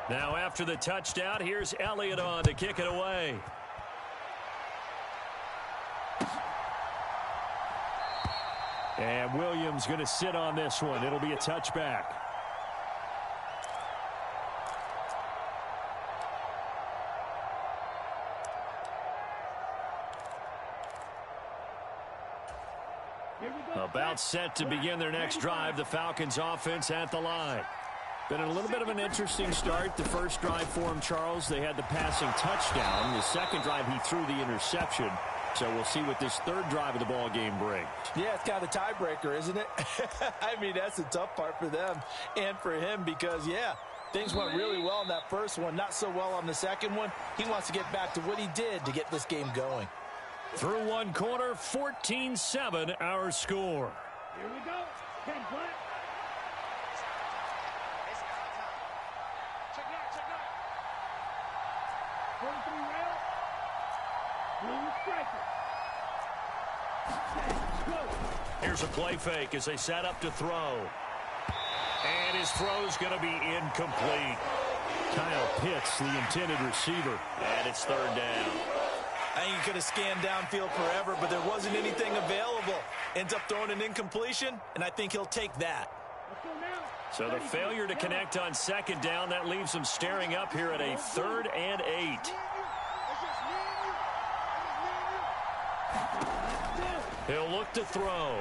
Now after the touchdown, here's Elliott on to kick it away. And Williams going to sit on this one. It'll be a touchback. About set to begin their next drive. The Falcons offense at the line. Been a little bit of an interesting start. The first drive for him, Charles, they had the passing touchdown. The second drive, he threw the interception. So we'll see what this third drive of the ball game brings. Yeah, it's kind of a tiebreaker, isn't it? I mean, that's the tough part for them and for him because, yeah, things went really well in that first one, not so well on the second one. He wants to get back to what he did to get this game going. Through one quarter, 14-7 our score. Here we go. 10 flat. Check out. 43 rail. Blue striker. Here's a play fake as they set up to throw. And his throw's going to be incomplete. Kyle Pitts, the intended receiver. And it's third down. I think he could have scanned downfield forever, but there wasn't anything available. Ends up throwing an incompletion, and I think he'll take that. So the failure to connect on second down, that leaves him staring up here at a 3rd and 8. He'll look to throw.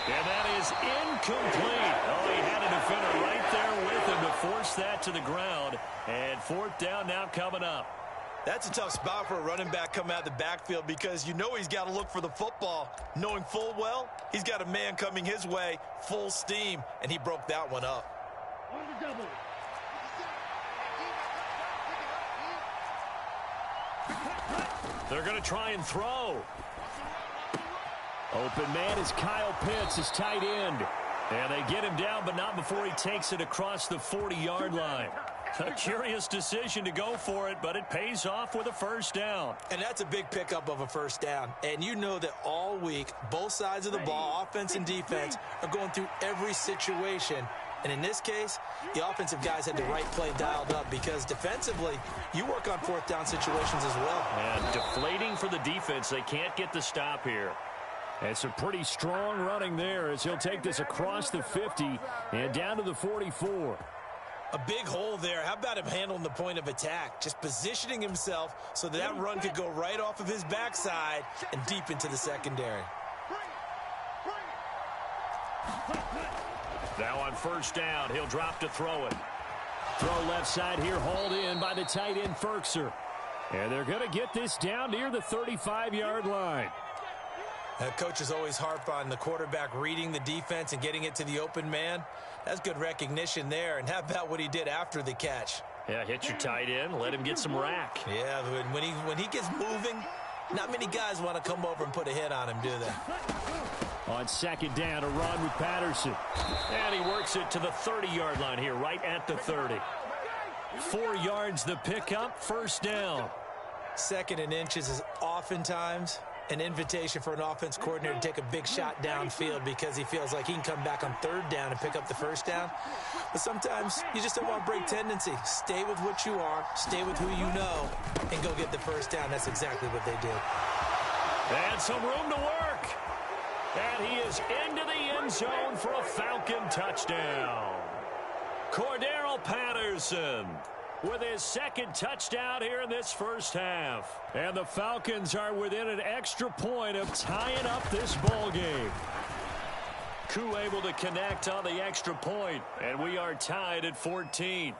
And that is incomplete. Oh, he had a defender right there with him to force that to the ground. And 4th down now coming up. That's a tough spot for a running back coming out of the backfield because you know he's got to look for the football, knowing full well he's got a man coming his way, full steam, and he broke that one up. On the double. They're going to try and throw. Open man is Kyle Pitts, his tight end. And they get him down, but not before he takes it across the 40-yard line. A curious decision to go for it, but it pays off with a first down. And that's a big pickup of a first down. And you know that all week, both sides of the ball, offense and defense, are going through every situation. And in this case, the offensive guys had the right play dialed up because defensively, you work on 4th down situations as well. And deflating for the defense. They can't get the stop here. And some pretty strong running there as he'll take this across the 50 and down to the 44. A big hole there. How about him handling the point of attack? Just positioning himself so that run could go right off of his backside and deep into the secondary. Now on first down, he'll drop to throw it. Throw left side here, hauled in by the tight end, Firkser. And they're going to get this down near the 35-yard line. Coaches always harp on the quarterback reading the defense and getting it to the open man. That's good recognition there. And how about what he did after the catch? Yeah, hit your tight end, let him get some rack. Yeah, when he gets moving, not many guys want to come over and put a hit on him, do they? On second down, a run with Patterson. And he works it to the 30-yard line here, right at the 30. 4 yards the pickup, first down. 2nd and inches is oftentimes an invitation for an offense coordinator to take a big shot downfield because he feels like he can come back on 3rd down and pick up the first down. But sometimes you just don't want to break tendency. Stay with what you are, stay with who you know, and go get the first down. That's exactly what they did. And some room to work. And he is into the end zone for a Falcon touchdown. Cordarrelle Patterson with his 2nd touchdown here in this first half. And the Falcons are within an extra point of tying up this ball game. Koo able to connect on the extra point, and we are tied at 14.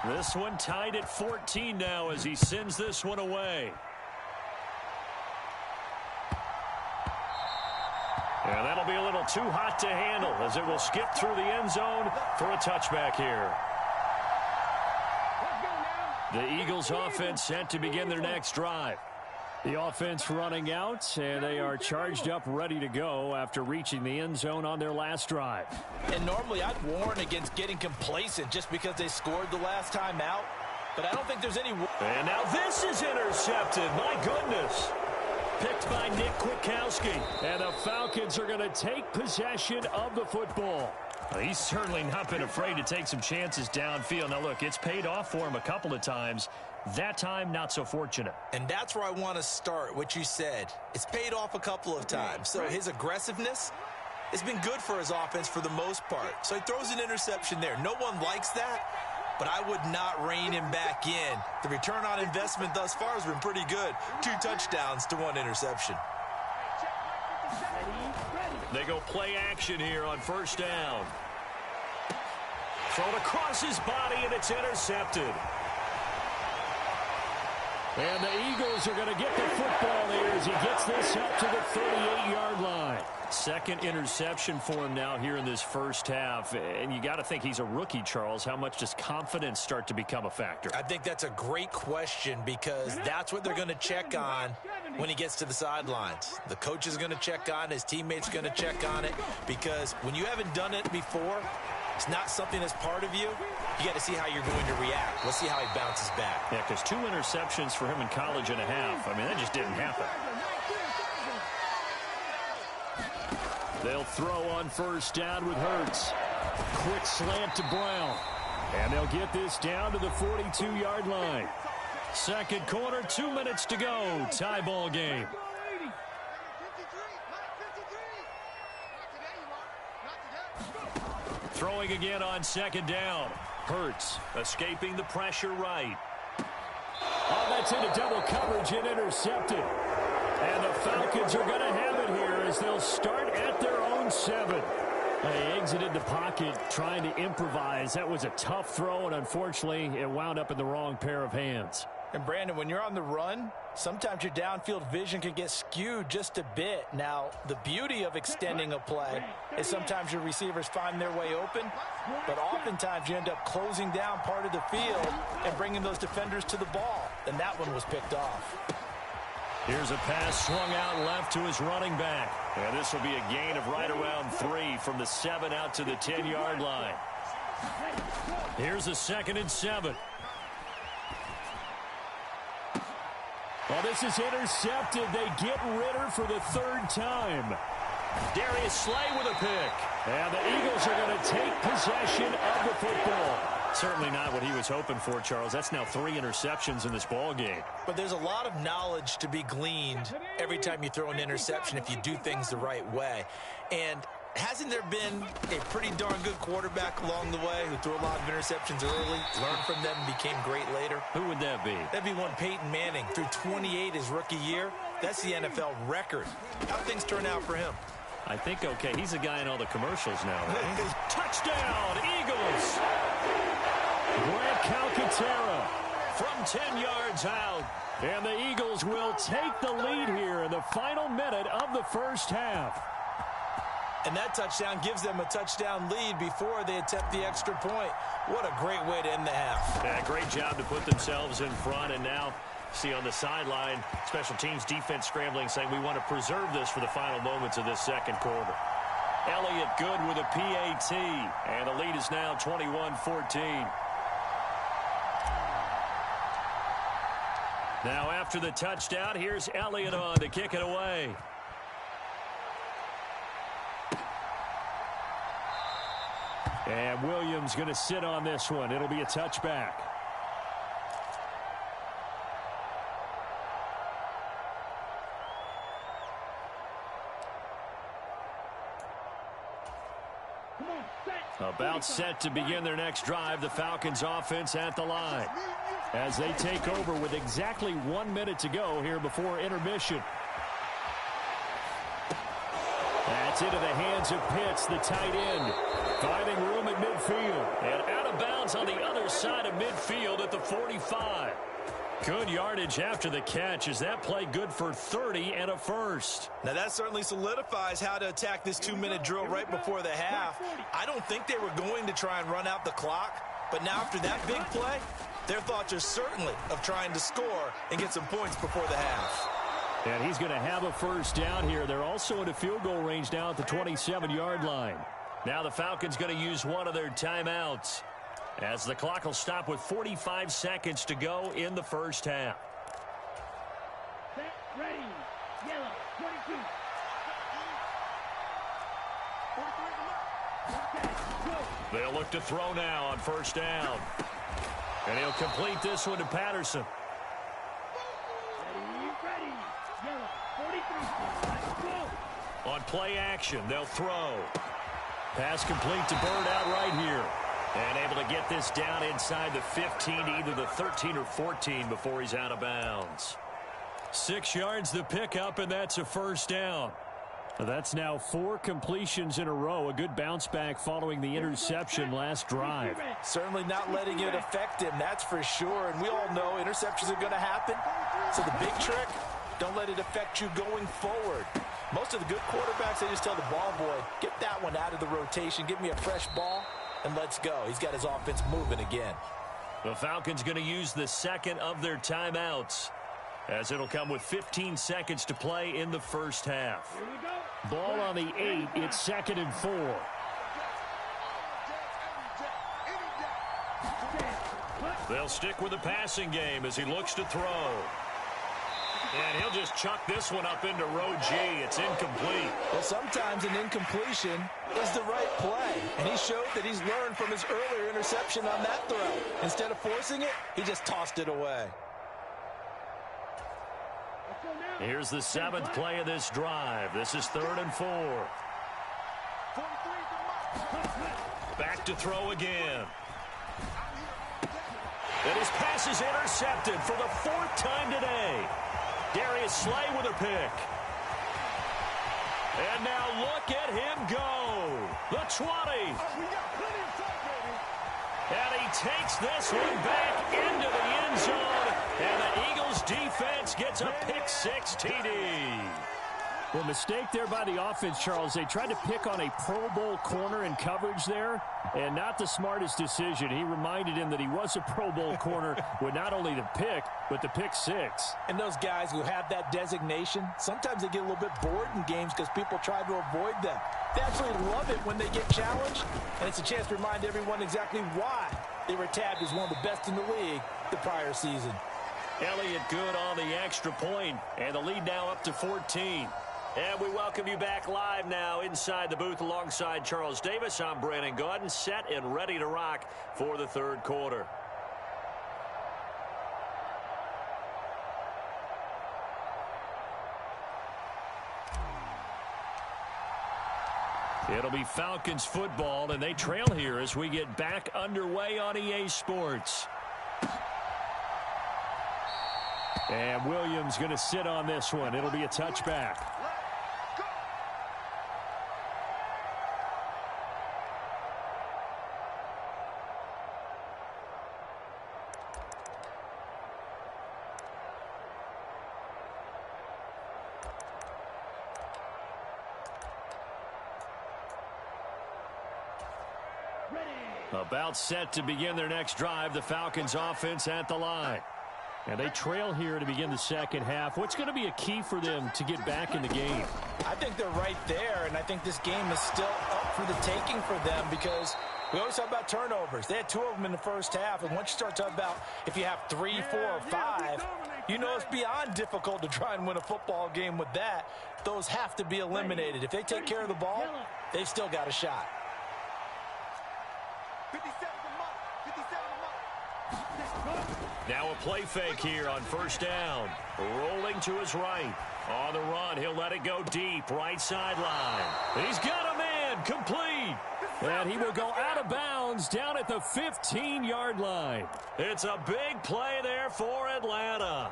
This one tied at 14 now as he sends this one away. And that'll be a little too hot to handle as it will skip through the end zone for a touchback here. The Eagles offense set to begin their next drive. The offense running out, and they are charged up, ready to go after reaching the end zone on their last drive. And normally I'd warn against getting complacent just because they scored the last time out, but I don't think there's any... And now this is intercepted. My goodness. Picked by Nick Kwiatkowski. And the Falcons are going to take possession of the football. Well, he's certainly not been afraid to take some chances downfield. Now, look, it's paid off for him a couple of times. That time, not so fortunate. And that's where I want to start, what you said. It's paid off a couple of times. So his aggressiveness has been good for his offense for the most part. So he throws an interception there. No one likes that, but I would not rein him back in. The return on investment thus far has been pretty good. 2 touchdowns to 1 interception. They go play action here on first down. Thrown across his body, and it's intercepted. And the Eagles are going to get the football here as he gets this up to the 38-yard line. Second interception for him now here in this first half. And you got to think he's a rookie, Charles. How much does confidence start to become a factor? I think that's a great question because that's what they're going to check on when he gets to the sidelines. The coach is going to check on it. His teammates are going to check on it because when you haven't done it before, it's not something that's part of you. You got to see how you're going to react. Let's see how he bounces back. Yeah, because 2 interceptions for him in college and a half. I mean, that just didn't happen. They'll throw on first down with Hurts. Quick slant to Brown. And they'll get this down to the 42-yard line. Second quarter, 2 minutes to go. Tie ball game. Throwing again on second down. Hurts escaping the pressure right. Oh, that's into double coverage and intercepted. And the Falcons are going to have it here as they'll start at their own 7. They exited the pocket trying to improvise. That was a tough throw, and unfortunately, it wound up in the wrong pair of hands. And, Brandon, when you're on the run, sometimes your downfield vision can get skewed just a bit. Now, the beauty of extending a play is sometimes your receivers find their way open, but oftentimes you end up closing down part of the field and bringing those defenders to the ball. And that one was picked off. Here's a pass swung out left to his running back. And this will be a gain of right around 3 from the 7 out to the 10-yard line. Here's a 2nd and 7. Well, this is intercepted. They get Ritter for the 3rd time. Darius Slay with a pick. And the Eagles are going to take possession of the football. Certainly not what he was hoping for, Charles. That's now 3 interceptions in this ball game. But there's a lot of knowledge to be gleaned every time you throw an interception if you do things the right way. And hasn't there been a pretty darn good quarterback along the way who threw a lot of interceptions early, learned from them, and became great later? Who would that be? That'd be one Peyton Manning. Threw 28 his rookie year. That's the NFL record. How'd things turn out for him? I think, okay, he's the guy in all the commercials now, right? Touchdown, Eagles! Grant Calcaterra from 10 yards out. And the Eagles will take the lead here in the final minute of the first half. And that touchdown gives them a touchdown lead before they attempt the extra point. What a great way to end the half. Yeah, great job to put themselves in front. And now, see on the sideline, special teams defense scrambling, saying we want to preserve this for the final moments of this second quarter. Elliott good with a PAT. And the lead is now 21-14. Now after the touchdown, here's Elliott on to kick it away. And Williams going to sit on this one. It'll be a touchback. About set to begin their next drive, the Falcons offense at the line as they take over with exactly 1 minute to go here before intermission. That's into the hands of Pitts, the tight end, finding room at midfield. And out of bounds on the other side of midfield at the 45. Good yardage after the catch. Is that play good for 30 and a first? Now that certainly solidifies how to attack this 2-minute drill right before the half. I don't think they were going to try and run out the clock, but now after that big play, their thoughts are certainly of trying to score and get some points before the half. And he's going to have a first down here. They're also in a field goal range now at the 27-yard line. Now the Falcons going to use one of their timeouts, as the clock will stop with 45 seconds to go in the first half. Set, ready. Yellow, 22. They'll look to throw now on first down. And he'll complete this one to Patterson. Ready. Yellow, 43. Let's go. On play action, they'll throw. Pass complete to Bird out right here. And able to get this down inside the 15 to either the 13 or 14 before he's out of bounds. 6 yards the pickup, and that's a first down. That's now 4 completions in a row. A good bounce back following the interception last drive. Certainly not letting it affect him, that's for sure. And we all know interceptions are going to happen. So the big trick, don't let it affect you going forward. Most of the good quarterbacks, they just tell the ball boy, get that one out of the rotation, give me a fresh ball, and let's go. He's got his offense moving again. The Falcons going to use the second of their timeouts, as it'll come with 15 seconds to play in the first half. Here we go. Ball on the 8. It's 2nd and 4. They'll stick with the passing game as he looks to throw. And he'll just chuck this one up into row G. It's incomplete. Well, sometimes an incompletion is the right play. And he showed that he's learned from his earlier interception on that throw. Instead of forcing it, he just tossed it away. Here's the 7th play of this drive. This is 3rd and 4. Back to throw again. And his pass is intercepted for the 4th time today. Darius Slay with a pick. And now look at him go. The 20. And he takes this one back into the end zone. And the Eagles defense gets a pick-6 TD. Well, mistake there by the offense, Charles. They tried to pick on a Pro Bowl corner in coverage there, and not the smartest decision. He reminded him that he was a Pro Bowl corner with not only the pick, but the pick-6. And those guys who have that designation, sometimes they get a little bit bored in games because people try to avoid them. They actually love it when they get challenged, and it's a chance to remind everyone exactly why they were tabbed as one of the best in the league the prior season. Elliott good on the extra point, and the lead now up to 14. And we welcome you back live now inside the booth alongside Charles Davis. I'm Brandon Gaudin, set and ready to rock for the 3rd quarter. It'll be Falcons football, and they trail here as we get back underway on EA Sports. And Williams going to sit on this one. It'll be a touchback. About set to begin their next drive, the Falcons offense at the line. And they trail here to begin the second half. What's going to be a key for them to get back in the game? I think they're right there, and I think this game is still up for the taking for them because we always talk about turnovers. They had 2 of them in the first half, and once you start talking about if you have 3, 4, or 5, you know it's beyond difficult to try and win a football game with that. Those have to be eliminated. If they take care of the ball, they've still got a shot. Now a play fake here on first down. Rolling to his right. On the run, he'll let it go deep. Right sideline. He's got a man. Complete. And he will go out of bounds down at the 15-yard line. It's a big play there for Atlanta.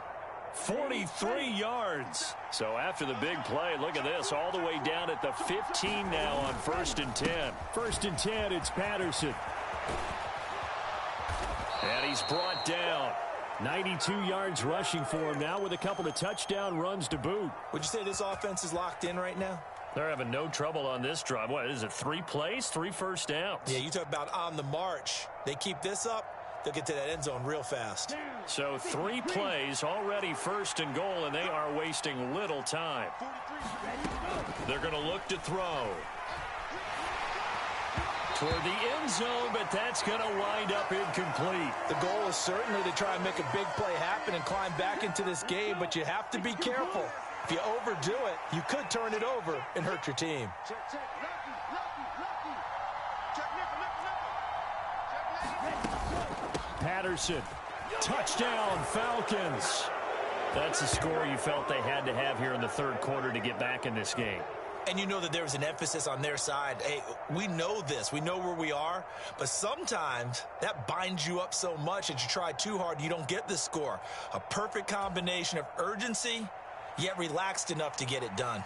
43 yards. So after the big play, look at this. All the way down at the 15 now on 1st and 10. 1st and 10, it's Patterson. And he's brought down. 92 yards rushing for him now with a couple of touchdown runs to boot. Would you say this offense is locked in right now? They're having no trouble on this drive. What is it, 3 plays, 3 first downs? Yeah, you talk about on the march. They keep this up, they'll get to that end zone real fast. So 3 plays, already 1st and goal, and they are wasting little time. They're going to look to throw. Toward the end zone, but that's going to wind up incomplete. The goal is certainly to try and make a big play happen and climb back into this game, but you have to be careful. If you overdo it, you could turn it over and hurt your team. Patterson, touchdown, Falcons. That's the score you felt they had to have here in the 3rd quarter to get back in this game. And you know that there was an emphasis on their side. Hey, we know this. We know where we are. But sometimes that binds you up so much that you try too hard, you don't get the score. A perfect combination of urgency, yet relaxed enough to get it done.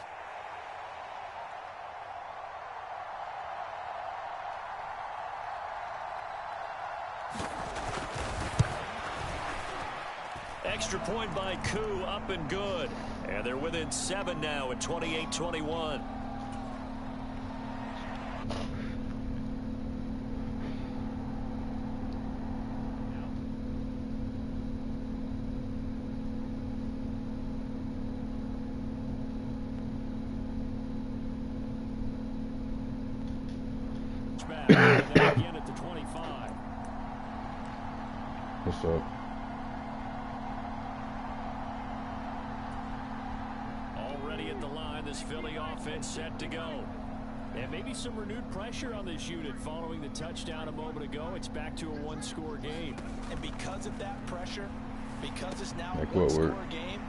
Extra point by Koo, up and good. And they're within 7 now at 28-21. Again at the 25. What's up? Already at the line, this Philly offense set to go. And maybe some renewed pressure on this unit following the touchdown a moment ago. It's back to a 1-score game. And because of that pressure, because it's now Like a what 1-score word? game,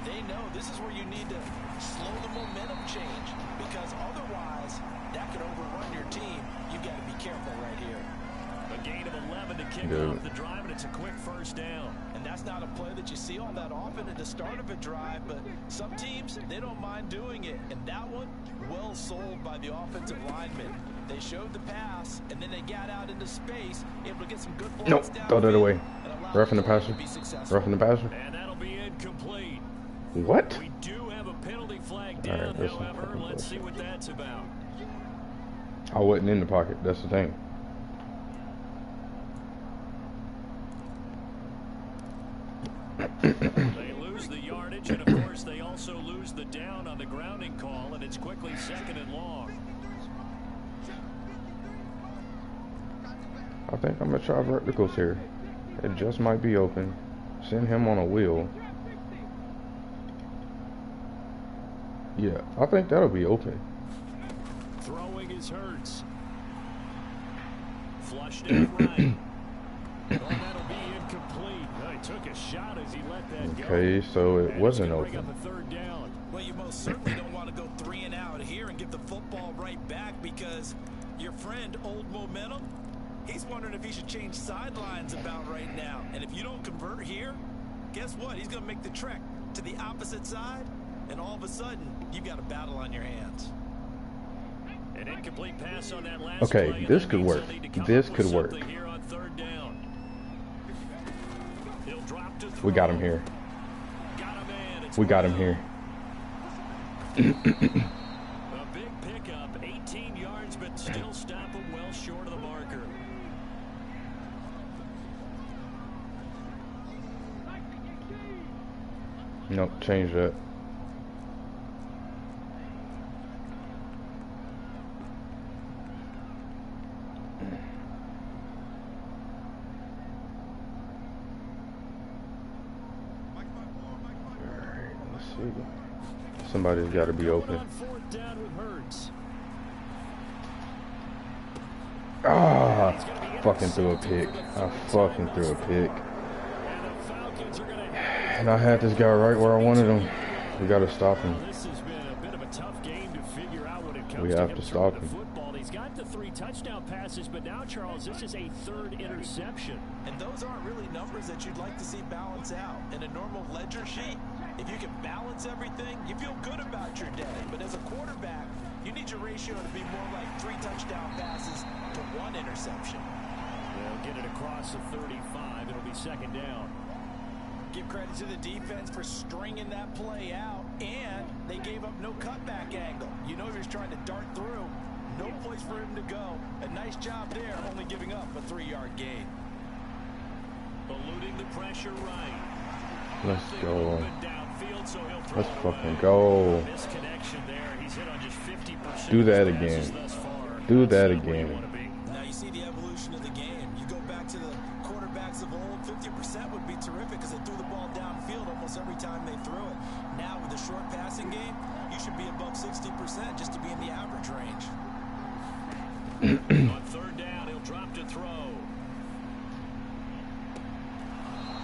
they know this is where you need to slow the momentum change, because otherwise that could overrun your team. You've got to be careful right here. A gain of 11 to kick Good. off the drive, and it's a quick 1st down. And that's not a play that you see all that often at the start of a drive, but some teams, they don't mind doing it. And that one, well sold by the offensive lineman. They showed the pass, and then they got out into space, able to get some good balls Nope, down throw that away. and allow Roughing the play passer. to be successful. Roughing the passer. And that'll be incomplete. What? We do have a penalty flag All down, right, that's some however. fucking Let's see bullshit. what that's about. I wasn't in the pocket. That's the thing. They lose the yardage, and of course they also lose the down on the grounding call, and it's quickly 2nd and long. I think I'm gonna try verticals here. It just might be open. Send him on a wheel. Yeah, I think that'll be open. Throwing is Hurts. Flushed out right. Oh, that'll be incomplete. Oh, he took a shot as he let that go. Okay, so it And wasn't it's gonna open. bring up a 3rd down. Well, you most certainly don't want to go 3 and out here and give the football right back, because your friend, Old Momentum, he's wondering if he should change sidelines about right now. And if you don't convert here, guess what? He's going to make the trek to the opposite side, and all of a sudden, you've got a battle on your hands. An incomplete pass on that last Okay, play, and this that could means work. they'll need to come This up could with work. something here on 3rd down. He'll drop to We got him throw. here. Got him in. It's We got him Brown. here. A big pickup, 18 yards, but still stop him well short of the marker. Nope, change that. Alright, let's see. Somebody's got to be open. On 4th down with Hurts. Ah, fucking threw a pick. I fucking threw a pick. And the Falcons are going to And I had this guy right where I wanted him. We got to stop him. This has been a bit of a tough game to figure out when it comes We to have him to throwing stop the him. football. He's got the 3 touchdown passes, but now, Charles, this is a 3rd interception. And those aren't really numbers that you'd like to see balance out. In a normal ledger sheet, if you can balance everything, you feel good about your day. But as a quarterback, you need your ratio to be more like 3 touchdown passes to 1 interception. They'll get it across the 35. It'll be 2nd down. Give credit to the defense for stringing that play out, and they gave up no cutback angle. You know he was trying to dart through. No place for him to go. A nice job there, only giving up a 3-yard gain. Eluding the pressure right. Let's go. Downfield, so he'll throw Let's it fucking away. go. Misconnection there. He's hit on just 50% Do of his that passes again. thus far. Do That's that not where you again. wanna be. Now you see the evolution of the game. You go back to the quarterbacks of old, 50% would be terrific because they threw the ball downfield almost every time they threw it. Now with the short passing game, you should be above 60% just to be in the average range. On third down, he'll drop to throw.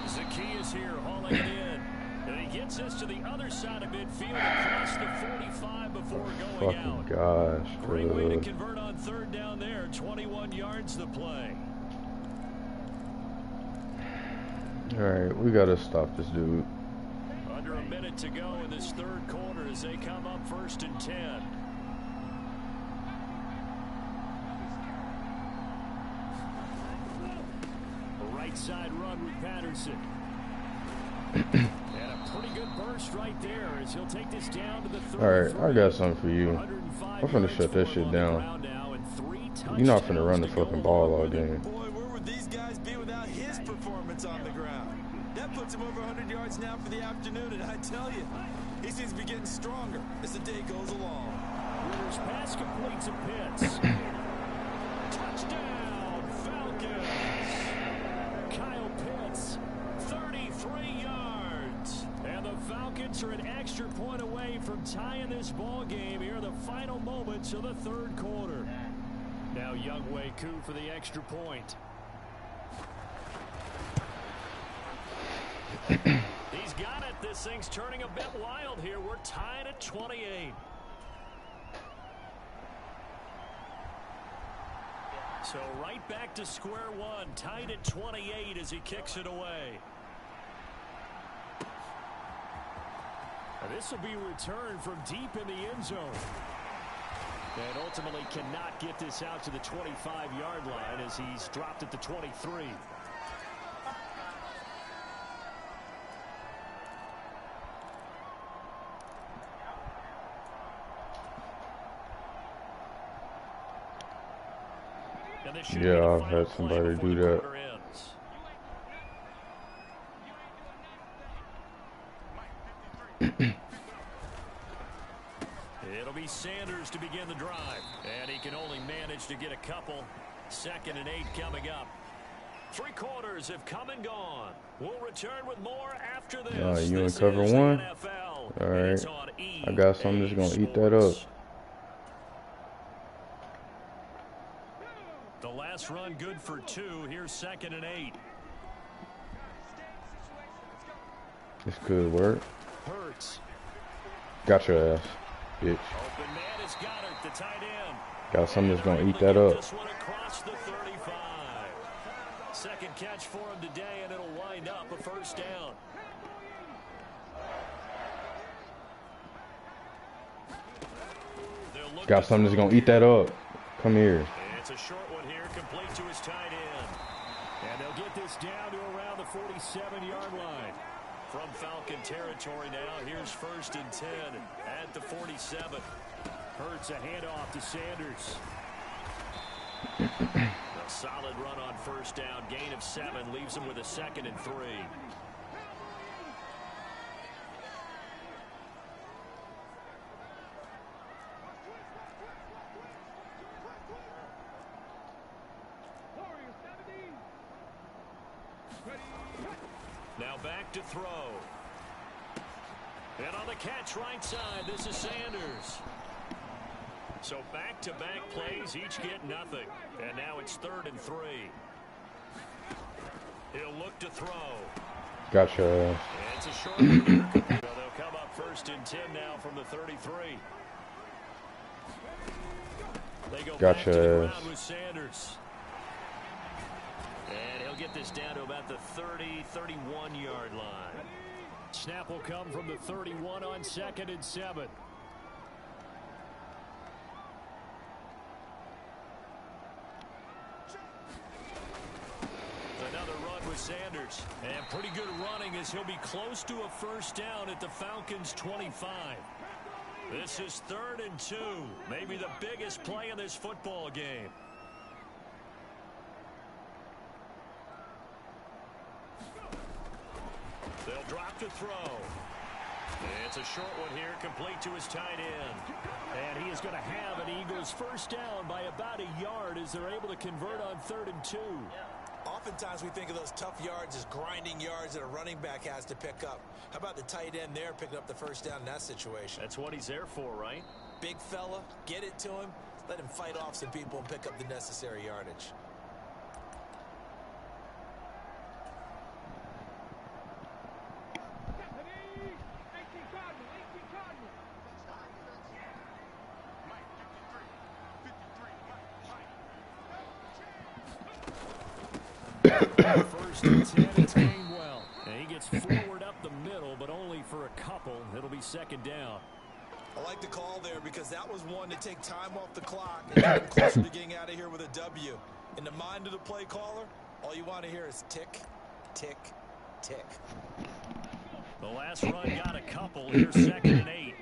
Zacchaeus here hauling it in. And he gets us to the other side of midfield across the 45 before going out. Fucking gosh, Great way to dude. convert on third down there. 21 yards the play. Alright, we gotta stop this dude. Under a minute to go in this third quarter as they come up 1st and 10. A right side run with Patterson. And a pretty good burst right there as he'll take this down to the 33. Alright, I got something for you. I'm finna shut that shit down. You're not finna run the fucking ball all game. Boy, where would these guys be without his performance on the ground? That puts him over 100 yards now for the afternoon, and I tell you, he seems to be getting stronger as the day goes along. Ritter's pass complete to Pitts. Touchdown, Falcons! Kyle Pitts, 33 yards. And the Falcons are an extra point away from tying this ball game here in the final moments of the third quarter. Now Younghoe Koo for the extra point. He's got it. This thing's turning a bit wild here. We're tied at 28. So right back to square one, tied at 28 as he kicks it away. This will be returned from deep in the end zone. And ultimately cannot get this out to the 25-yard line as he's dropped at the 23. Yeah, I've had somebody do that. It'll be Sanders to begin the drive, and he can only manage to get a couple. 2nd and 8 coming up. 3 quarters have come and gone. We'll return with more after this. You in This cover is the one? NFL, All and it's right. on I got something that's EA gonna eat that up. Sports. The last run good for 2. Here's 2nd and 8. This could work. Hurts. Got your ass, bitch. Open man is Goddard, the tight end. Got something that's gonna And eat they're that able to up. get this one across the 35. Second catch for him today, and it'll wind up a 1st down. Got something that's gonna eat that up. Come here. It's a short one here, complete to his tight end. And they'll get this down to around the 47-yard line. From Falcon territory now, here's 1st and 10 at the 47. Hurts a handoff to Sanders. A solid run on 1st down. Gain of 7 leaves him with a 2nd and 3. Now back to throw. And on the catch right side, this is Sanders. So back-to-back plays, each get nothing. And now it's 3rd and 3. He'll look to throw. Gotcha. And it's a short one. So they'll come up 1st and 10 now from the 33. They go back to the ground with Sanders. And he'll get this down to about the 30, 31-yard line. Snap will come from the 31 on 2nd and 7. Another run with Sanders. And pretty good running as he'll be close to a 1st down at the Falcons' 25. This is 3rd and 2. Maybe the biggest play in this football game. They'll drop to throw. It's a short one here, complete to his tight end. And he is going to have an Eagles first down by about a yard as they're able to convert on 3rd and 2. Oftentimes we think of those tough yards as grinding yards that a running back has to pick up. How about the tight end there picking up the first down in that situation? That's what he's there for, right? Big fella, get it to him, let him fight off some people and pick up the necessary yardage. First and 10, it's Gainwell. And he gets forward up the middle, but only for a couple. It'll be 2nd down. I like the call there because that was one to take time off the clock and get him closer to getting out of here with a W. In the mind of the play caller, all you want to hear is tick, tick, tick. The last run got a couple. Here's 2nd and 8.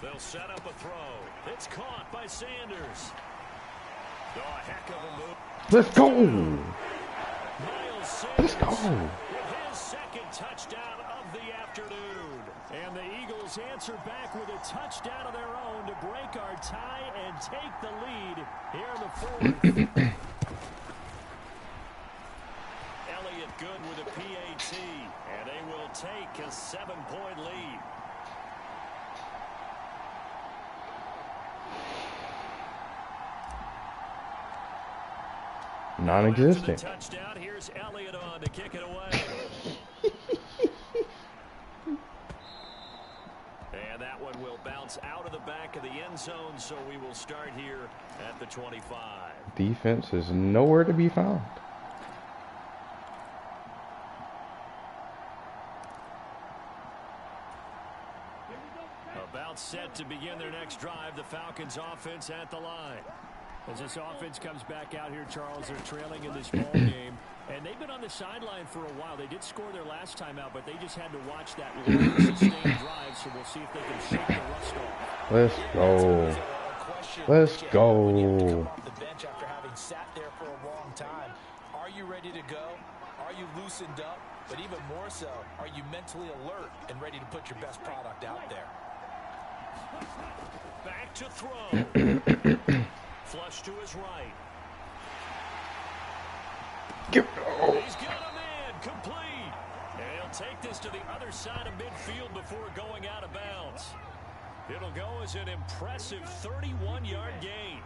They'll set up a throw. It's caught by Sanders. Oh, a heck of a move. Let's go. Miles Sanders Let's go. with his 2nd touchdown of the afternoon. And the Eagles answer back with a touchdown of their own to break our tie and take the lead here in the 4th. Elliott good with a PAT, and they will take a 7-point lead. Non-existent. Touchdown. Here's Elliott on to kick it away. And that one will bounce out of the back of the end zone, so we will start here at the 25. Defense is nowhere to be found. About set to begin their next drive, the Falcons offense at the line. As this offense comes back out here, Charles, they're trailing in this ball game. And they've been on the sideline for a while. They did score their last time out, but they just had to watch that long, sustained drive, so we'll see if they can shake the rust off. Let's go. Let's go. Off the bench after having sat there for a long time. Are you ready to go? Are you loosened up? But even more so, are you mentally alert and ready to put your best product out there? Back to throw. Flush to his right. He's got him in, complete. And he'll take this to the other side of midfield before going out of bounds. It'll go as an impressive 31-yard gain.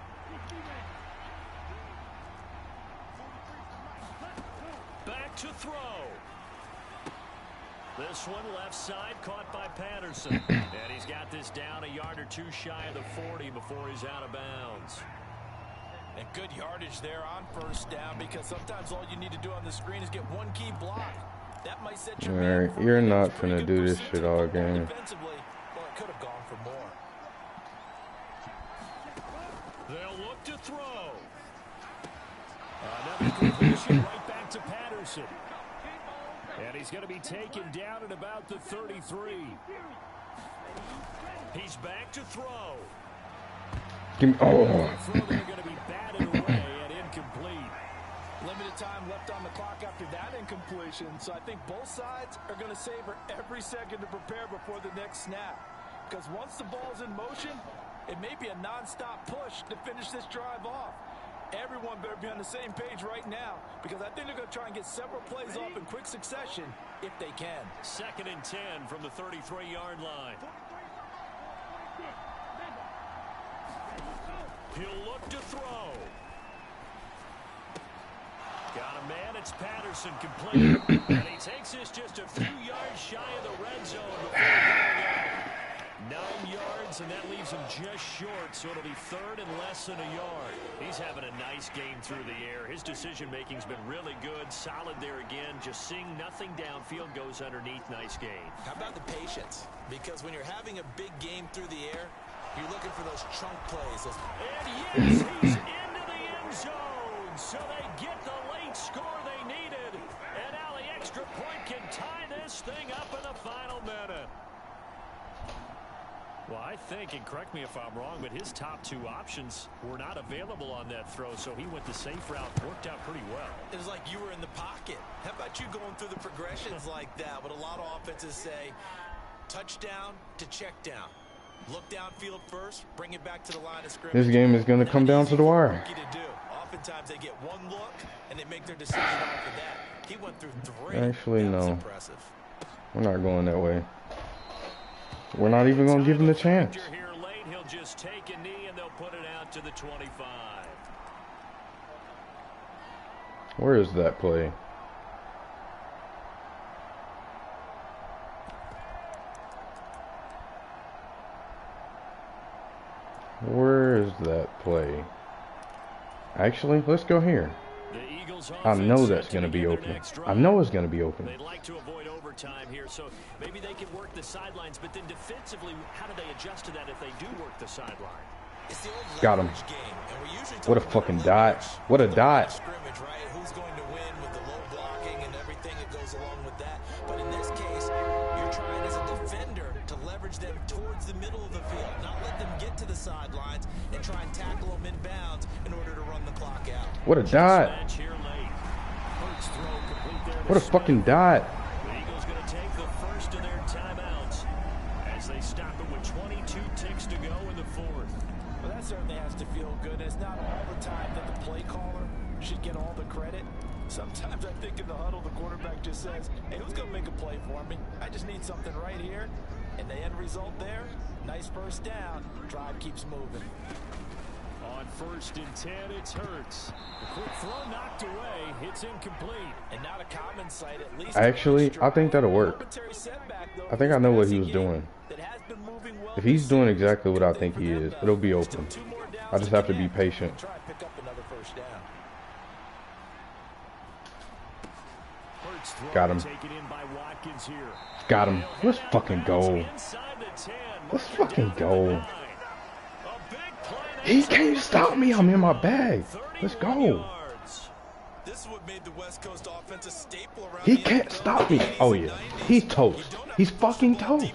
Back to throw. This one left side caught by Patterson. And he's got this down a yard or two shy of the 40 before he's out of bounds. And good yardage there on first down, because sometimes all you need to do on the screen is get one key block. That might set your Alright, you're not finna do this shit all game. Defensively, well, it could have gone for more. They'll look to throw. Another completion right back to Patterson. And he's going to be taken down at about the 33. He's back to throw. Give me, oh. Throw they're going to be batted away and incomplete. Limited time left on the clock after that incompletion, so I think both sides are going to savor every second to prepare before the next snap. Because once the ball's in motion, it may be a non-stop push to finish this drive off. Everyone better be on the same page right now, because I think they're going to try and get several plays off in quick succession if they can. 2nd and 10 from the 33-yard line. He'll look to throw. Got a man, it's Patterson, complete. And he takes this just a few yards shy of the red zone before going out. 9 yards, and that leaves him just short, so it'll be 3rd and less than a yard. He's having a nice game through the air. His decision-making's been really good, solid there again. Just seeing nothing downfield, goes underneath. Nice gain. How about the patience? Because when you're having a big game through the air, you're looking for those chunk plays. And yes, he's into the end zone, so they get the late score they needed. And now the extra point can tie this thing up in the final minute. Well, I think, and correct me if I'm wrong, but his top two options were not available on that throw, so he went the safe route. Worked out pretty well. It was like you were in the pocket. How about you going through the progressions like that? What a lot of offenses say, touchdown to check down. Look downfield first, bring it back to the line of scrimmage. This game is going to come down to the wire. Oftentimes they get one look and they make their decision off of that. He went through three. Actually, no. We're not going that way. We're not even going to give him the chance. Here late, he'll just take a knee and they'll put it out to the 25. Where is that play? Where is that play? Actually, let's go here. I know that's going to be open. I know it's going to be open. They'd like to avoid overtime here, so maybe they can work the sidelines, but then defensively, how do they adjust to that if they do work the sideline? Got him. What a fucking dot. What a dot. Who's going to win with the low blocking and everything that goes along with that? But in this case, you're trying as a defender to leverage them towards the middle of the field, not let them get to the sidelines and try and tackle them inbounds in order to run the clock out. What a dot. What a fucking dot. The Eagles going to take the first of their timeouts as they stop it with 22 ticks to go in the fourth. Well, that certainly has to feel good. It's not all the time that the play caller should get all the credit. Sometimes I think in the huddle, the quarterback just says, hey, who's going to make a play for me? I just need something right here. And the end result there, nice first down. Drive keeps moving. On 1st and 10, it's Hurts. The quick throw knocked away. It's incomplete. And not a common sight, at least. Actually, I think that'll work. I think I know what he was doing. If he's doing exactly what I think he is, it'll be open. I just have to be patient. Got him. Got him. Let's fucking go. Let's fucking go. He can't stop me. I'm in my bag. Let's go. He can't stop me. Oh, yeah. He's toast. He's fucking toast.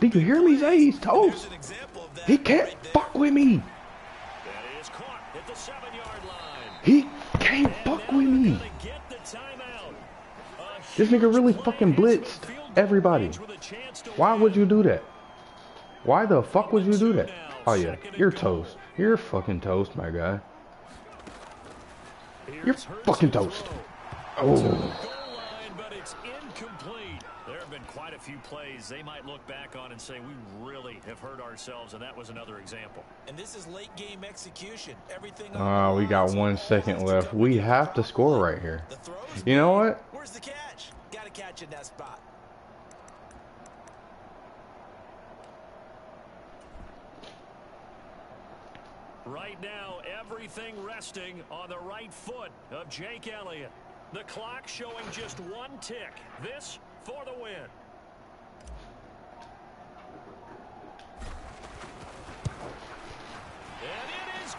Did you hear me say he's toast? He can't fuck with me. He can't fuck with me. This nigga really fucking blitzed everybody. Why would you do that? Why the fuck would you do that? Oh yeah, you're toast. You're fucking toast, my guy. You're fucking toast. Oh. There have been quite a few plays they might look back on and say we really have hurt ourselves, and that was another example. And this is late game execution. Everything. We got 1 second left. We have to score right here. You know what? Where's the catch? Got to catch in that spot. Right now, everything resting on the right foot of Jake Elliott. The clock showing just 1 tick. This for the win.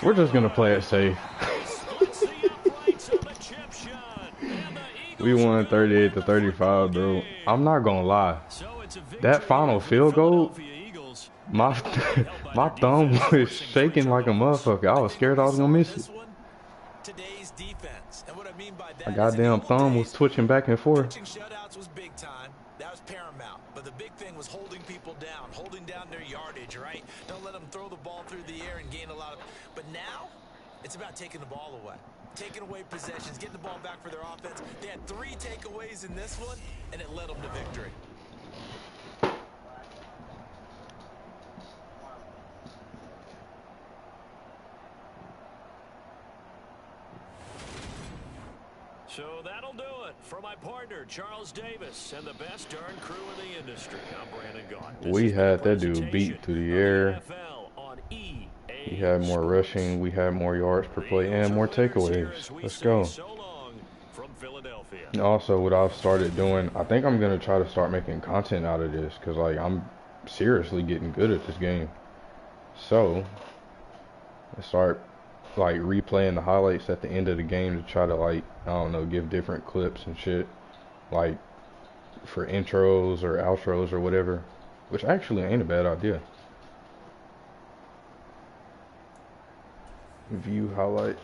We're just going to play it safe. We won 38-35, bro. I'm not going to lie. That final field goal, my thumb was shaking like a motherfucker. I was scared I was going to miss it. My goddamn thumb was twitching back and forth. Shutouts was big time. That was paramount. But the big thing was holding people down, holding down their yardage, right? Don't let them throw the ball through the air and gain a lot of. But now, it's about taking the ball away. Taking away possessions, getting the ball back for their offense. They had 3 takeaways in this one, and it led them to victory. So that'll do it for my partner, Charles Davis, and the best darn crew in the industry. I'm Brandon Gaudin. We had that dude beat through the air. He had more rushing. We had more yards per play and more takeaways. Let's go. And also, what I've started doing, I think I'm going to try to start making content out of this because, like, I'm seriously getting good at this game. So, I start like replaying the highlights at the end of the game to try to, like, I don't know, give different clips and shit, like for intros or outros or whatever, which actually ain't a bad idea. View highlights.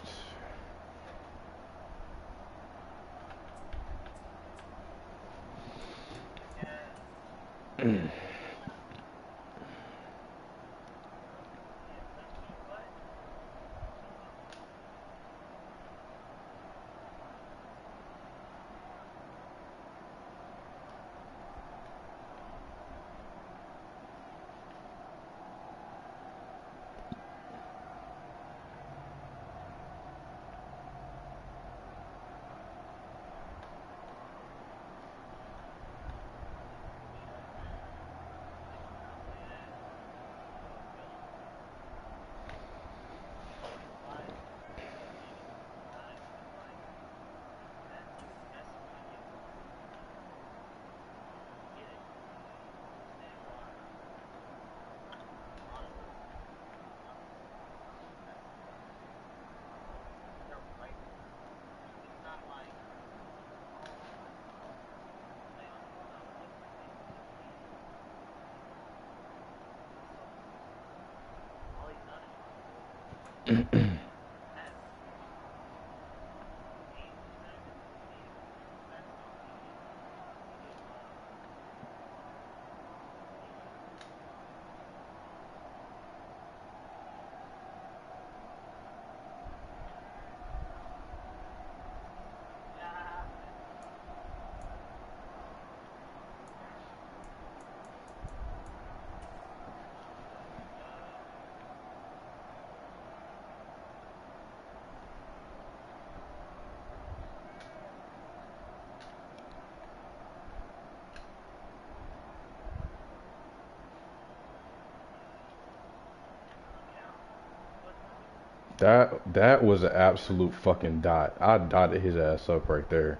That was an absolute fucking dot. I dotted his ass up right there.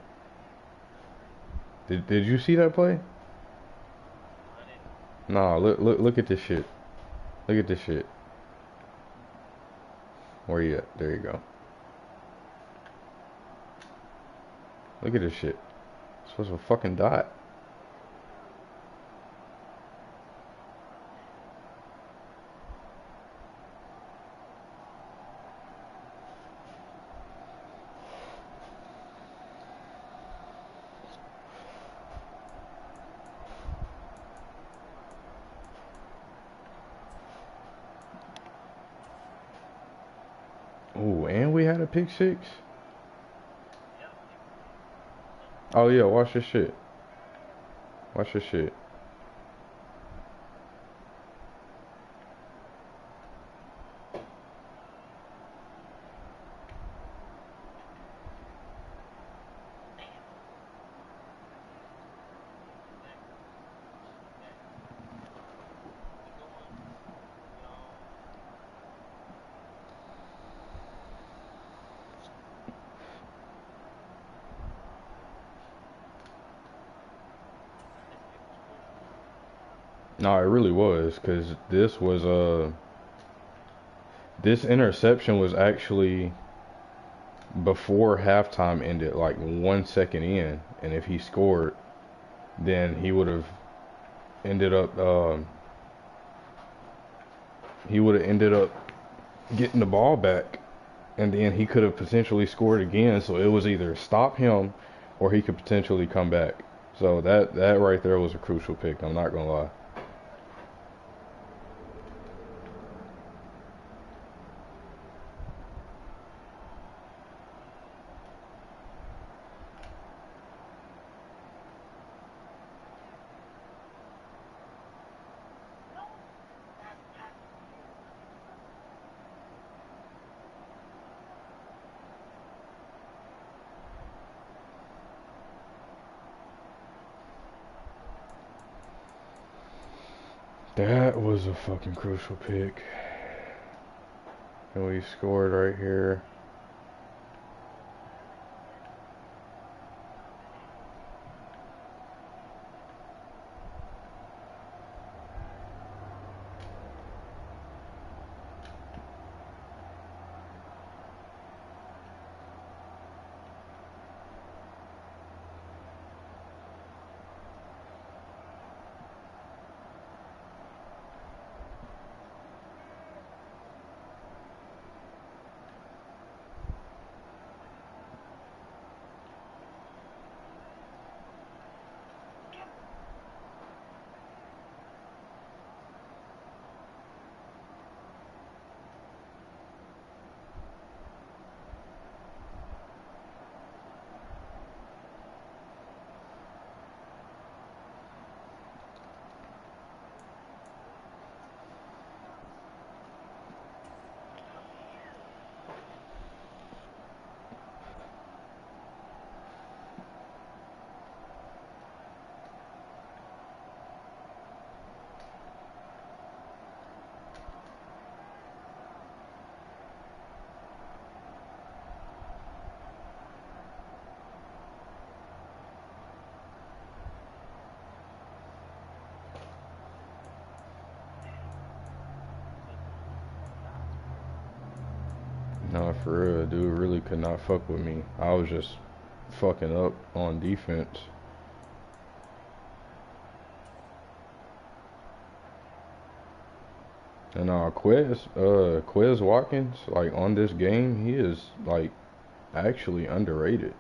Did you see that play? Nah, look at this shit. Look at this shit. Where you at? There you go. Look at this shit. This was a fucking dot. Ooh, and we had a pick six? Oh yeah, watch this shit. Watch this shit. No, it really was, because this interception was actually before halftime ended, like 1 second in, and if he scored, then he would have ended up getting the ball back, and then he could have potentially scored again. So it was either stop him or he could potentially come back. So that right there was a crucial pick. I'm not gonna lie. That was a fucking crucial pick. And we scored right here. No, for real, dude really could not fuck with me. I was just fucking up on defense. And Quez Watkins, like on this game, he is like actually underrated.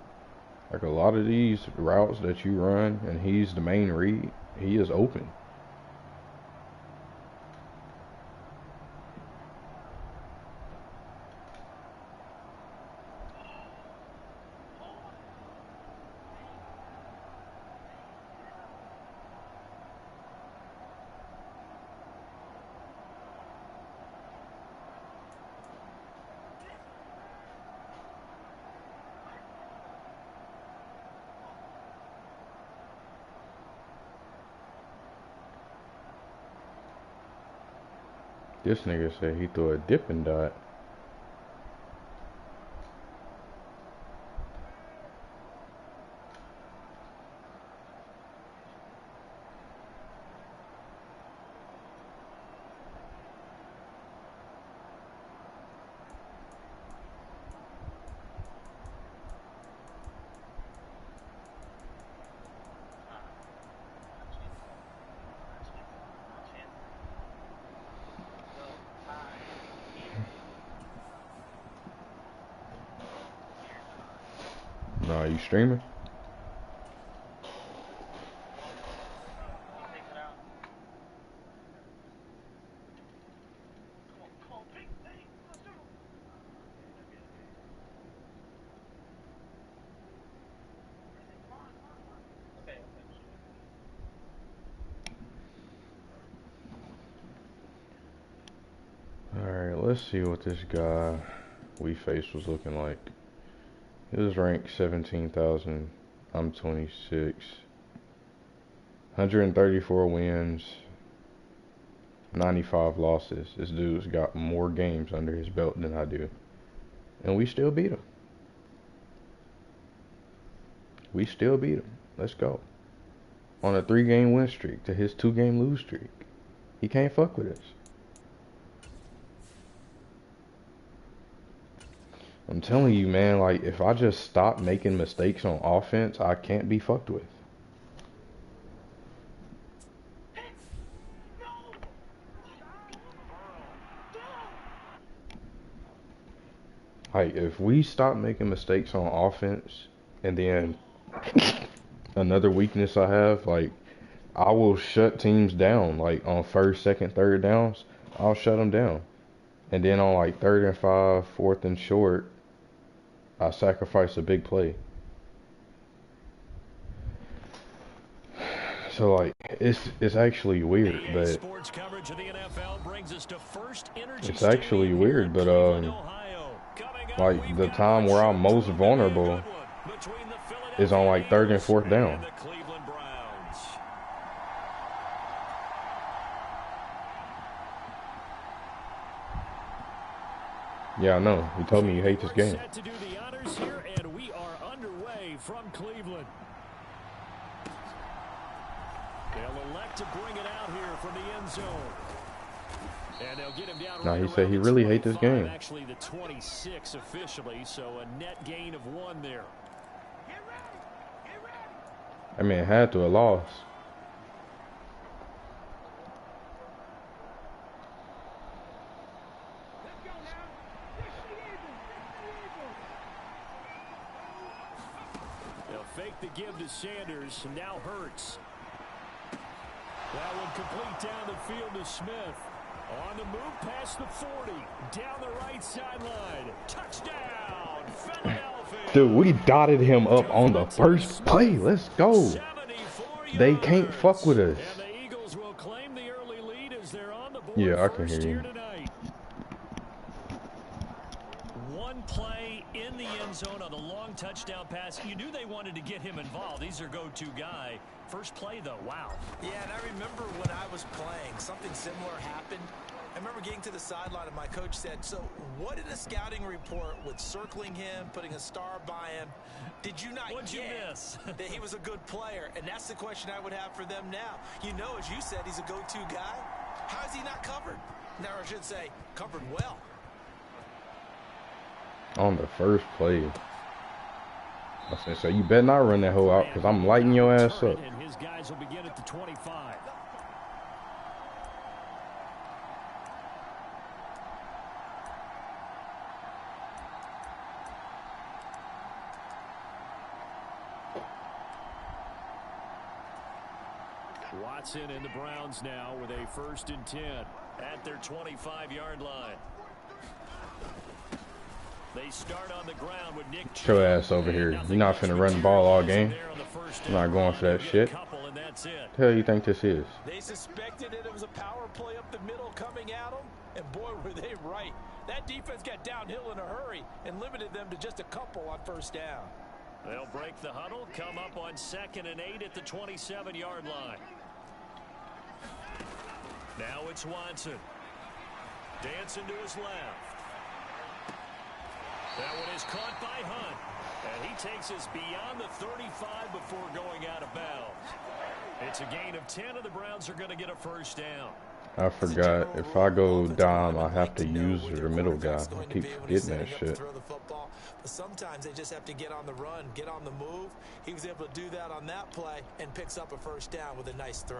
Like a lot of these routes that you run and he's the main read, he is open. This nigga said he threw a dipping dot. Nah, you streaming? Alright, let's see what this guy we faced was looking like. He was ranked 17,000. I'm 26. 134 wins, 95 losses. This dude's got more games under his belt than I do. And we still beat him. We still beat him. Let's go. On a 3-game win streak to his 2-game lose streak. He can't fuck with us. I'm telling you, man, like, if I just stop making mistakes on offense, I can't be fucked with. Like, if we stop making mistakes on offense, and then another weakness I have, like, I will shut teams down, like, on first, second, third downs, I'll shut them down. And then on, like, 3rd and 5, 4th and short, I sacrifice a big play. So like it's actually weird, but it's actually weird, but like the time where I'm most vulnerable is on like 3rd and 4th down. Yeah, I know. You told me you hate this game. From Cleveland. They'll elect to bring it out here from the end zone. And they'll get him down. Now he said he really hates this game. Actually the 26 officially, so a net gain of 1 there. I mean, it had to a loss. Fake the give to Sanders, and now Hurts. That one complete down the field to Smith. On the move past the 40, down the right sideline. Touchdown, Philadelphia. Dude, we dotted him up on the first play. Let's go. They can't fuck with us. And the Eagles will claim the early lead as they're on the board. Yeah, I can hear you. One play in the end zone on the long touchdown pass. You knew they wanted to get him involved. He's their go-to guy. First play, though, wow. Yeah, and I remember when I was playing, something similar happened. I remember getting to the sideline and my coach said, so what in a scouting report with circling him, putting a star by him, did you not get that he was a good player? And that's the question I would have for them now. You know, as you said, he's a go-to guy. How is he not covered? Now, I should say, covered well. On the first play. I said, so you better not run that hole out because I'm lighting your ass up. And his guys will begin at the 25. Watson and the Browns now with a 1st and 10 at their 25-yard line. They start on the ground with Nick. Get your ass over here. You're not finna run the ball all game. I'm not going for that shit. What the hell you think this is? They suspected it was a power play up the middle coming at them, and boy, were they right. That defense got downhill in a hurry and limited them to just a couple on 1st down. They'll break the huddle, come up on 2nd and 8 at the 27-yard line. Now it's Watson. Dancing to his left. That one is caught by Hunt. And he takes us beyond the 35 before going out of bounds. It's a gain of 10, and the Browns are going to get a 1st down. I forgot. If I go down, I have to use the middle guy. I keep forgetting that shit. But sometimes they just have to get on the run, get on the move. He was able to do that on that play and picks up a 1st down with a nice throw.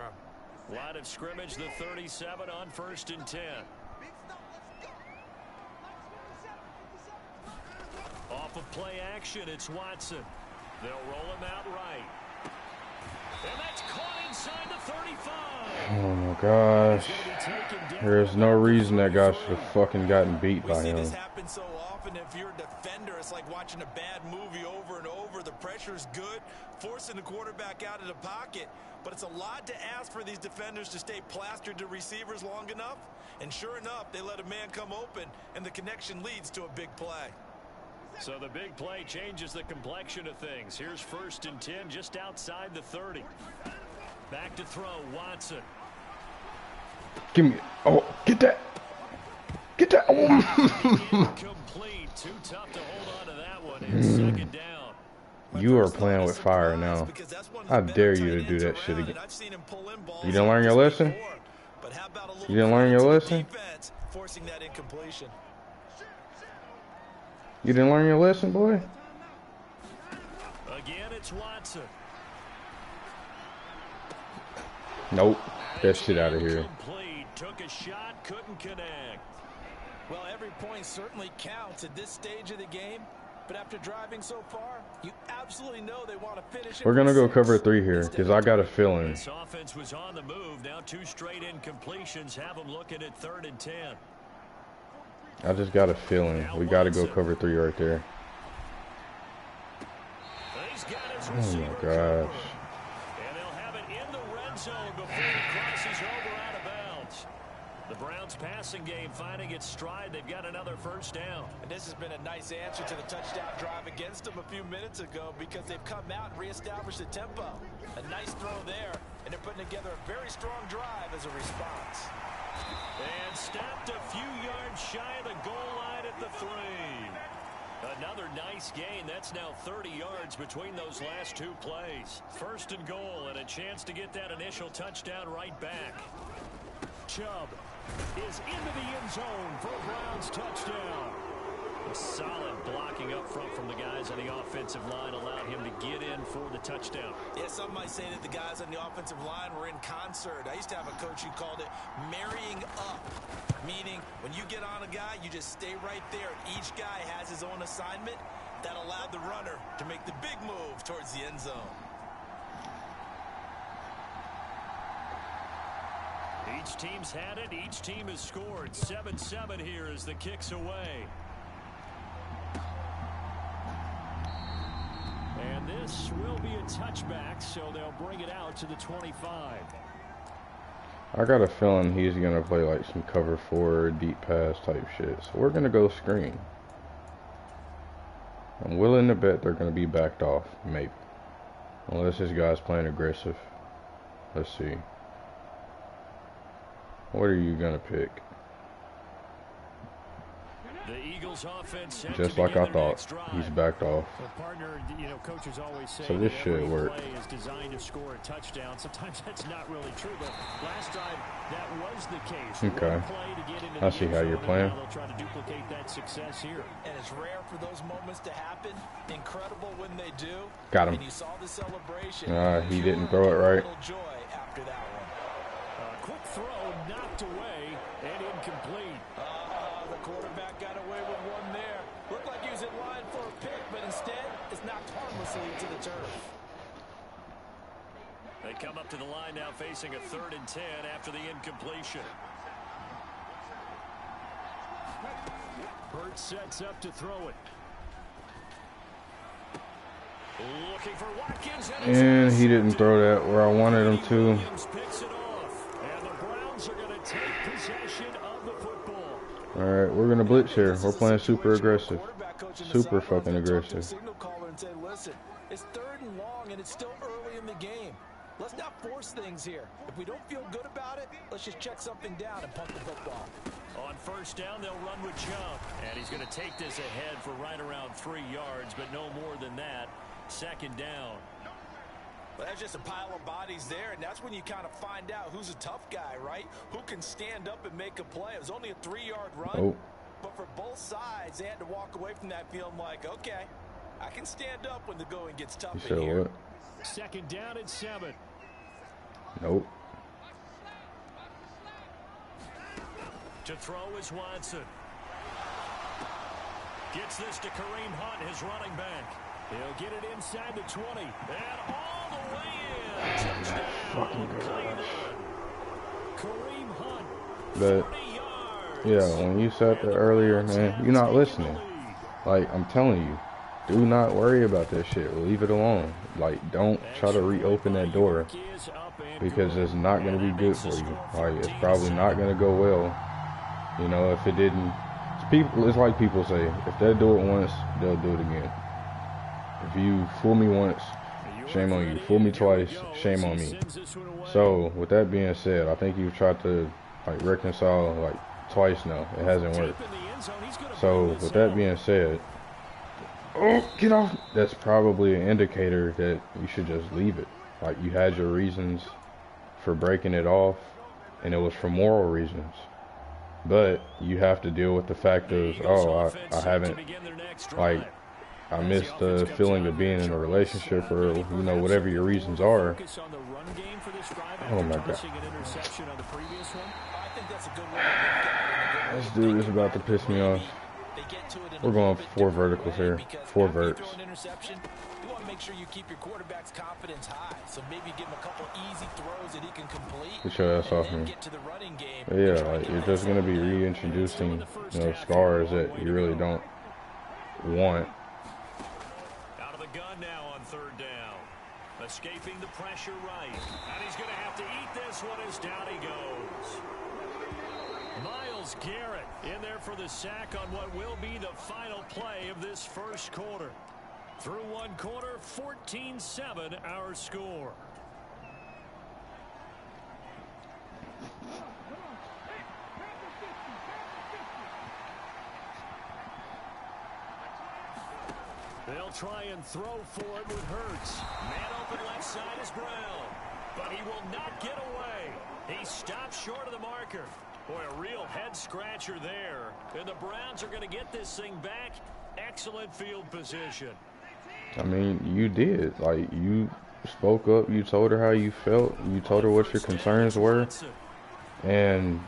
Line of scrimmage, the 37 on 1st and 10. Off of play action, it's Watson. They'll roll him out right. And that's caught inside the 35. Oh my gosh. There's no reason that guy should have fucking gotten beat by him. This happens so often. If you're a defender, it's like watching a bad movie over and over. The pressure's good, forcing the quarterback out of the pocket. But it's a lot to ask for these defenders to stay plastered to receivers long enough. And sure enough, they let a man come open, and the connection leads to a big play. So the big play changes the complexion of things. Here's 1st and 10 just outside the 30. Back to throw, Watson. Give me. Oh, get that. Get that. Oh. Incomplete. Too tough to hold on to that one. And 2nd down. You are playing with fire now. How dare you to do that shit again? You didn't learn your lesson? You didn't learn your lesson? Forcing that incompletion. You didn't learn your lesson, boy? Again, it's Watson. Nope. That shit out of here. Took a shot, couldn't connect. Well, every point certainly counts at this stage of the game. But after driving so far, you absolutely know they want to finish it. We're going to go cover 3 here because I got a feeling. This offense was on the move. Now 2 straight incompletions have them looking at 3rd and 10. I just got a feeling. We got to go cover 3 right there. Oh my gosh. And they'll have it in the red zone before it crosses over out of bounds. The Browns passing game finding its stride. They've got another 1st down. And this has been a nice answer to the touchdown drive against them a few minutes ago because they've come out and reestablished the tempo. A nice throw there, and they're putting together a very strong drive as a response. And stopped a few yards shy of the goal line at the 3. Another nice gain. That's now 30 yards between those last 2 plays. 1st and goal and a chance to get that initial touchdown right back. Chubb is into the end zone for a Browns touchdown. A solid blocking up front from the guys on the offensive line allowed him to get in for the touchdown. Yeah, some might say that the guys on the offensive line were in concert. I used to have a coach who called it marrying up, meaning when you get on a guy, you just stay right there. Each guy has his own assignment that allowed the runner to make the big move towards the end zone. Each team's had it. Each team has scored. 7-7 here as the kick's away. And this will be a touchback, so they'll bring it out to the 25. I got a feeling he's going to play like some cover 4, deep pass type shit. So we're going to go screen. I'm willing to bet they're going to be backed off, maybe. Unless this guy's playing aggressive. Let's see. What are you going to pick? The Eagles offense set Just to like I begin their thought. next drive. He's backed off. Well, partner, coaches always say So this that should every work. play is designed to score a touchdown. Sometimes that's not really true, but last time that was the case. Okay. One play to get into I the see end how zone, you're and playing. now they'll try to duplicate that success here. And it's rare for those moments to happen. Incredible when they do. Got him. And you saw the celebration. He didn't throw it right. Joy after that one. Quick throw knocked away and incomplete. The quarterback got away with one there. Looked like he was in line for a pick, but instead it's knocked harmlessly to the turf. They come up to the line now facing a 3rd and 10 after the incompletion. Hurts sets up to throw it. Looking for Watkins, And he didn't throw that where I wanted him to. Williams picks it off, and the Browns are going to take possession of the football. All right, we're gonna blitz here. We're playing super aggressive. Super fucking aggressive. Signal caller and say, listen, it's 3rd and long and it's still early in the game. Let's not force things here. If we don't feel good about it, let's just check something down and punt the football. On 1st down, they'll run with jump, and he's going to take this ahead for right around 3 yards, but no more than that. 2nd down. Well, that's just a pile of bodies there, and that's when you kind of find out who's a tough guy, right? Who can stand up and make a play. It was only a 3-yard run, Oh. but for both sides, they had to walk away from that feeling like, okay, I can stand up when the going gets tough You in said here. what? 2nd down and 7. Nope. To throw is Watson. Gets this to Kareem Hunt, his running back. He'll get it inside the 20. And all the way in. Touchdown, Cleveland. Kareem Hunt, But 40 yards. yeah, when you said that earlier, man, you're not listening. Like, I'm telling you, do not worry about that shit. Leave it alone. Like, don't try to reopen that door because it's not going to be good for you. Like, it's probably not going to go well. You know, if it didn't, it's like people say, if they do it once, they'll do it again. If you fool me once, shame on you. Fool me twice, shame on me. So, with that being said, I think you've tried to, like, reconcile, like, twice now. It hasn't worked. So, with that being said, oh, get off. That's probably an indicator that you should just leave it. Like, you had your reasons for breaking it off, and it was for moral reasons. But you have to deal with the fact of, oh, I haven't, like, I missed the feeling of being in a relationship, or, you know, whatever your reasons are. Oh my God. This dude is about to piss me off. We're going 4 verticals here. 4 verts. You want to make sure you keep your quarterback's confidence high. So maybe give him a couple easy throws that he can complete. Get your ass off me. Get to the running game. But yeah, like, you're just going to be reintroducing, you know, scars that you really don't want. Out of the gun now on 3rd down. Escaping the pressure right. And he's going to have to eat this one as down he goes. Myles Garrett in there for the sack on what will be the final play of this 1st quarter. Through 1 quarter, 14-7 our score. They'll try and throw for it with Hurts. Man open left side is Brown. But he will not get away. He stops short of the marker. Boy, a real head-scratcher there. And the Browns are going to get this thing back. Excellent field position. I mean, you did. Like, you spoke up. You told her how you felt. You told her what your concerns were. And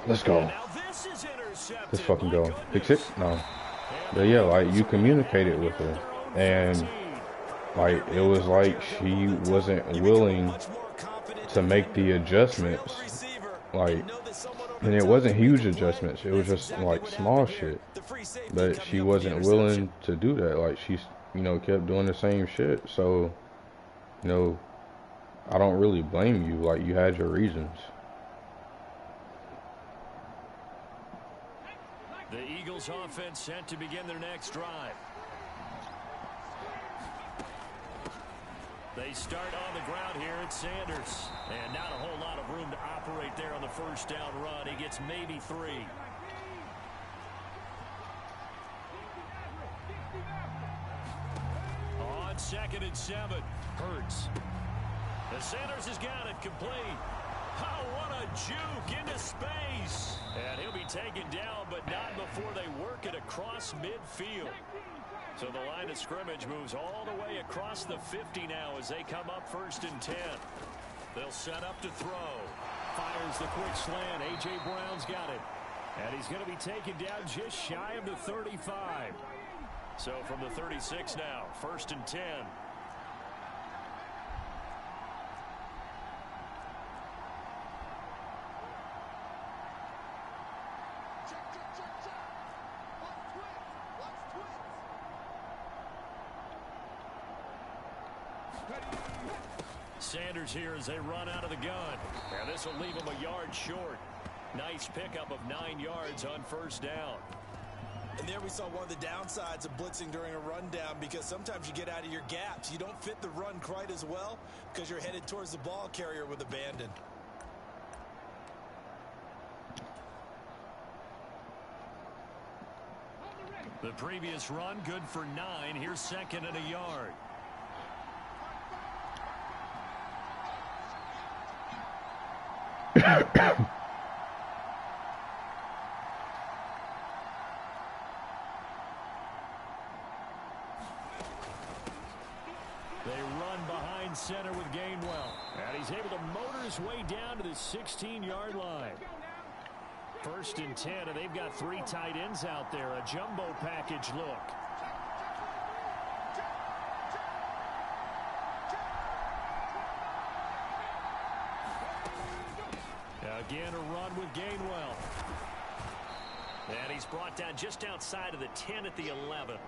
let's go. Let's fucking go. Pick 6? No. But yeah, like, you communicated with her. And, like, it was like she wasn't willing to make the adjustments. Like, and it wasn't huge adjustments. It was just, like, small shit. But she wasn't willing to do that. Like, she, you know, kept doing the same shit. So, you know, I don't really blame you. Like, you had your reasons. The Eagles offense set to begin their next drive. They start on the ground here at Sanders. And not a whole lot of room to operate there on the 1st down run. He gets maybe 3. It's 2nd and 7. Hurts. The Sanders has got it complete. Oh, what a juke into space. And he'll be taken down, but not before they work it across midfield. So the line of scrimmage moves all the way across the 50 now as they come up 1st and 10. They'll set up to throw. Fires the quick slant. A.J. Brown's got it. And he's going to be taken down just shy of the 35. So from the 36 now, 1st and 10. Sanders here as they run out of the gun. And this will leave him a yard short. Nice pickup of 9 yards on 1st down. And there we saw one of the downsides of blitzing during a rundown, because sometimes you get out of your gaps. You don't fit the run quite as well because you're headed towards the ball carrier with abandon. The previous run good for 9. Here's 2nd and a yard. They run behind center with Gainwell. And he's able to motor his way down to the 16-yard line. 1st and 10, and they've got 3 tight ends out there. A jumbo package look. Again, a run with Gainwell. And he's brought down just outside of the 10 at the 11.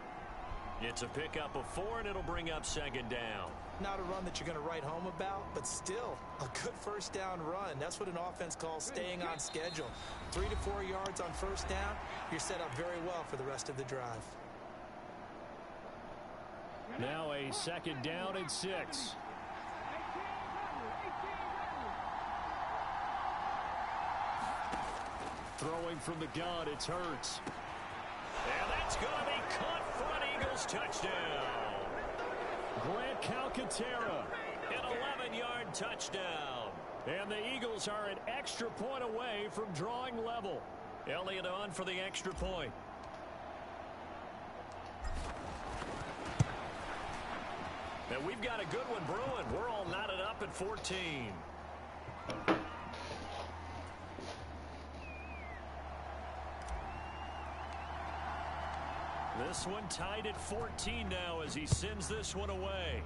It's a pickup of 4, and it'll bring up 2nd down. Not a run that you're going to write home about, but still a good 1st down run. That's what an offense calls staying on schedule. 3 to 4 yards on 1st down, you're set up very well for the rest of the drive. Now a 2nd down and 6. Throwing from the gun, it's Hurts. And that's going to be caught for an Eagles touchdown. Grant Calcaterra. An 11-yard touchdown. And the Eagles are an extra point away from drawing level. Elliott on for the extra point. And we've got a good one brewing. We're all knotted up at 14. This one tied at 14 now as he sends this one away.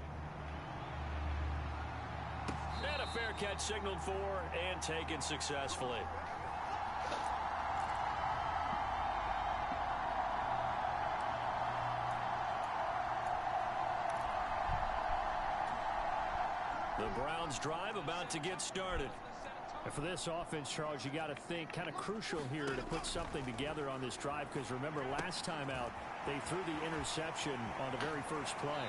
And a fair catch signaled for and taken successfully. The Browns drive about to get started. And for this offense, Charles, you got to think kind of crucial here to put something together on this drive, because remember last time out they threw the interception on the very first play.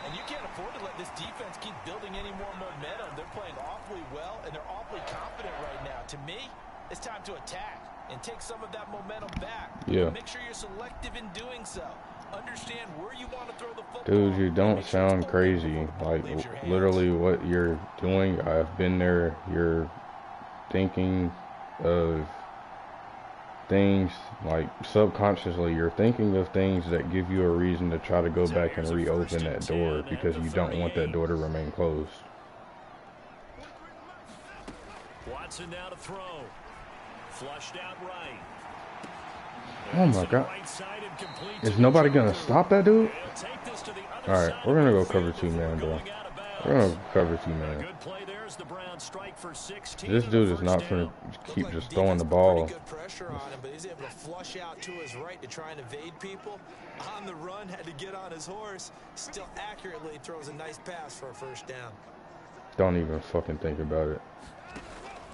And you can't afford to let this defense keep building any more momentum. They're playing awfully well, and they're awfully confident right now. To me, it's time to attack and take some of that momentum back. Yeah. Make sure you're selective in doing so. Understand where you want to throw the football. Dude, you don't sound crazy. Like, literally what you're doing, I've been there. You're thinking of things, like, subconsciously, you're thinking of things that give you a reason to try to go back and reopen that door because you don't want that door to remain closed. Watson now to throw. Flushed out right. Oh my God. Is nobody going to stop that dude? Alright, we're going to go cover 2 man, bro. We're going to cover 2 man. This dude is not going to keep just throwing the ball. Good pressure on him, but he's able to flush out to his right to try and evade people. On the run, had to get on his horse. Still accurately throws a nice pass for a 1st down. Don't even fucking think about it.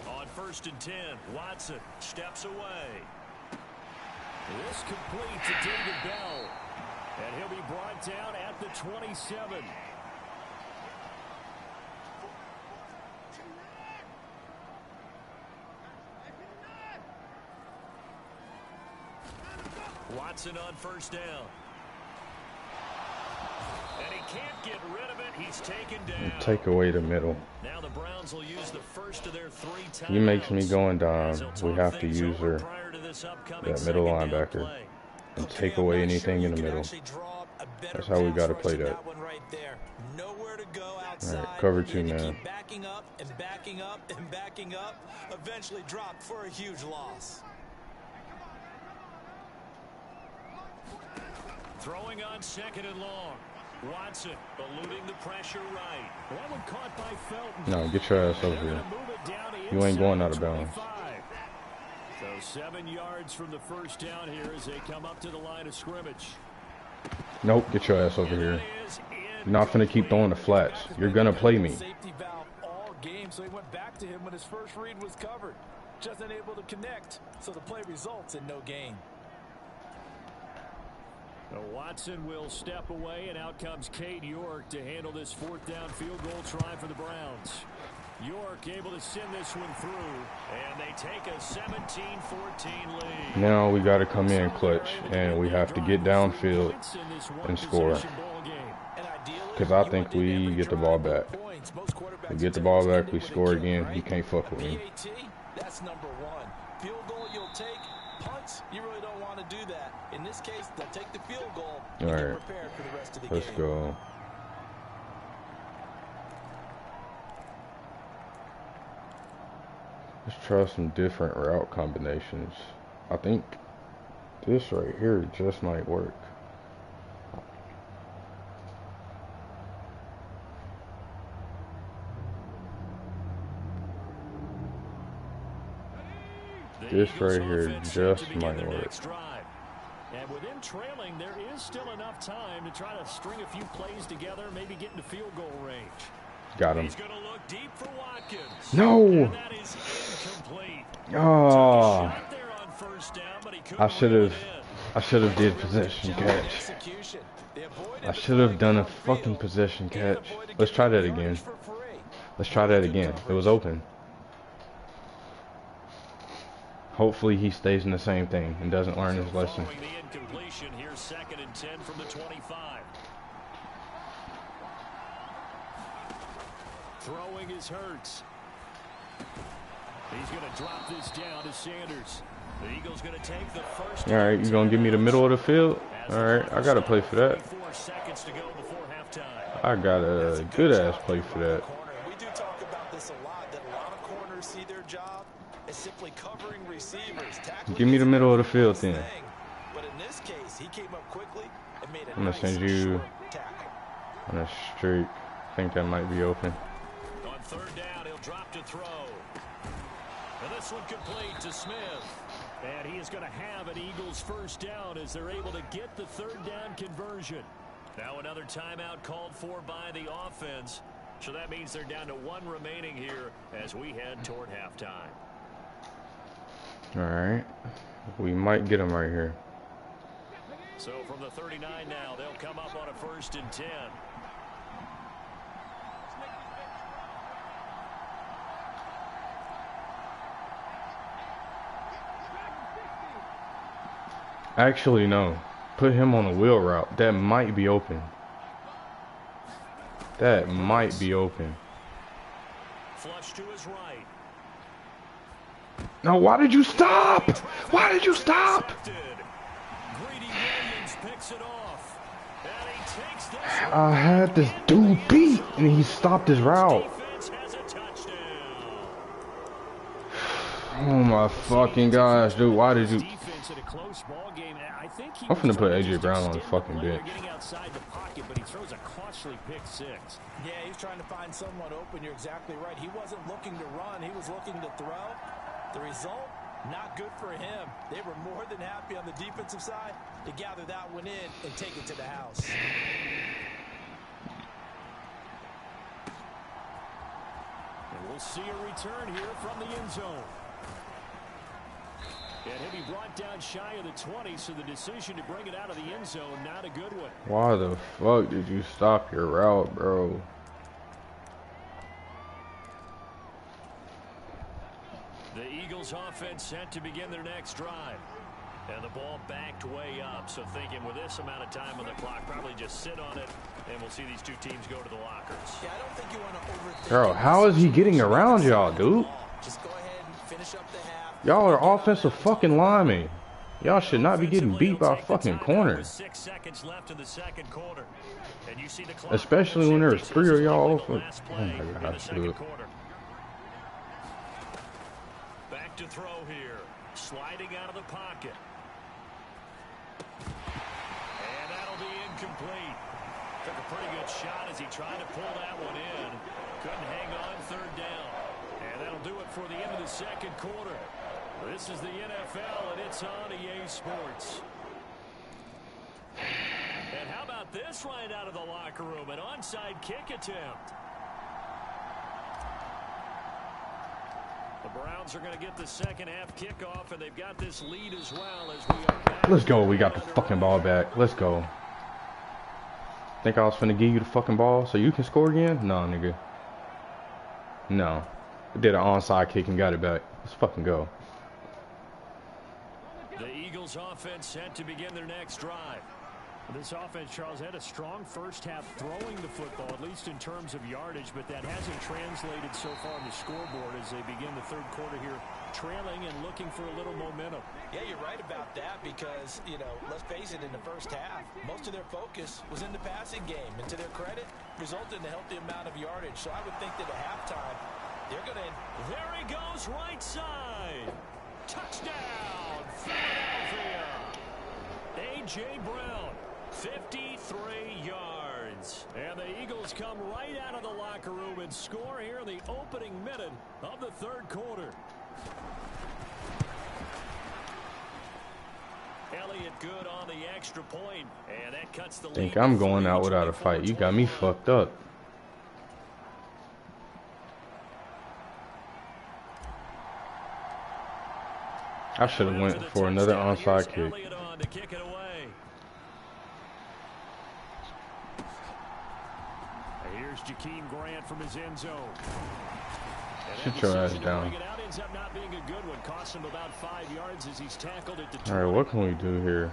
On 1st and 10, Watson steps away. This complete to David Bell. And he'll be brought down at the 27. Watson on 1st down. And he can't get rid he's taken down. And take away the middle. Now the Browns will use the first of their 3 timeouts. He makes me going down. We have to use her, that middle linebacker, and take away anything in the middle. That's how we got to play that. All right, cover 2, man. Backing up and backing up and backing up, eventually dropped for a huge loss. Throwing on 2nd and long. Watson eluding the pressure right. That one caught by Felton. No, get your ass over here. You ain't going out of bounds. So 7 yards from the first down here as they come up to the line of scrimmage. Nope, get your ass over here. You're not finna keep throwing the flats. You're gonna play me. Safety valve all game, so he went back to him when his first read was covered. Just unable to connect, so the play results in no gain. Watson will step away, and out comes Cade York to handle this 4th down field goal try for the Browns. York able to send this one through, and they take a 17-14 lead. Now we got to come in clutch, and we have to get downfield and score. Because I think we get the ball back. We get the ball back, we score again. You can't fuck with me. That's number 1. Field goal you'll take. Punts, you really don't want to do that. In this case, they'll take the field goal. All right, prepared for the rest of the let's game. go. Let's try some different route combinations. I think this right here just might work. This right here just might work. And with them trailing, there is still enough time to try to string a few plays together, maybe get into field goal range. Got him. He's going to look deep for Watkins. No. And that is incomplete. Oh, Shot there on 1st down, but he couldn't I should have did possession catch. I should have done a fucking possession catch. Let's try that again. Let's try that again. It was open. Hopefully he stays in the same thing and doesn't learn his lesson. Following the incompletion, here's 2nd and 10 from the 25. Throwing is Hurts. He's going to drop this down to Sanders. The Eagles going to take the first. All right, you gonna give me the middle of the field? All right, I gotta play for that. 4 seconds to go before halftime. I got a good ass play for that. We do talk about this a lot, that a lot of corners see their job as simply covering receivers. Give me the middle of the field then. But in this case, he came up quickly and made a I'm gonna send you tackle. on a streak. I think that might be open. On 3rd down, he'll drop to throw. And this one complete to Smith. And he is going to have an Eagles first down as they're able to get the 3rd down conversion. Now another timeout called for by the offense. So that means they're down to 1 remaining here as we head toward halftime. All right, we might get him right here. So from the 39 now, they'll come up on a 1st and 10. Actually, no. Put him on a wheel route. That might be open. That might be open. Flush to his right. No, why did you stop? Why did you stop? Greedy Williams picks it off. And he takes this I had this dude beat, and he stopped his route. defense has a touchdown. Oh my fucking gosh, dude! Why did you? Defense in a close ball game. I think he I'm finna was put trying to AJ just Brown on the extend fucking play or bench. getting outside the pocket, but he throws a costly pick 6. Yeah, he's trying to find someone open. You're exactly right. He wasn't looking to run. He was looking to throw. The result, not good for him. They were more than happy on the defensive side to gather that one in and take it to the house. And we'll see a return here from the end zone. And he'll be brought down shy of the 20, so the decision to bring it out of the end zone, not a good one. Why the fuck did you stop your route, bro? The Eagles offense set to begin their next drive. And the ball backed way up, so thinking with this amount of time on the clock, probably just sit on it, and we'll see these two teams go to the lockers. Yeah, I don't think you want to overthink. Bro, how is he getting around y'all, dude? Just go ahead and finish up the half. Y'all are offensive fucking linemen. Y'all should not be getting beat by fucking corners. 6 seconds left in the second quarter. And you see the clock. Especially when there's 3 of y'all. Oh my gosh, dude. Back to throw here. Sliding out of the pocket. And that'll be incomplete. Took a pretty good shot as he tried to pull that one in. Couldn't hang on third down. And that'll do it for the end of the second quarter. This is the NFL, and it's on EA Sports. And how about this right out of the locker room? An onside kick attempt. The Browns are going to get the second half kickoff, and they've got this lead as well as we are back. Let's go. We got the fucking ball back. Let's go. Think I was finna give you the fucking ball so you can score again? No, nigga. No. I did an onside kick and got it back. Let's fucking go. The Eagles offense set to begin their next drive. This offense, Charles, had a strong first half throwing the football, at least in terms of yardage, but that hasn't translated so far on the scoreboard as they begin the third quarter here, trailing and looking for a little momentum. Yeah, you're right about that because, you know, let's face it, in the first half, most of their focus was in the passing game. And to their credit, resulted in a healthy amount of yardage. So I would think that at halftime, they're going to... There he goes, right side. Touchdown, Philadelphia. A.J. Brown. 53 yards. And the Eagles come right out of the locker room and score here in the opening minute of the third quarter. Elliott good on the extra point, and that cuts the lead. Think I'm going out without a fight. You got me fucked up. I should have went for another onside kick. To kick it away. Here's Jakeem Grant from his end zone. Sit your ass down. Ends up not being a good one. Cost him about 5 yards as he's tackled it to 20. All right, what can we do here?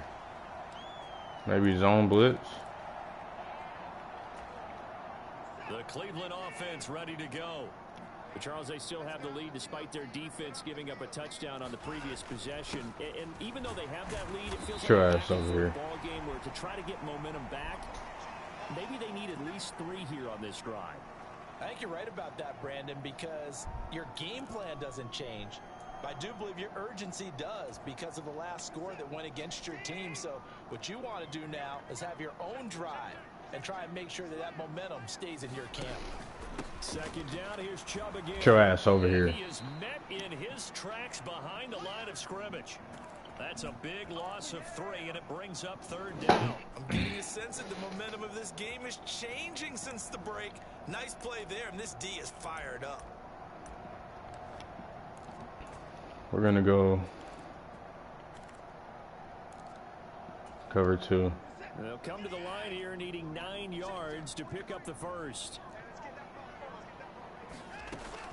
Maybe zone blitz. The Cleveland offense ready to go. But Charles, they still have the lead despite their defense giving up a touchdown on the previous possession. And even though they have that lead, it feels like ass over here. A ball game where to try to get momentum back, maybe they need at least 3 here on this drive. I think you're right about that, Brandon, because your game plan doesn't change. But I do believe your urgency does because of the last score that went against your team. So what you want to do now is have your own drive and try and make sure that that momentum stays in your camp. Second down, here's Chubb again. Get your ass over here. He is met in his tracks behind the line of scrimmage. That's a big loss of 3, and it brings up third down. I'm getting a sense that the momentum of this game is changing since the break. Nice play there, and this D is fired up. We're going to go cover 2. They'll come to the line here needing 9 yards to pick up the first.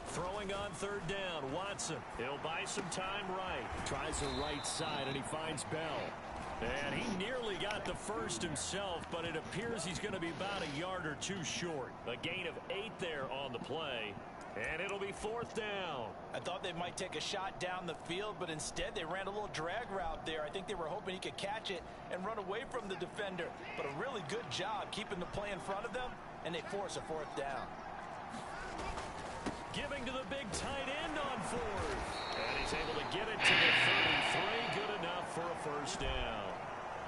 Throwing on third down, Watson. He'll buy some time right. Tries the right side, and he finds Bell. And he nearly got the first himself, but it appears he's going to be about a yard or 2 short. A gain of 8 there on the play, and it'll be 4th down. I thought they might take a shot down the field, but instead they ran a little drag route there. I think they were hoping he could catch it and run away from the defender, but a really good job keeping the play in front of them, and they force a 4th down. Giving to the big tight end on 4th. And he's able to get it to the 33. Good enough for a first down.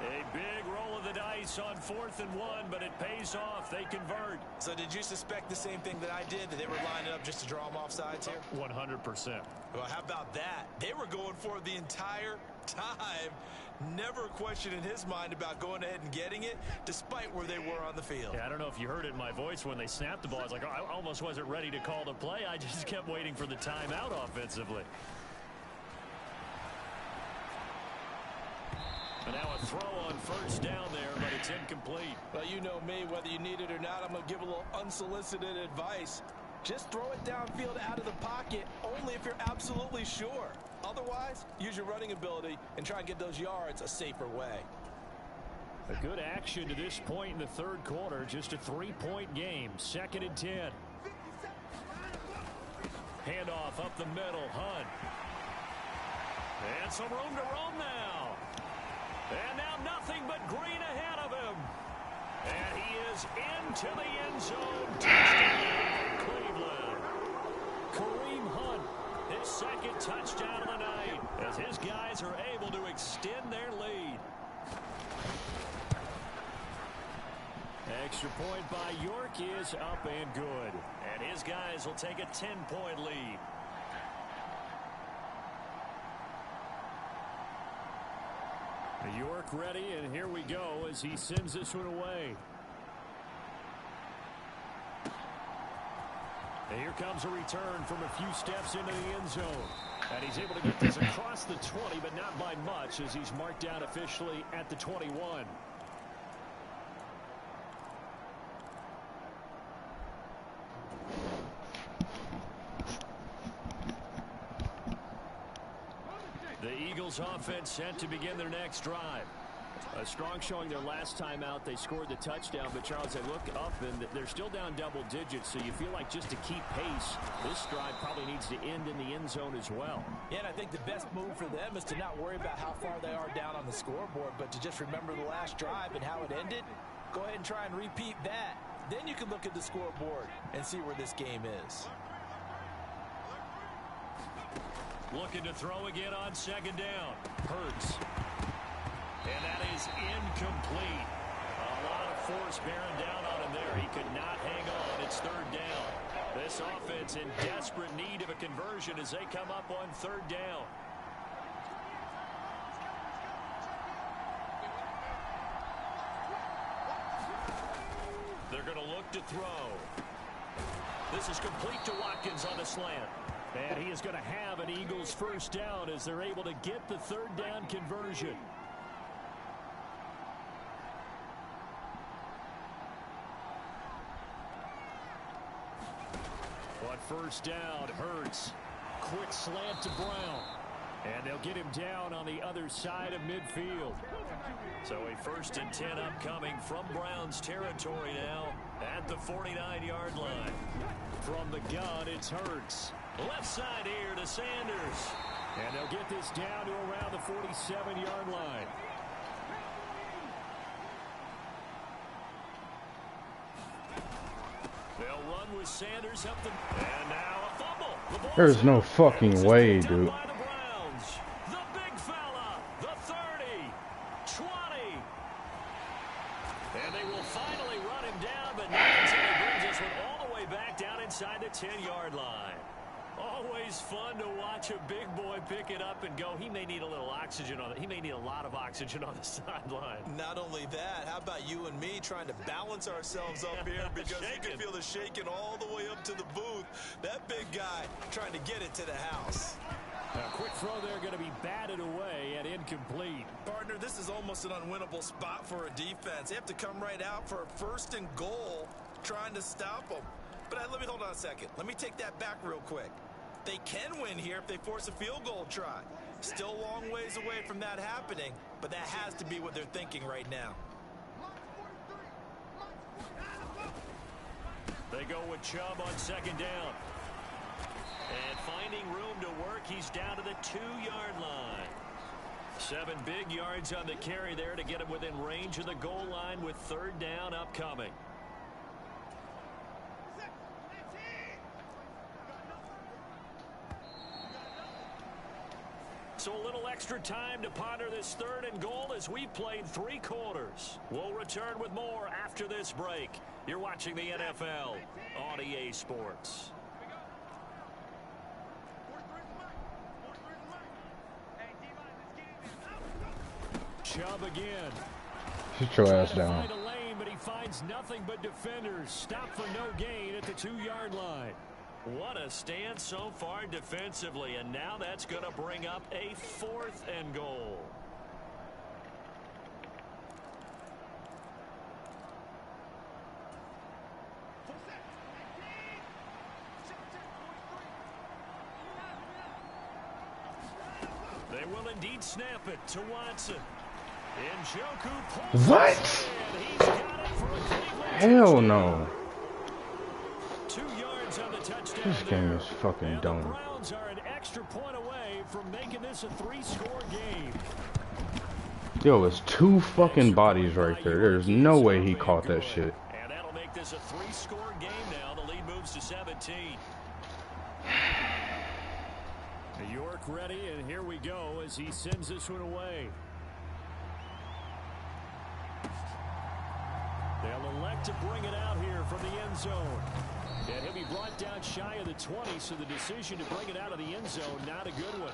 A big roll of the dice on 4th and 1, but it pays off. They convert. So did you suspect the same thing that I did, that they were lining up just to draw them off sides here? 100%. Well, how about that? They were going for it the entire time. Never a question in his mind about going ahead and getting it, despite where they were on the field. Yeah, I don't know if you heard it in my voice when they snapped the ball. I was like, oh, I almost wasn't ready to call the play. I just kept waiting for the timeout offensively. And now a throw on first down there, but it's incomplete. Well, you know me, whether you need it or not, I'm going to give a little unsolicited advice. Just throw it downfield out of the pocket, only if you're absolutely sure. Otherwise, use your running ability and try and get those yards a safer way. A good action to this point in the third quarter. Just a 3-point game. 2nd and 10. Handoff up the middle. Hunt. And some room to roam now. And now nothing but green ahead of him. And he is into the end zone. Touchdown, Cleveland. Kareem Hunt, His 2nd touchdown of the night as his guys are able to extend their lead. extra point by York is up and good. And his guys will take a 10-point lead. York ready, and here we go as he sends this one away. And here comes a return from a few steps into the end zone. And he's able to get this across the 20, but not by much as he's marked down officially at the 21. The Eagles offense set to begin their next drive. A strong showing their last time out. They scored the touchdown, but Charles, they look up and they're still down double digits, so you feel like just to keep pace, this drive probably needs to end in the end zone as well. Yeah, and I think the best move for them is to not worry about how far they are down on the scoreboard, but to just remember the last drive and how it ended. Go ahead and try and repeat that. Then you can look at the scoreboard and see where this game is. Looking to throw again on 2nd down. Hurts. And that is incomplete. A lot of force bearing down on him there. He could not hang on. It's 3rd down. This offense in desperate need of a conversion as they come up on 3rd down. They're going to look to throw. This is complete to Watkins on the slant. And he is going to have an Eagles 1st down as they're able to get the 3rd down conversion. But 1st down, Hurts. Quick slant to Brown. And they'll get him down on the other side of midfield. So a 1st and 10 upcoming from Browns territory now at the 49-yard line. From the gun, it's Hurts. Left side here to Sanders. And they'll get this down to around the 47-yard line. They'll run with Sanders up the... And now a fumble. There's no fucking way, dude. By the Browns. The big fella. The 30. 20. And they will finally run him down, but not until he brings this one all the way back down inside the 10-yard line. Always fun to watch a big boy pick it up and go. He may need a little oxygen on it. He may need a lot of oxygen on the sideline. Not only that, how about you and me trying to balance ourselves up here because you can feel the shaking all the way up to the booth. That big guy trying to get it to the house. A quick throw there going to be batted away and incomplete. Partner, this is almost an unwinnable spot for a defense. They have to come right out for a 1st and goal trying to stop them. But let me hold on a second. Let me take that back real quick. They can win here if they force a field goal try. Still a long ways away from that happening, but that has to be what they're thinking right now. They go with Chubb on 2nd down. And finding room to work, he's down to the 2-yard line. 7 big yards on the carry there to get him within range of the goal line with 3rd down upcoming. So a little extra time to ponder this 3rd and goal as we've played 3 quarters. We'll return with more after this break. You're watching the NFL on EA Sports. Chubb again. Sit your ass down. Find a lane, but he finds nothing but defenders. Stop for no gain at the 2-yard line. What a stand so far defensively, and now that's going to bring up a 4th and goal. They will indeed snap it to Watson. Njoku pulls What? it, he's got it for a Cleveland Hell touchdown. no. 2 yards on the touchdown. This game there. is fucking And dumb. The Browns are an extra point away from making this a 3-score game. Yo, it's 2 fucking bodies right there. There's no way he caught that shit. And that'll make this a 3-score game now. The lead moves to 17. York ready, and here we go as he sends this one away. They'll elect to bring it out here from the end zone. And he'll be brought down shy of the 20, so the decision to bring it out of the end zone, not a good one.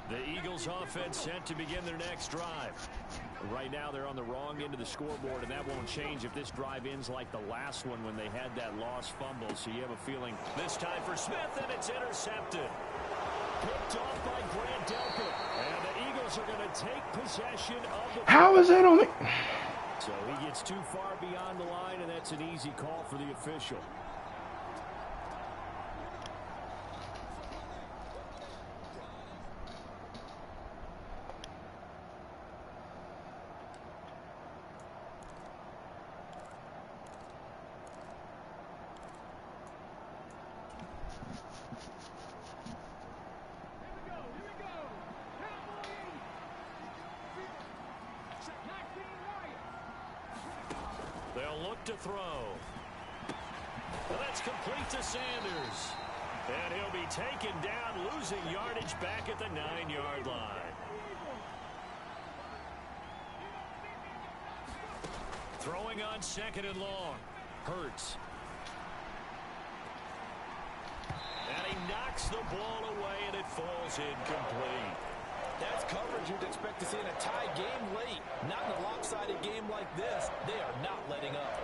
The Eagles offense set to begin their next drive. Right now they're on the wrong end of the scoreboard, and that won't change if this drive ends like the last one when they had that lost fumble. So you have a feeling this time for Smith, and it's intercepted. Picked off by Grant Delpit. And the Eagles are going to take possession of the... How is that only... So he gets too far beyond the line, and that's an easy call for the official. They'll look to throw. Well, that's complete to Sanders. And he'll be taken down, losing yardage back at the 9-yard line. Throwing on 2nd and long. Hurts. And he knocks the ball away, and it falls incomplete. That's coverage you'd expect to see in a tie game late. Not in a lopsided game like this. They are not letting up.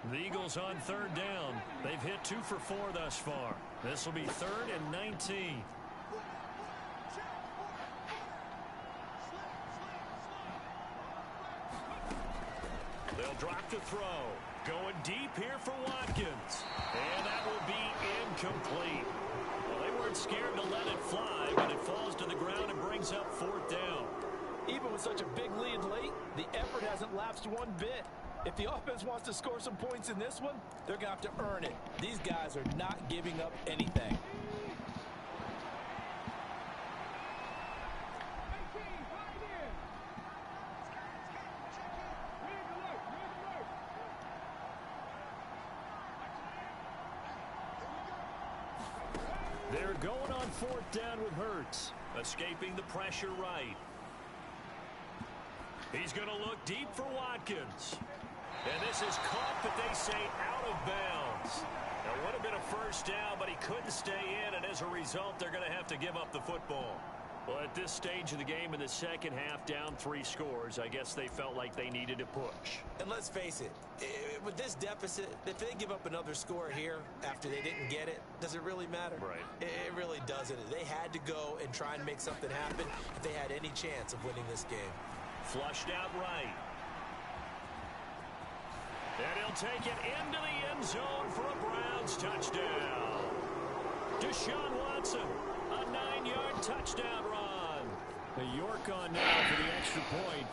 The Eagles on 3rd down. They've hit 2 for 4 thus far. This will be 3rd and 19. They'll drop to throw. Going deep here for Watkins. And that will be incomplete. Well, they weren't scared to let it fly, but it falls to the ground and brings up 4th down. Even with such a big lead late, the effort hasn't lapsed one bit. If the offense wants to score some points in this one, they're going to have to earn it. These guys are not giving up anything. They're going on 4th down with Hurts. Escaping the pressure right. He's going to look deep for Watkins. And this is caught, but they say out of bounds. It would have been a 1st down, but he couldn't stay in, and as a result, they're going to have to give up the football. Well, at this stage of the game in the second half, down 3 scores, I guess they felt like they needed to push. And let's face it, with this deficit, if they give up another score here after they didn't get it, does it really matter? Right. It really doesn't. They had to go and try and make something happen if they had any chance of winning this game. Flushed out right. And he'll take it into the end zone for a Browns touchdown. Deshaun Watson, a 9-yard touchdown run. The York on now for the extra point.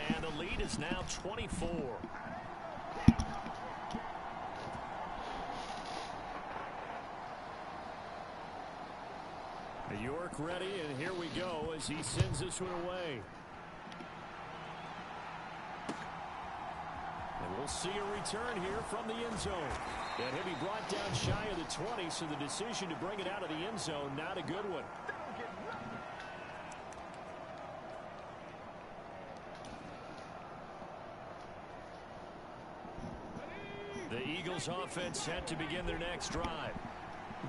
And the lead is now 24. The York ready, and here we go as he sends this one away. And we'll see a return here from the end zone. And he'll be brought down shy of the 20, so the decision to bring it out of the end zone, not a good one. The Eagles offense set to begin their next drive.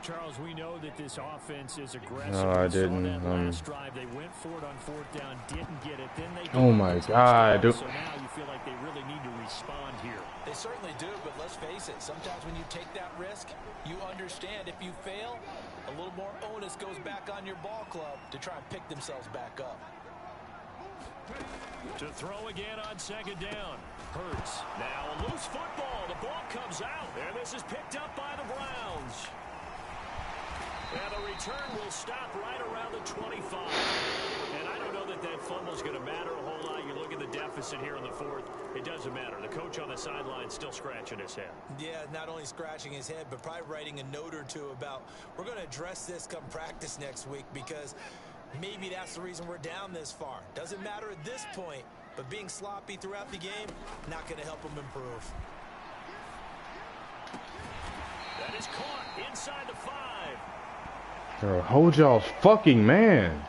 Charles, we know that this offense is aggressive. No, I didn't. That last drive, they went for it on 4th down, didn't get it. Then they Oh my God! So now you feel like they really need to respond here. They certainly do, but let's face it. Sometimes when you take that risk, you understand if you fail, a little more onus goes back on your ball club to try and pick themselves back up. To throw again on 2nd down. Hurts. Now a loose football. The ball comes out, and this is picked up by the Browns. And the return will stop right around the 25. And I don't know that that fumble is going to matter a whole lot. You look at the deficit here in the 4th. It doesn't matter. The coach on the sideline still scratching his head. Yeah, not only scratching his head, but probably writing a note or two about we're going to address this come practice next week because maybe that's the reason we're down this far. Doesn't matter at this point, but being sloppy throughout the game, not going to help them improve. That is caught inside the 5. Bro, hold y'all's fucking man.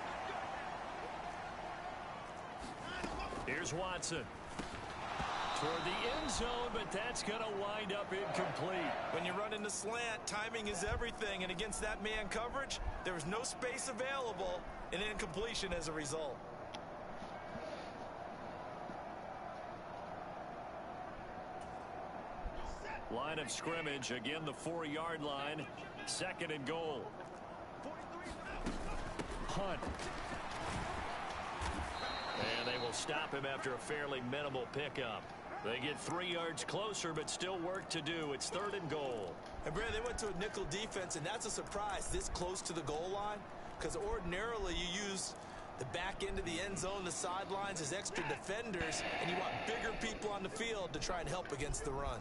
Here's Watson. Toward the end zone, but that's going to wind up incomplete. When you run in the slant, timing is everything, and against that man coverage, there was no space available, and incompletion as a result. Line of scrimmage, again the 4-yard line. 2nd and goal. Hunt. And they will stop him after a fairly minimal pickup. They get 3 yards closer, but still work to do. It's 3rd and goal. And Brad, they went to a nickel defense, and that's a surprise this close to the goal line, because ordinarily you use the back end of the end zone, the sidelines as extra defenders, and you want bigger people on the field to try and help against the run.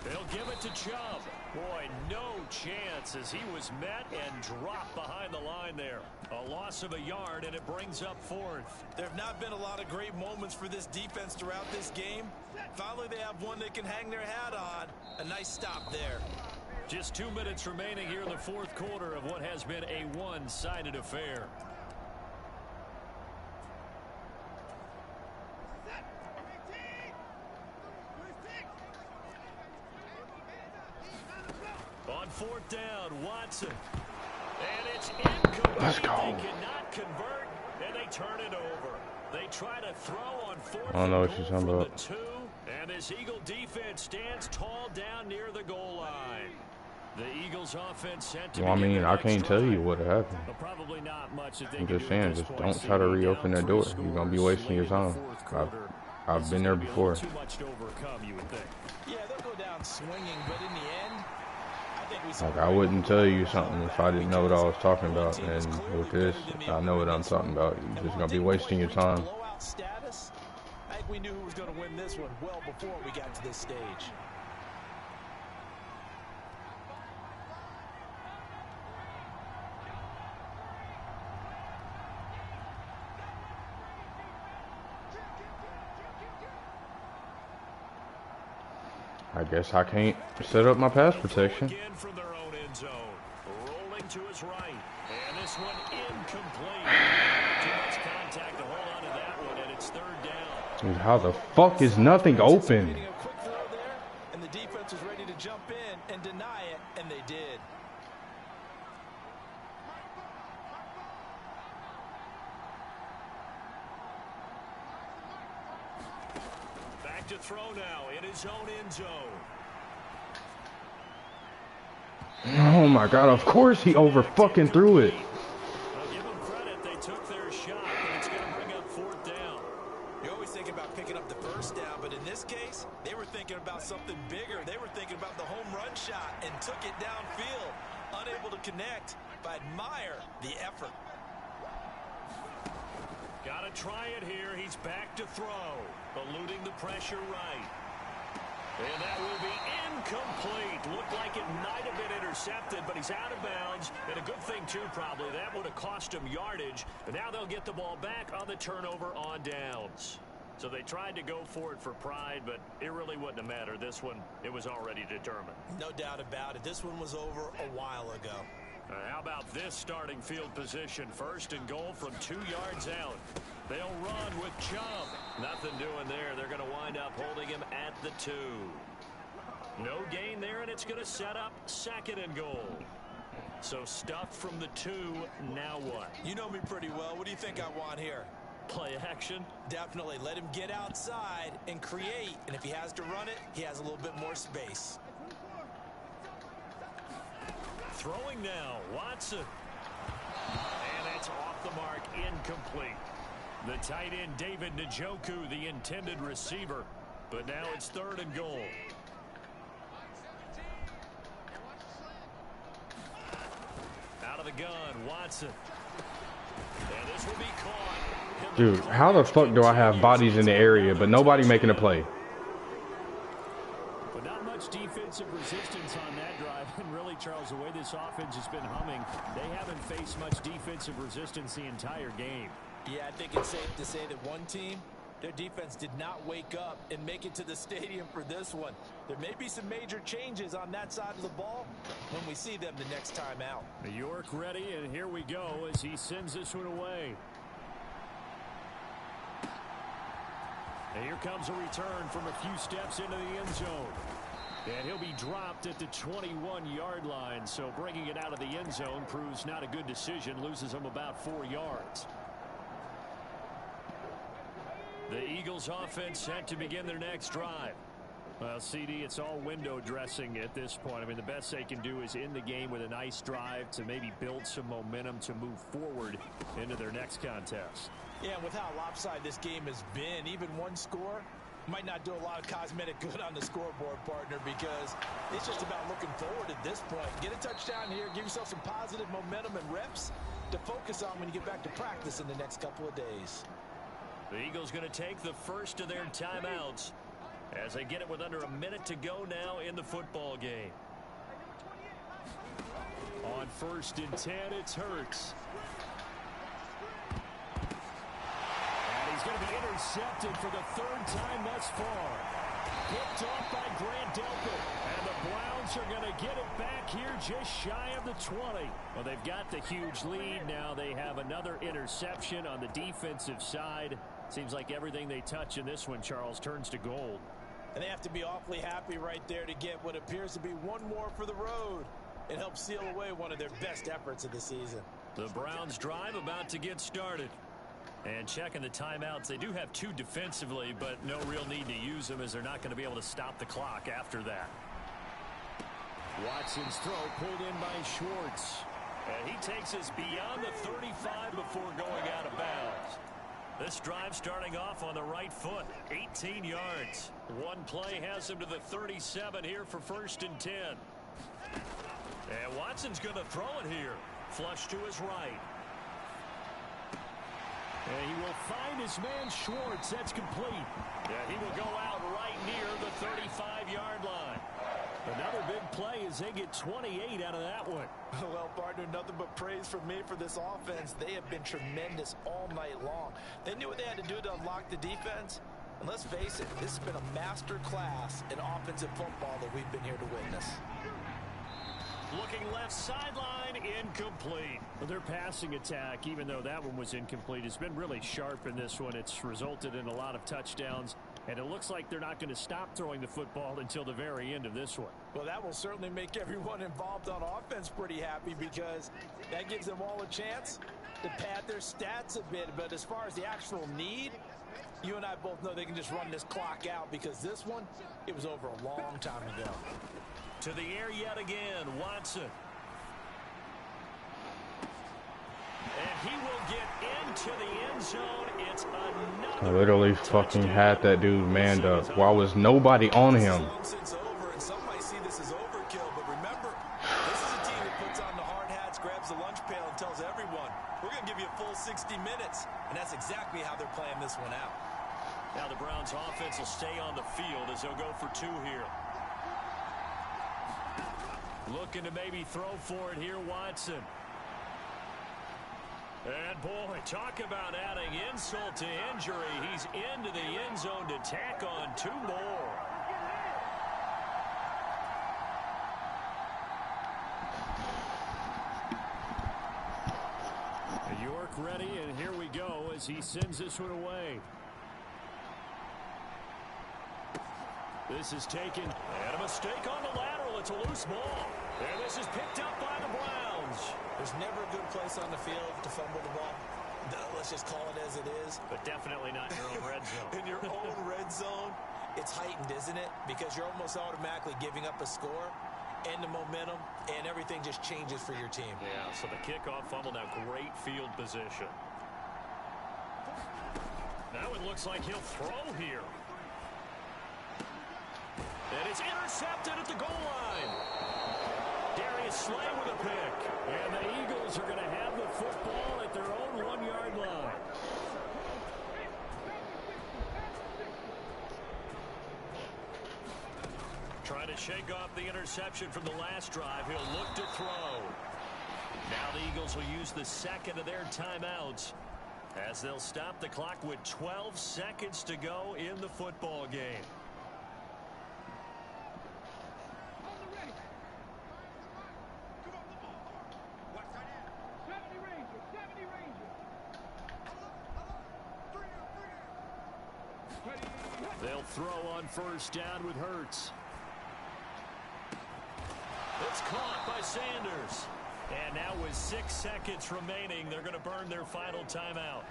They'll give it to Chubb. Boy, no chance as he was met and dropped behind the line there. A loss of a yard, and it brings up 4th. There have not been a lot of great moments for this defense throughout this game. Finally, they have one they can hang their hat on. A nice stop there. Just 2 minutes remaining here in the 4th quarter of what has been a one-sided affair. On 4th down, Watson. And it's incomplete. Let's go. They cannot convert, and they turn it over. They try to throw on 4th I don't know what and you're goal talking from about. the 2, and this Eagle defense stands tall down near the goal line. The Eagles offense sent to Well, I begin mean, the I next can't tell you drive. what happened. But probably not much that they I'm can just do at saying, this just point. don't try to CD reopen down that door. 3 You're gonna be wasting your scores late in time. the 4th quarter. I've This been is there gonna be a before. little too much to overcome, you would think. Yeah, they'll go down swinging, but in the end, I think we saw Like, I wouldn't tell you something if I didn't know what I was talking about. And with this, I know what I'm talking about. You're just gonna be wasting your time. Blowout status, I think we knew who was going to win this one well before we got to this stage. I guess I can't set up my pass protection. Again from their own end zone. Rolling to his right. And this one incomplete. Too much contact to hold on to that one, and it's 3rd down. Dude, how the fuck is nothing open? A quick throw there, and the defense was ready to jump in and deny it, and they did. Back to throw now in his own end zone. Oh my god, of course he over fucking threw it. I'll give them credit. They took their shot, and it's going to bring up 4th down. You're always thinking about picking up the first down, but in this case, they were thinking about something bigger. They were thinking about the home run shot and took it downfield. Unable to connect, but admire the effort. Got to try it here. He's back to throw. Eluding the pressure right. And that will be incomplete. Looked like it might have been intercepted, but he's out of bounds. And a good thing, too, probably. That would have cost him yardage. But now they'll get the ball back on the turnover on downs. So they tried to go for it for pride, but it really wouldn't have mattered. This one, it was already determined. No doubt about it. This one was over a while ago. How about this starting field position? 1st and goal from 2 yards out. They'll run with Chubb. Nothing doing there. They're going to wind up holding him at the 2. No gain there, and it's going to set up 2nd and goal. So stuff from the 2, now what? You know me pretty well. What do you think I want here? Play action? Definitely. Let him get outside and create. And if he has to run it, he has a little bit more space. Throwing now, Watson. And that's off the mark, incomplete. The tight end, David Njoku, the intended receiver. But now it's 3rd and goal. Out of the gun, Watson. And this will be caught. Dude, how the fuck do I have bodies in the area, but nobody making a play? But not much defensive resistance on that drive. And really, Charles, the way this offense has been humming, they haven't faced much defensive resistance the entire game. Yeah, I think it's safe to say that one team, their defense did not wake up and make it to the stadium for this one. There may be some major changes on that side of the ball when we see them the next time out. York ready, and here we go as he sends this one away. And here comes a return from a few steps into the end zone. And he'll be dropped at the 21-yard line, so bringing it out of the end zone proves not a good decision, loses him about 4 yards. The Eagles offense set to begin their next drive. Well, CD, it's all window dressing at this point. I mean, the best they can do is end the game with a nice drive to maybe build some momentum to move forward into their next contest. Yeah, and with how lopsided this game has been, even one score might not do a lot of cosmetic good on the scoreboard, partner, because it's just about looking forward at this point. Get a touchdown here, give yourself some positive momentum and reps to focus on when you get back to practice in the next couple of days. The Eagles going to take the first of their timeouts as they get it with under a minute to go now in the football game. On 1st and 10, it's Hurts. And he's going to be intercepted for the 3rd time thus far. Picked off by Grant Delpit. And the Browns are going to get it back here just shy of the 20. Well, they've got the huge lead. Now they have another interception on the defensive side. Seems like everything they touch in this one, Charles, turns to gold. And they have to be awfully happy right there to get what appears to be one more for the road. It helps seal away one of their best efforts of the season. The Browns drive about to get started. And checking the timeouts, they do have 2 defensively, but no real need to use them as they're not going to be able to stop the clock after that. Watson's throw pulled in by Schwartz. And he takes us beyond the 35 before going out of bounds. This drive starting off on the right foot, 18 yards. One play has him to the 37 here for 1st and 10. And Watson's going to throw it here. Flush to his right. And he will find his man Schwartz. That's complete. And he will go out right near the 35-yard line. Another big play as they get 28 out of that one. Well, partner, nothing but praise from me for this offense. They have been tremendous all night long. They knew what they had to do to unlock the defense. And let's face it, this has been a master class in offensive football that we've been here to witness. Looking left sideline, incomplete. Well, their passing attack, even though that one was incomplete, has been really sharp in this one. It's resulted in a lot of touchdowns. And it looks like they're not going to stop throwing the football until the very end of this one. Well, that will certainly make everyone involved on offense pretty happy because that gives them all a chance to pad their stats a bit. But as far as the actual need, you and I both know they can just run this clock out because this one, it was over a long time ago. To the air yet again, Watson. And he will get into the end zone. It's another. I literally fucking had that dude manned up. Why was nobody on him? Over, and some might see this as overkill, but remember, this is a team that puts on the hard hats, grabs the lunch pail, and tells everyone, we're going to give you a full 60 minutes. And that's exactly how they're playing this one out. Now the Browns offense will stay on the field as they'll go for 2 here. Looking to maybe throw for it here, Watson. And boy, talk about adding insult to injury. He's into the end zone to tack on 2 more. York ready, and here we go as he sends this one away. This is taken, and a mistake on the lateral. It's a loose ball. And this is picked up by the Browns. There's never a good place on the field to fumble the ball. Let's just call it as it is. But definitely not in your own red zone. In your own red zone, it's heightened, isn't it? Because you're almost automatically giving up a score and the momentum, and everything just changes for your team. Yeah, so the kickoff fumble, now great field position. Now it looks like he'll throw here. And it's intercepted at the goal line. Darius Slay with a pick. And the Eagles are going to have the football at their own 1-yard line. Trying to shake off the interception from the last drive. He'll look to throw. Now the Eagles will use the second of their timeouts as they'll stop the clock with 12 seconds to go in the football game. They'll throw on first down with Hurts. It's caught by Sanders. And now with 6 seconds remaining, they're going to burn their final timeout.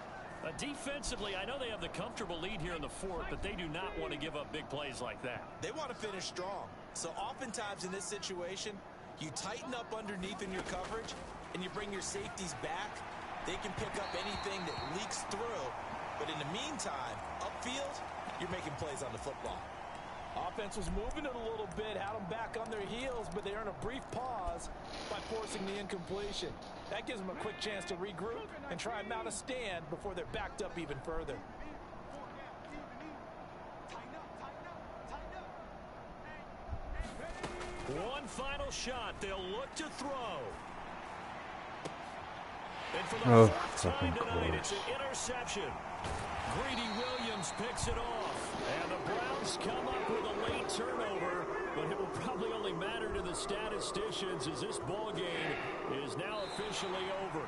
Defensively, I know they have the comfortable lead here in the fourth, but they do not want to give up big plays like that. They want to finish strong. So oftentimes in this situation, you tighten up underneath in your coverage, and you bring your safeties back. They can pick up anything that leaks through. But in the meantime, upfield, you're making plays on the football. Offense was moving it a little bit, had them back on their heels, but they earn a brief pause by forcing the incompletion. That gives them a quick chance to regroup and try and mount a stand before they're backed up even further. One final shot. They'll look to throw. And for the fourth time tonight, it's an interception. Greedy Williams picks it off. And the Browns come up with a late turnover, but it will probably only matter to the statisticians as this ball game is now officially over.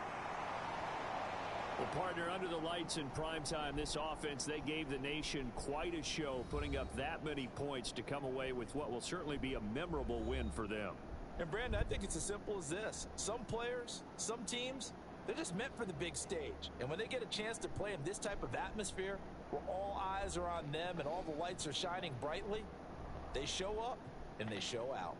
Well, partner, under the lights in primetime, this offense, they gave the nation quite a show, putting up that many points to come away with what will certainly be a memorable win for them. And, Brandon, I think it's as simple as this. Some players, some teams, they're just meant for the big stage. And when they get a chance to play in this type of atmosphere, where all eyes are on them and all the lights are shining brightly, they show up and they show out.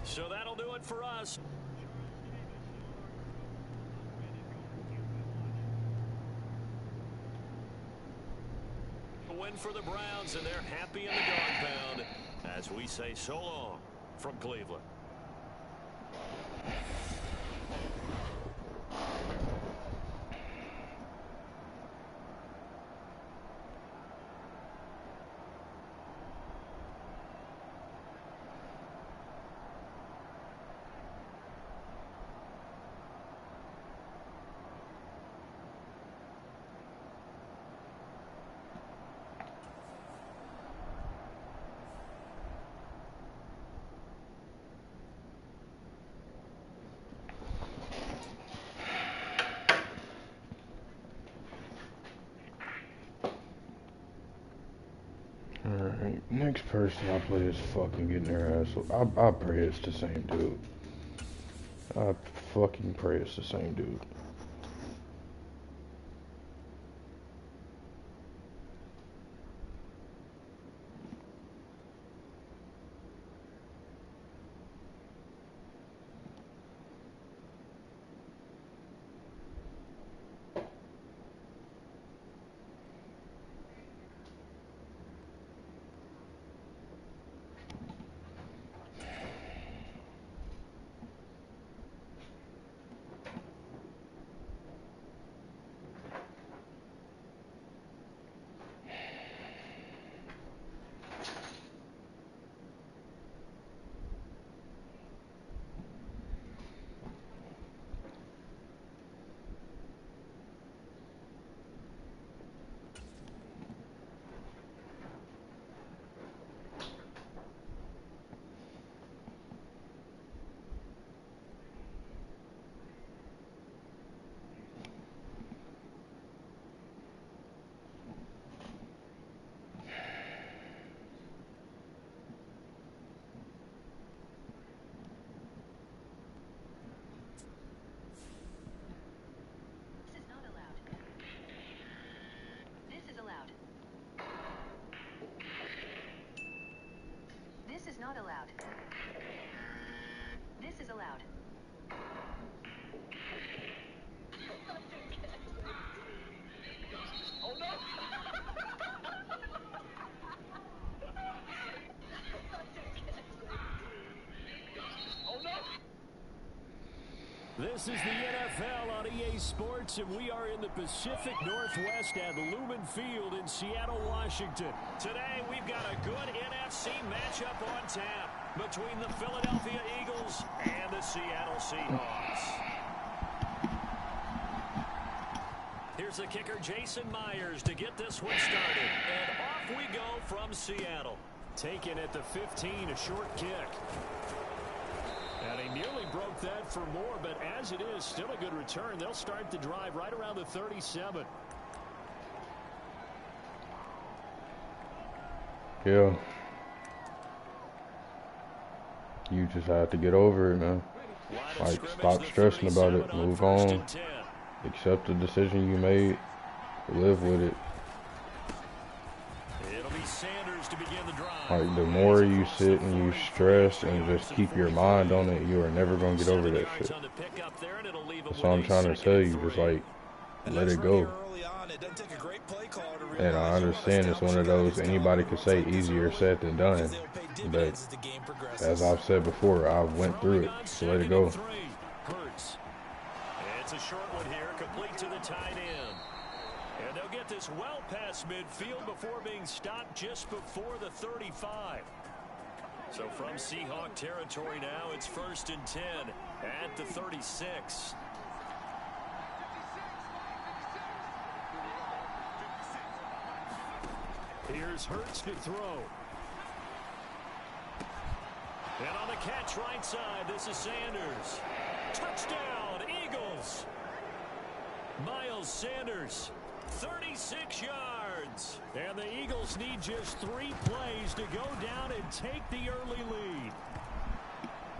So that'll do it for us. A win for the Browns, and they're happy in the dog pound as we say so long from Cleveland. Alright, next person I play is fucking getting their ass. I pray it's the same dude. I fucking pray it's the same dude. This is the NFL on EA Sports, and we are in the Pacific Northwest at Lumen Field in Seattle, Washington. Today, we've got a good NFC matchup on tap between the Philadelphia Eagles and the Seattle Seahawks. Here's the kicker, Jason Myers, to get this one started. And off we go from Seattle. Taken at the 15, a short kick. And he nearly broke that for more, but as it is, still a good return. They'll start the drive right around the 37. Yeah. You just have to get over it, man. Like, stop stressing about it. Move on. Accept the decision you made. Live with it. It'll be Sanders to begin the drive. Like, the more you sit and you stress and just keep your mind on it, you are never going to get over that shit. That's all I'm trying to tell you. Just, like, let it go. And I understand it's one of those anybody could say easier said than done. But as I've said before, I went through it. So let it go. It's a short one here, complete to the tight end. And they'll get this well past midfield before being stopped just before the 35. So from Seahawk territory now, it's 1st and 10 at the 36. Here's Hurts to throw. And on the catch right side, this is Sanders. Touchdown, Eagles. Miles Sanders, 36 yards. And the Eagles need just 3 plays to go down and take the early lead.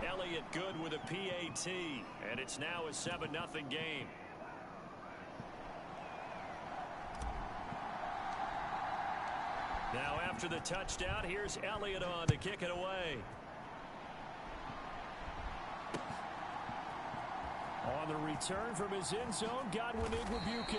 Elliott good with a PAT, and it's now a 7-0 game. Now after the touchdown, here's Elliott on to kick it away. On the return from his end zone, Godwin Igwebuike.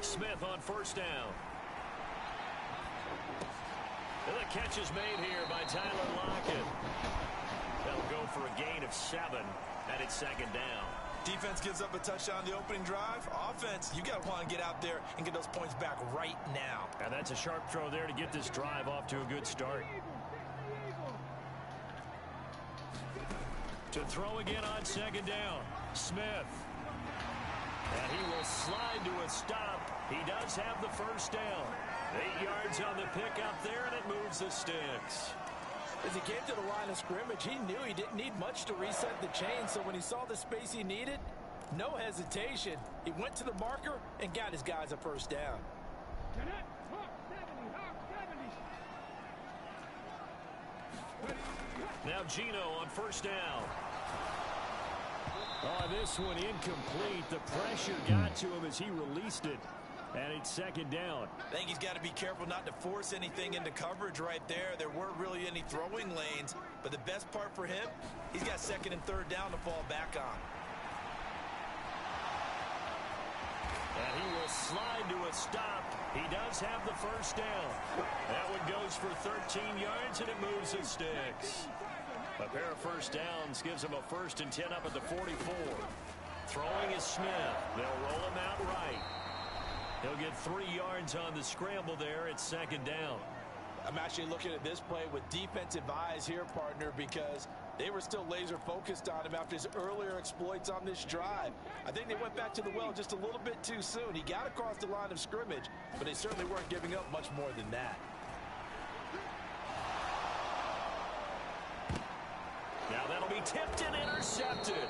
Smith on 1st down. And the catch is made here by Tyler Lockett. They'll go for a gain of 7, and it's 2nd down. Defense gives up a touchdown the opening drive. Offense, you got to want to get out there and get those points back right now. And that's a sharp throw there to get this drive off to a good start. To throw again on 2nd down. Smith. And he will slide to a stop. He does have the 1st down. 8 yards on the pickup there, and it moves the sticks. As he came to the line of scrimmage, he knew he didn't need much to reset the chain, so when he saw the space he needed, no hesitation. He went to the marker and got his guys a 1st down. Now Geno on 1st down. Oh, this one incomplete. The pressure got to him as he released it. And it's 2nd down. I think he's got to be careful not to force anything into coverage right there. There weren't really any throwing lanes. But the best part for him, he's got 2nd and 3rd down to fall back on. And he will slide to a stop. He does have the 1st down. That one goes for 13 yards, and it moves the sticks. A pair of 1st downs gives him a 1st and 10 up at the 44. Throwing is Smith. They'll roll him out right. He'll get 3 yards on the scramble there. It's 2nd down. I'm actually looking at this play with defensive eyes here, partner, because they were still laser focused on him after his earlier exploits on this drive. I think they went back to the well just a little bit too soon. He got across the line of scrimmage, but they certainly weren't giving up much more than that. Now that'll be tipped and intercepted.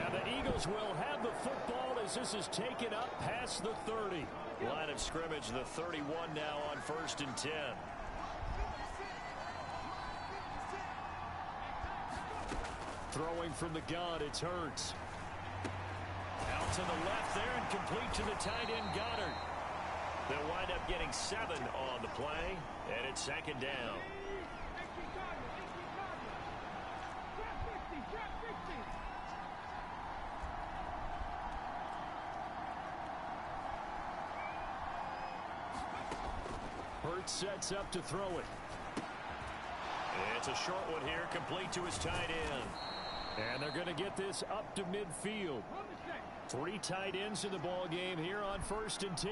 And the Eagles will have the football as this is taken up past the 30. Line of scrimmage, the 31 now on 1st and 10. Throwing from the gun, it's Hurts. Out to the left there and complete to the tight end Goddard. They'll wind up getting 7 on the play, and it's second down. Hurts sets up to throw it. It's a short one here, complete to his tight end. And they're going to get this up to midfield. 3 tight ends in the ball game here on 1st and 10.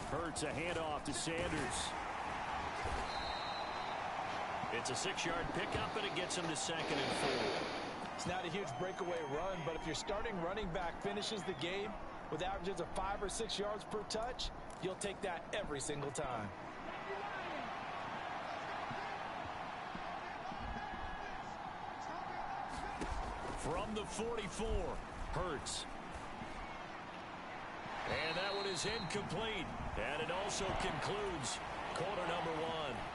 Hurts a handoff to Sanders. It's a 6-yard pickup, and it gets him to 2nd and 4. It's not a huge breakaway run, but if your starting running back finishes the game with averages of 5 or 6 yards per touch, you'll take that every single time. From the 44, Hurts. And that one is incomplete. And it also concludes quarter number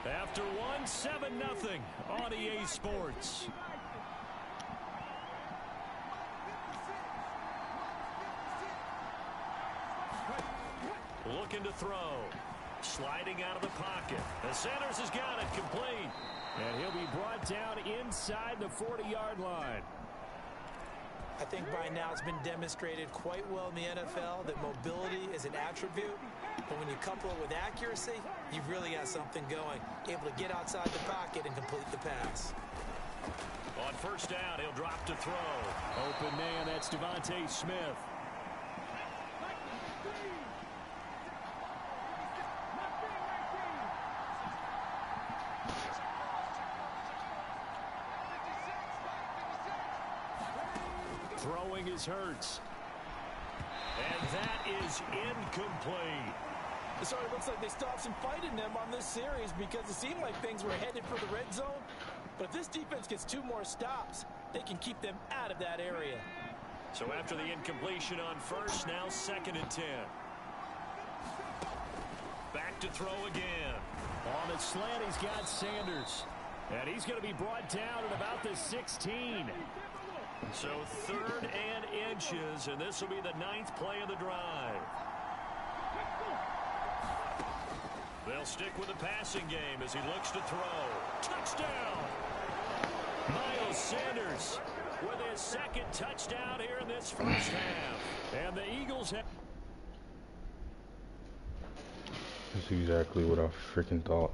1. After 1, 7-0 on EA Sports. Looking to throw. Sliding out of the pocket. And Sanders has got it complete. And he'll be brought down inside the 40-yard line. I think by now it's been demonstrated quite well in the NFL that mobility is an attribute. But when you couple it with accuracy, you've really got something going. Able to get outside the pocket and complete the pass. On 1st down, he'll drop to throw. Open man, that's Devontae Smith. Throwing is Hurts. And that is incomplete. It sort of looks like they still have some fight in them on this series because it seemed like things were headed for the red zone. But if this defense gets 2 more stops, they can keep them out of that area. So after the incompletion on 1st, now 2nd and 10. Back to throw again. On the slant, he's got Sanders. And he's going to be brought down at about the 16. So 3rd and inches, and this will be the 9th play of the drive. They'll stick with the passing game as he looks to throw. Touchdown! Miles Sanders with his 2nd touchdown here in this 1st half. And the Eagles have... That's exactly what I freaking thought.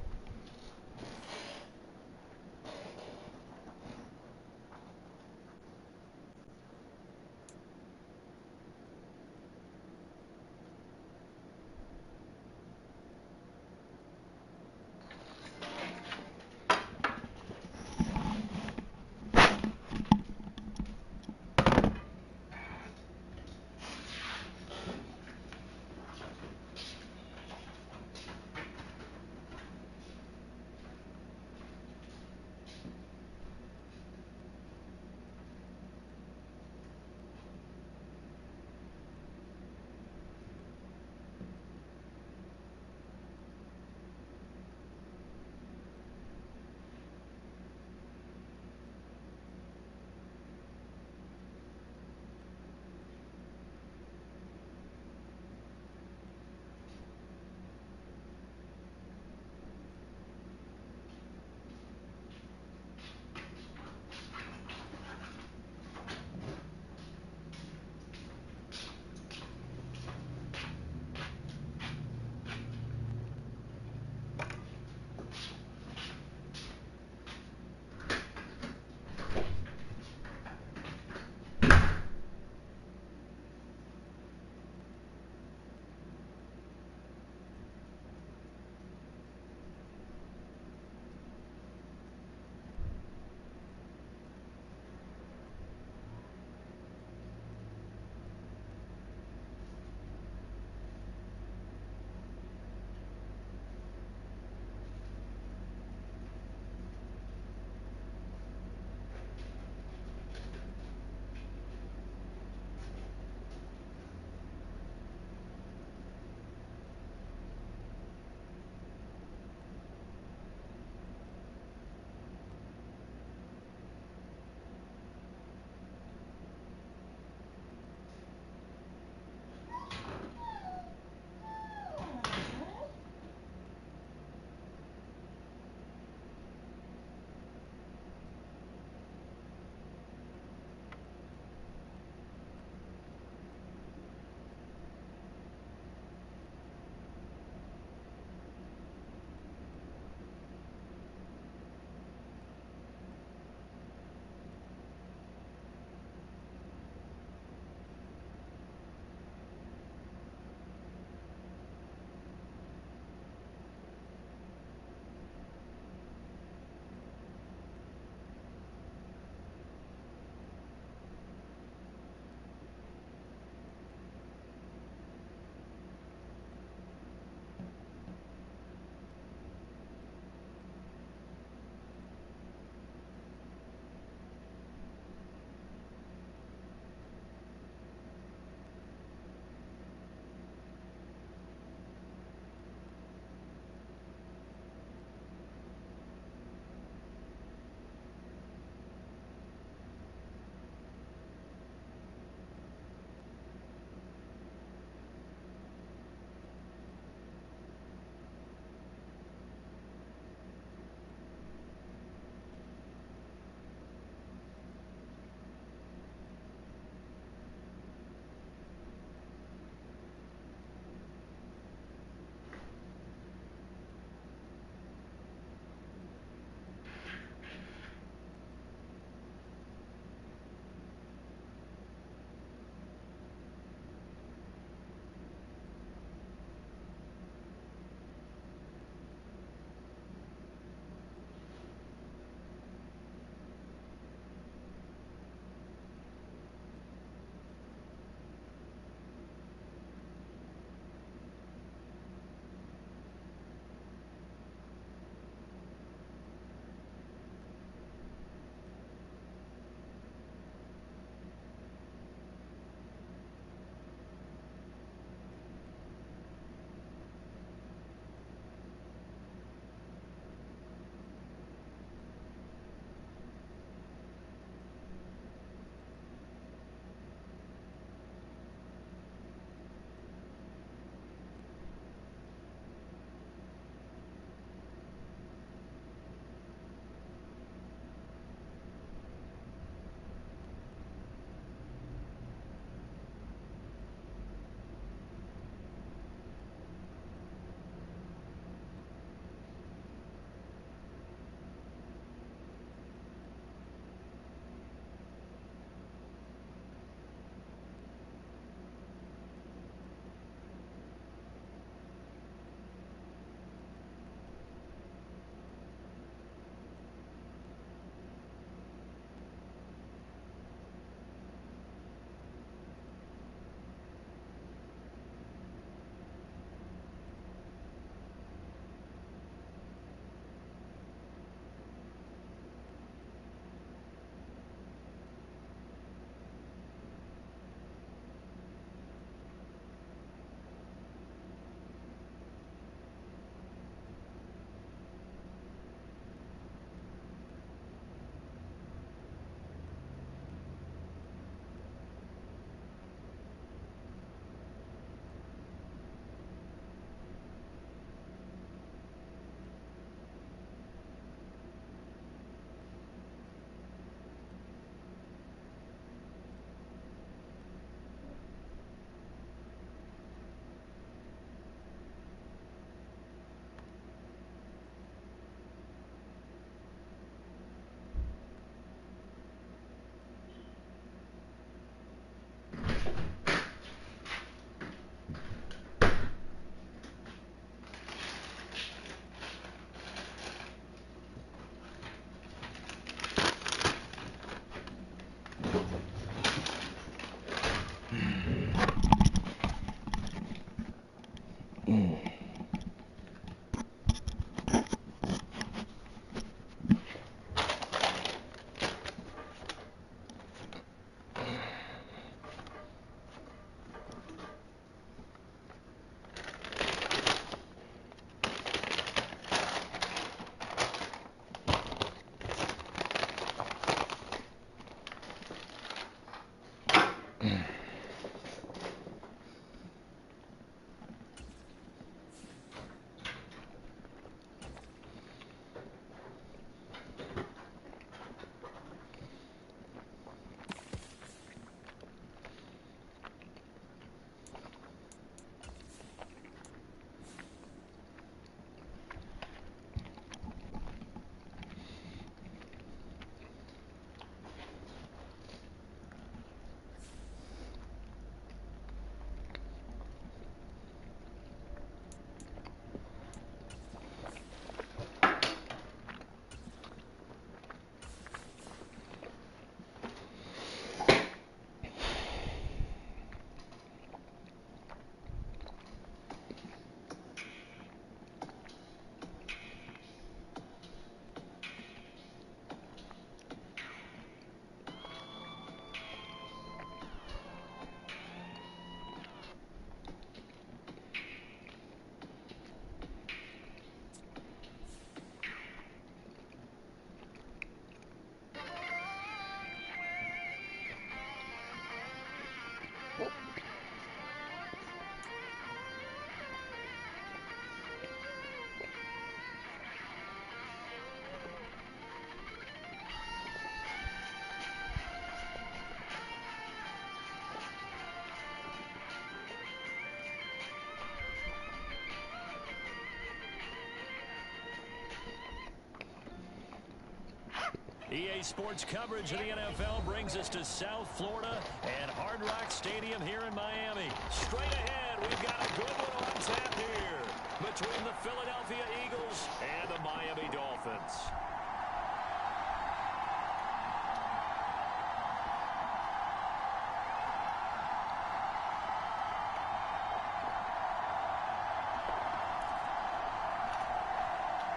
EA Sports coverage of the NFL brings us to South Florida and Hard Rock Stadium here in Miami. Straight ahead, we've got a good one on tap here between the Philadelphia Eagles and the Miami Dolphins.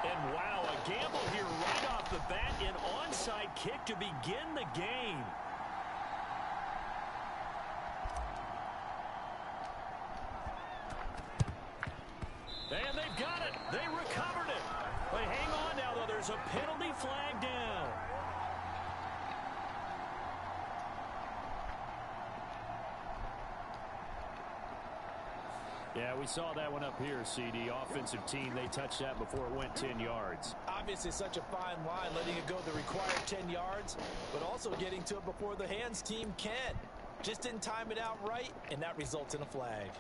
And wow, a gamble here right off the bat, an onside kick to begin the game. And they've got it. They recovered it. But hang on now, though. There's a penalty flag down. Yeah, we saw that one up here, CD. Offensive team, they touched that before it went 10 yards. Obviously such a fine line, letting it go the required 10 yards, but also getting to it before the hands team can. Just didn't time it out right, and that results in a flag.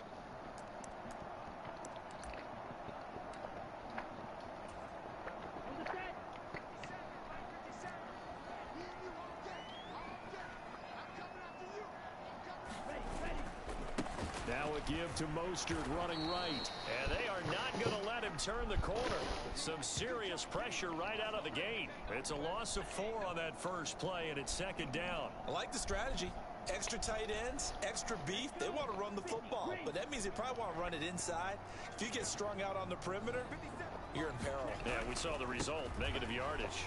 Now a give to Mostert running right. And they are not going to let him turn the corner. Some serious pressure right out of the gate. It's a loss of 4 on that first play, and it's second down. I like the strategy. Extra tight ends, extra beef. They want to run the football, but that means they probably want to run it inside. If you get strung out on the perimeter, you're in peril. Yeah, we saw the result, negative yardage.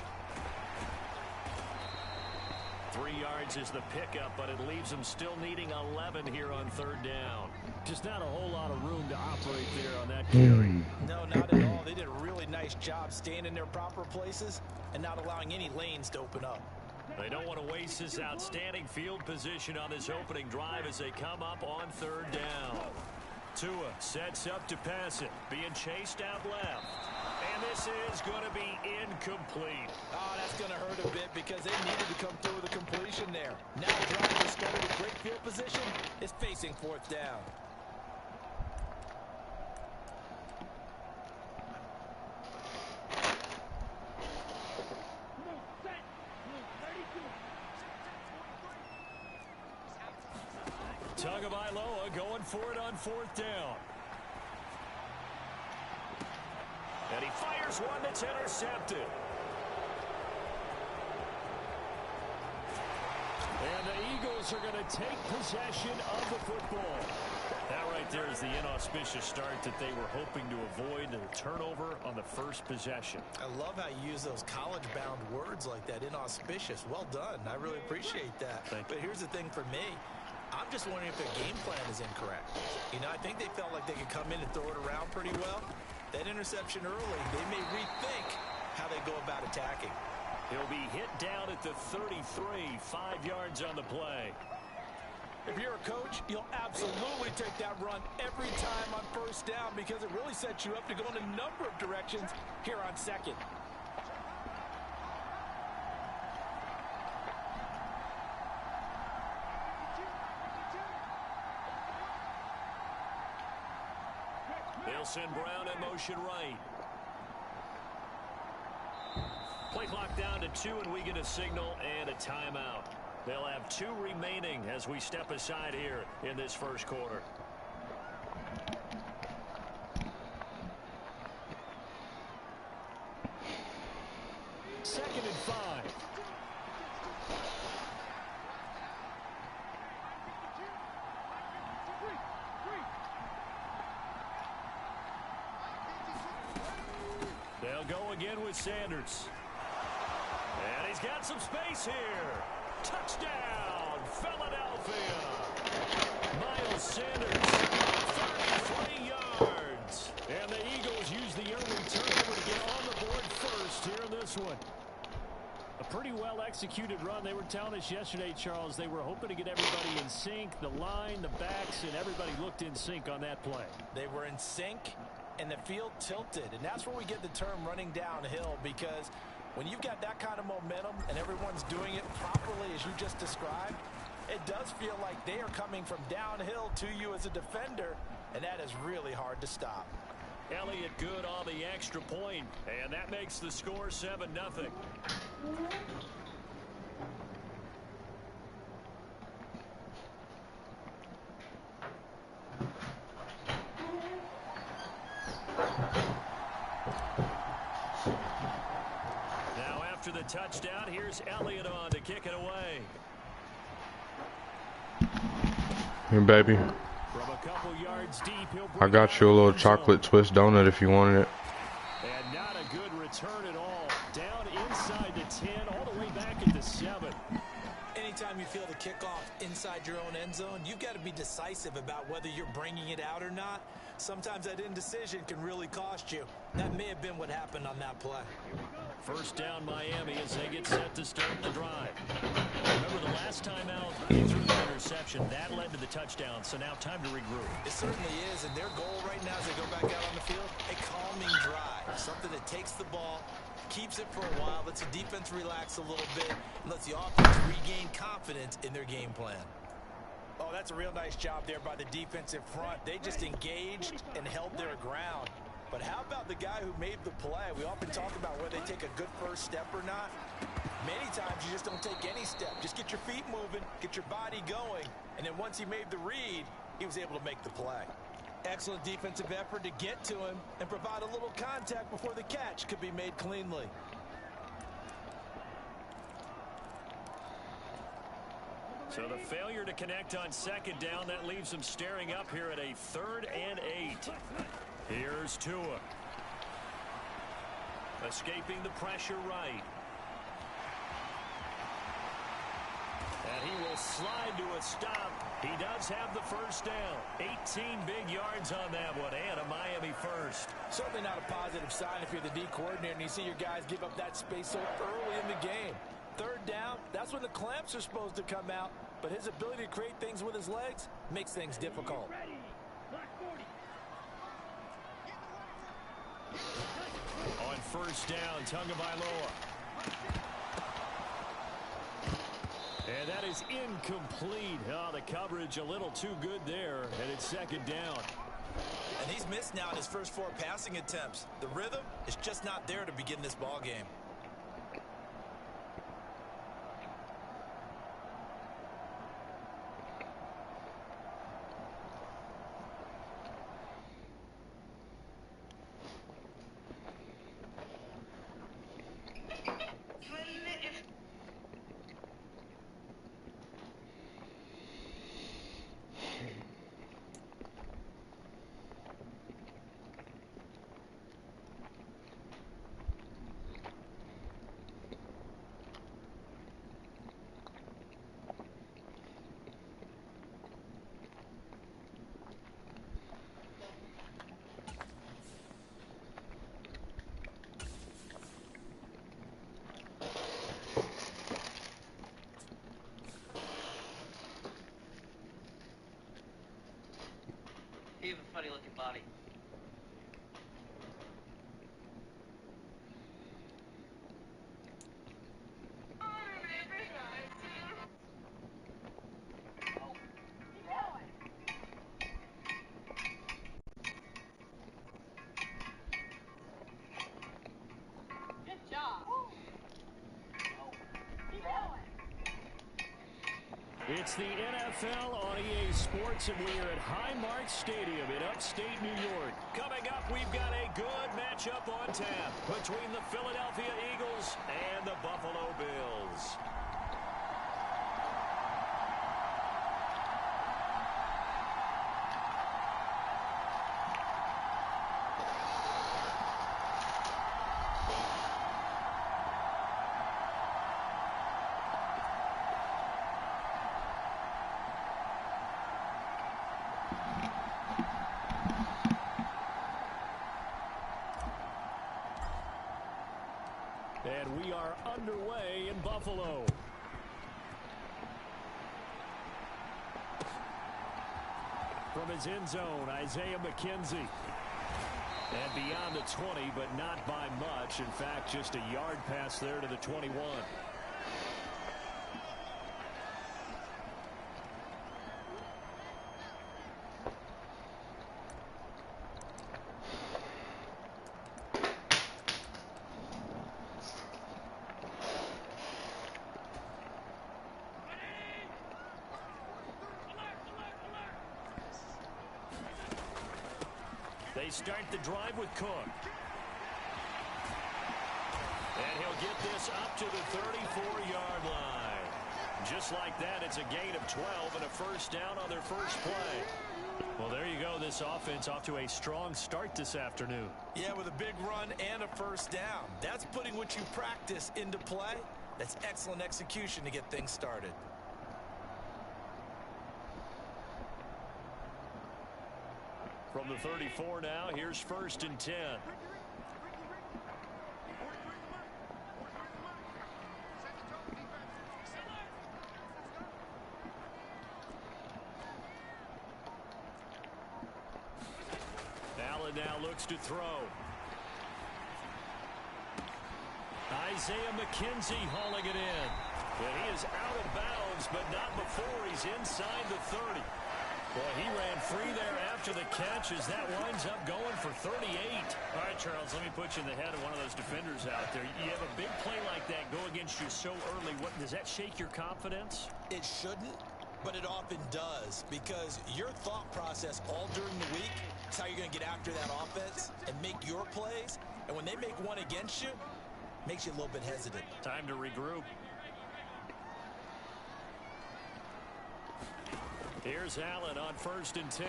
3 yards is the pickup, but it leaves them still needing 11 here on third down. Just not a whole lot of room to operate there on that carry. No, not at all. They did a really nice job staying in their proper places and not allowing any lanes to open up. They don't want to waste this outstanding field position on this opening drive as they come up on third down. Tua sets up to pass it, being chased out left. And this is going to be incomplete. Oh, that's going to hurt a bit because they needed to come through with a completion there. Now the drive that started a great field position is facing fourth down. Tagovailoa going for it on fourth down. And he fires one that's intercepted. And the Eagles are going to take possession of the football. That right there is the inauspicious start that they were hoping to avoid, the turnover on the first possession. I love how you use those college-bound words like that, inauspicious. Well done. I really appreciate that. But here's the thing for me. I'm just wondering if their game plan is incorrect. You know, I think they felt like they could come in and throw it around pretty well. That interception early, they may rethink how they go about attacking. He'll be hit down at the 33, 5 yards on the play. If you're a coach, you'll absolutely take that run every time on first down because it really sets you up to go in a number of directions here on second. They'll send Brown in motion right. Play clock down to 2, and we get a signal and a timeout. They'll have 2 remaining as we step aside here in this first quarter. Second and 5. They'll go again with Sanders. And he's got some space here. Touchdown, Philadelphia. Miles Sanders, 33 yards. And the Eagles use the early turnover to get on the board first here in this one. A pretty well-executed run. They were telling us yesterday, Charles, they were hoping to get everybody in sync. The line, the backs, and everybody looked in sync on that play. They were in sync, and the field tilted. And that's where we get the term running downhill, because when you've got that kind of momentum and everyone's doing it properly as you just described, it does feel like they are coming from downhill to you as a defender, and that is really hard to stop. Elliott good on the extra point, and that makes the score 7-0. Now after the touchdown, here's Elliott on to kick it away. Hey, baby. From a couple yards deep, I got you a little chocolate twist donut if you wanted it. And not a good return at all. Down inside the 10, all the way back at the 7. Anytime you feel the kickoff inside your own end zone, you've got to be decisive about whether you're bringing it out or not. Sometimes that indecision can really cost you. That may have been what happened on that play. First down Miami as they get set to start the drive. Remember the last time out, they threw the interception. That led to the touchdown, so now time to regroup. It certainly is, and their goal right now as they go back out on the field, a calming drive. Something that takes the ball, keeps it for a while, lets the defense relax a little bit, and lets the offense regain confidence in their game plan. Oh, that's a real nice job there by the defensive front. They just engaged and held their ground. But how about the guy who made the play? We often talk about whether they take a good first step or not. Many times you just don't take any step. Just get your feet moving, get your body going, and then once he made the read, he was able to make the play. Excellent defensive effort to get to him and provide a little contact before the catch could be made cleanly. So the failure to connect on second down, that leaves them staring up here at a 3rd and 8. Here's Tua. Escaping the pressure right. And he will slide to a stop. He does have the first down. 18 big yards on that one, and a Miami first. Certainly not a positive sign if you're the D coordinator and you see your guys give up that space so early in the game. 3rd down, that's when the clamps are supposed to come out, but his ability to create things with his legs makes things difficult. On first down, Tagovailoa. And that is incomplete. Oh, the coverage a little too good there, and it's 2nd down. And he's missed now in his first 4 passing attempts. The rhythm is just not there to begin this ball game. looking body. It's the NFL on EA Sports, and we are at Highmark Stadium in upstate New York. Coming up, we've got a good matchup on tap between the Philadelphia Eagles and the Buffalo Bills. And we are underway in Buffalo. From his end zone, Isaiah McKenzie. And beyond the 20, but not by much. In fact, just a yard pass there to the 21. They start the drive with Cook. And he'll get this up to the 34-yard line. Just like that, it's a gain of 12 and a first down on their first play. Well, there you go. This offense off to a strong start this afternoon. Yeah, with a big run and a first down. That's putting what you practice into play. That's excellent execution to get things started. From the 34 now, here's 1st and 10. Allen now looks to throw. Isaiah McKenzie hauling it in. And he is out of bounds, but not before he's inside the 30. Boy, he ran free there after the catch as that winds up going for 38. All right, Charles, let me put you in the head of one of those defenders out there. You have a big play like that go against you so early. What, does that shake your confidence? It shouldn't, but it often does, because your thought process all during the week is how you're going to get after that offense and make your plays. And when they make one against you, it makes you a little bit hesitant. Time to regroup. Here's Allen on 1st and 10.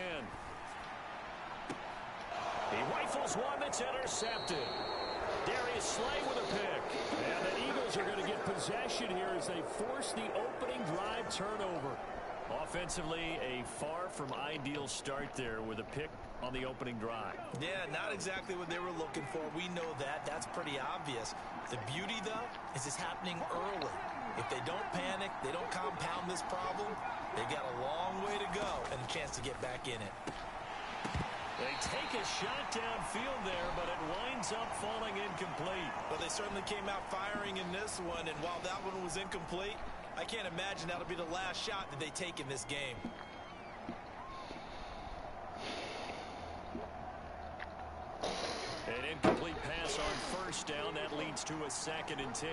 He rifles one that's intercepted. Darius Slay with a pick. And the Eagles are going to get possession here as they force the opening drive turnover. Offensively, a far from ideal start there with a pick on the opening drive. Yeah, not exactly what they were looking for. We know that. That's pretty obvious. The beauty, though, is it's happening early. If they don't panic, they don't compound this problem, they've got a long way to go and a chance to get back in it. They take a shot downfield there, but it winds up falling incomplete. Well, they certainly came out firing in this one, and while that one was incomplete, I can't imagine that'll be the last shot that they take in this game. An incomplete pass on 1st down. That leads to a 2nd and 10.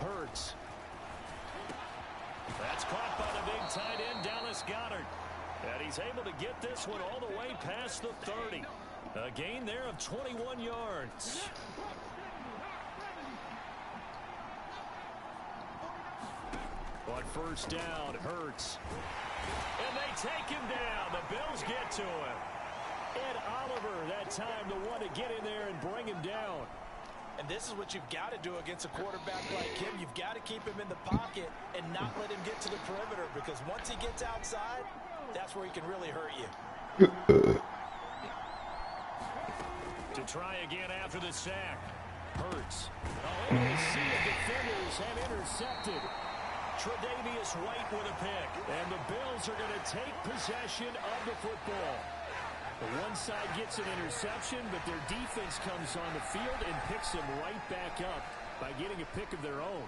Hurts. That's caught by the big tight end, Dallas Goedert. And he's able to get this one all the way past the 30. A gain there of 21 yards. On 1st down, Hurts. And they take him down. The Bills get to him. Ed Oliver, that time, the one to get in there and bring him down. And this is what you've got to do against a quarterback like him. You've got to keep him in the pocket and not let him get to the perimeter, because once he gets outside, that's where he can really hurt you. To try again after the sack. Hurts. Oh, and a sea of defenders have intercepted. Tre'Davious White with a pick. And the Bills are going to take possession of the football. The one side gets an interception, but their defense comes on the field and picks them right back up by getting a pick of their own.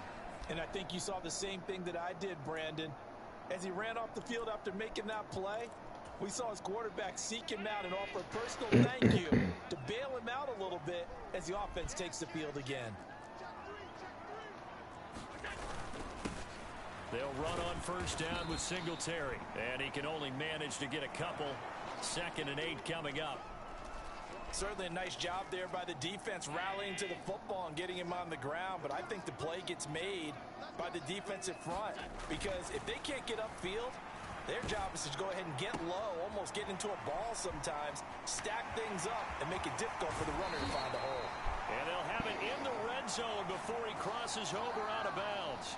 And I think you saw the same thing that I did, Brandon. As he ran off the field after making that play, we saw his quarterback seek him out and offer a personal thank you to bail him out a little bit as the offense takes the field again. They'll run on first down with Singletary, and he can only manage to get a couple. 2nd and 8 coming up. Certainly a nice job there by the defense rallying to the football and getting him on the ground, but I think the play gets made by the defensive front because if they can't get upfield, their job is to go ahead and get low, almost get into a ball sometimes, stack things up, and make it difficult for the runner to find a hole. And they'll have it in the red zone before he crosses over out of bounds.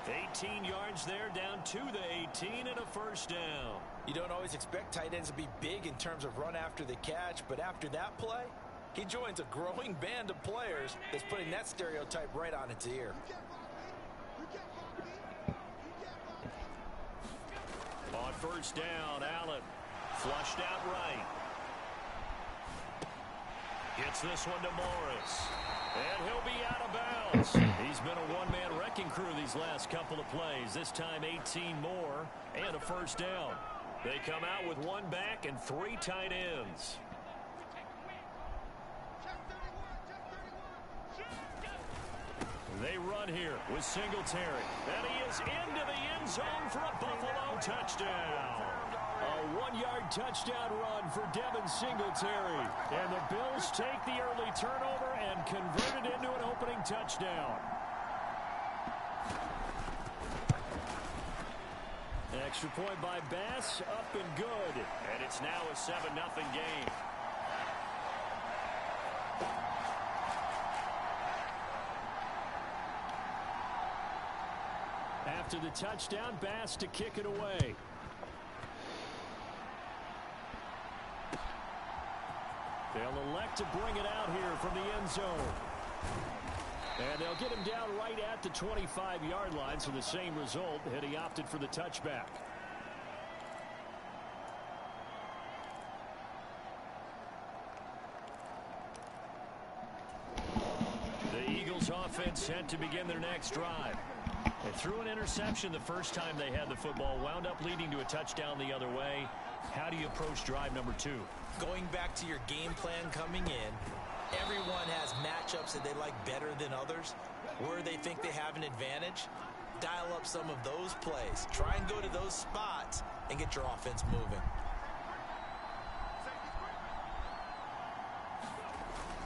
18 yards there, down to the 18 and a first down. You don't always expect tight ends to be big in terms of run after the catch, but after that play, he joins a growing band of players that's putting that stereotype right on its ear. On first down, Allen flushed out right. Gets this one to Morris. And he'll be out of bounds. He's been a one-man wrecking crew these last couple of plays. This time 18 more and a first down. They come out with one back and 3 tight ends. They run here with Singletary. And he is into the end zone for a Buffalo touchdown. A 1-yard touchdown run for Devin Singletary. And the Bills take the early turnover and convert it into an opening touchdown. Extra point by Bass, up and good. And it's now a 7-0 game. After the touchdown, Bass to kick it away. They'll elect to bring it out here from the end zone. And they'll get him down right at the 25-yard line, so the same result, had he opted for the touchback. The Eagles offense set to begin their next drive. They threw an interception the first time they had the football, wound up leading to a touchdown the other way. How do you approach drive number 2? Going back to your game plan coming in, everyone has matchups that they like better than others. Where they think they have an advantage, dial up some of those plays. Try and go to those spots and get your offense moving.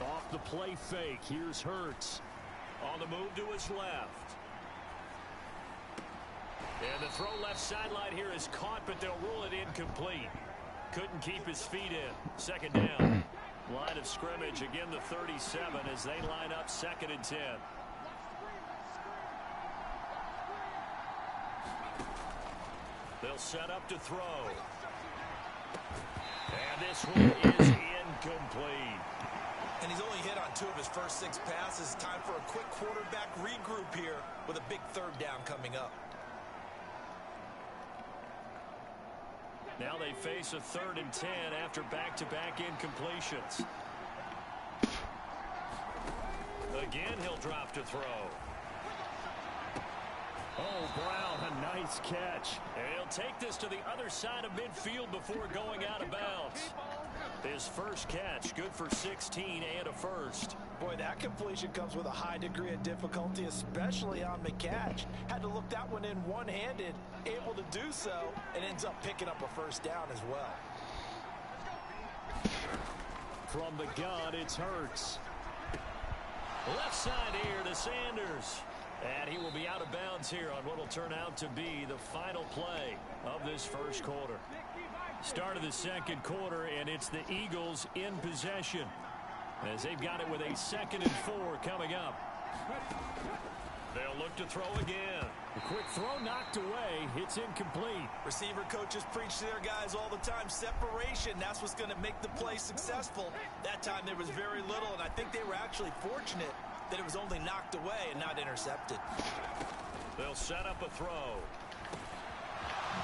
Off the play fake, here's Hurts. On the move to his left. And the throw left sideline here is caught, but they'll rule it incomplete. Couldn't keep his feet in. 2nd down. Line of scrimmage, again the 37 as they line up 2nd and 10. They'll set up to throw. And this one is incomplete. And he's only hit on 2 of his first 6 passes. Time for a quick quarterback regroup here with a big 3rd down coming up. Now they face a 3rd and 10 after back-to-back incompletions. Again, he'll drop to throw. Oh, Brown, a nice catch. And he'll take this to the other side of midfield before going out of bounds. His first catch, good for 16 and a first. Boy, that completion comes with a high degree of difficulty, especially on the catch. Had to look that one in one-handed, able to do so, and ends up picking up a first down as well. From the gun, it's Hurts. Left side here to Sanders. And he will be out of bounds here on what will turn out to be the final play of this first quarter. Start of the second quarter, and it's the Eagles in possession as they've got it with a 2nd and 4 coming up. They'll look to throw again. A quick throw knocked away. It's incomplete. Receiver coaches preach to their guys all the time. Separation, that's what's going to make the play successful. That time there was very little, and I think they were actually fortunate that it was only knocked away and not intercepted. They'll set up a throw.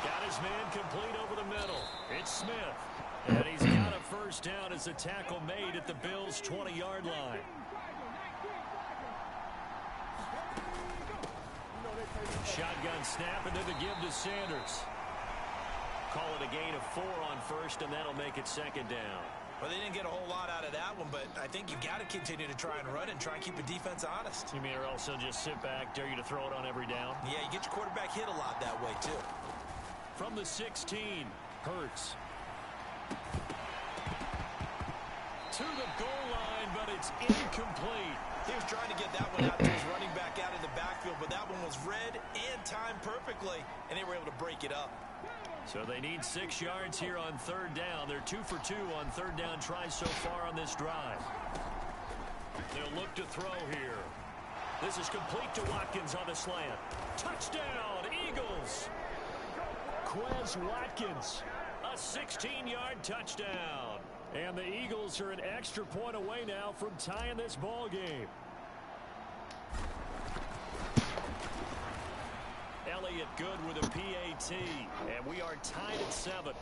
Got his man complete over the middle. It's Smith. And he's got a first down as a tackle made at the Bills' 20-yard line. Shotgun snap, and then the give to Sanders. Call it a gain of 4 on first, and that'll make it second down. Well, they didn't get a whole lot out of that one, but I think you've got to continue to try and run and try and keep the defense honest. You mean or else they'll just sit back, dare you to throw it on every down? Yeah, you get your quarterback hit a lot that way, too. From the 16, Hurts. To the goal line, but it's incomplete. He was trying to get that one out to his running back out in the backfield, but that one was read and timed perfectly, and they were able to break it up. So they need 6 yards here on third down. They're 2 for 2 on third down tries so far on this drive. They'll look to throw here. This is complete to Watkins on the slant. Touchdown, Eagles! Quez Watkins, a 16-yard touchdown. And the Eagles are an extra point away now from tying this ball game. Elliott good with a PAT, and we are tied at 7.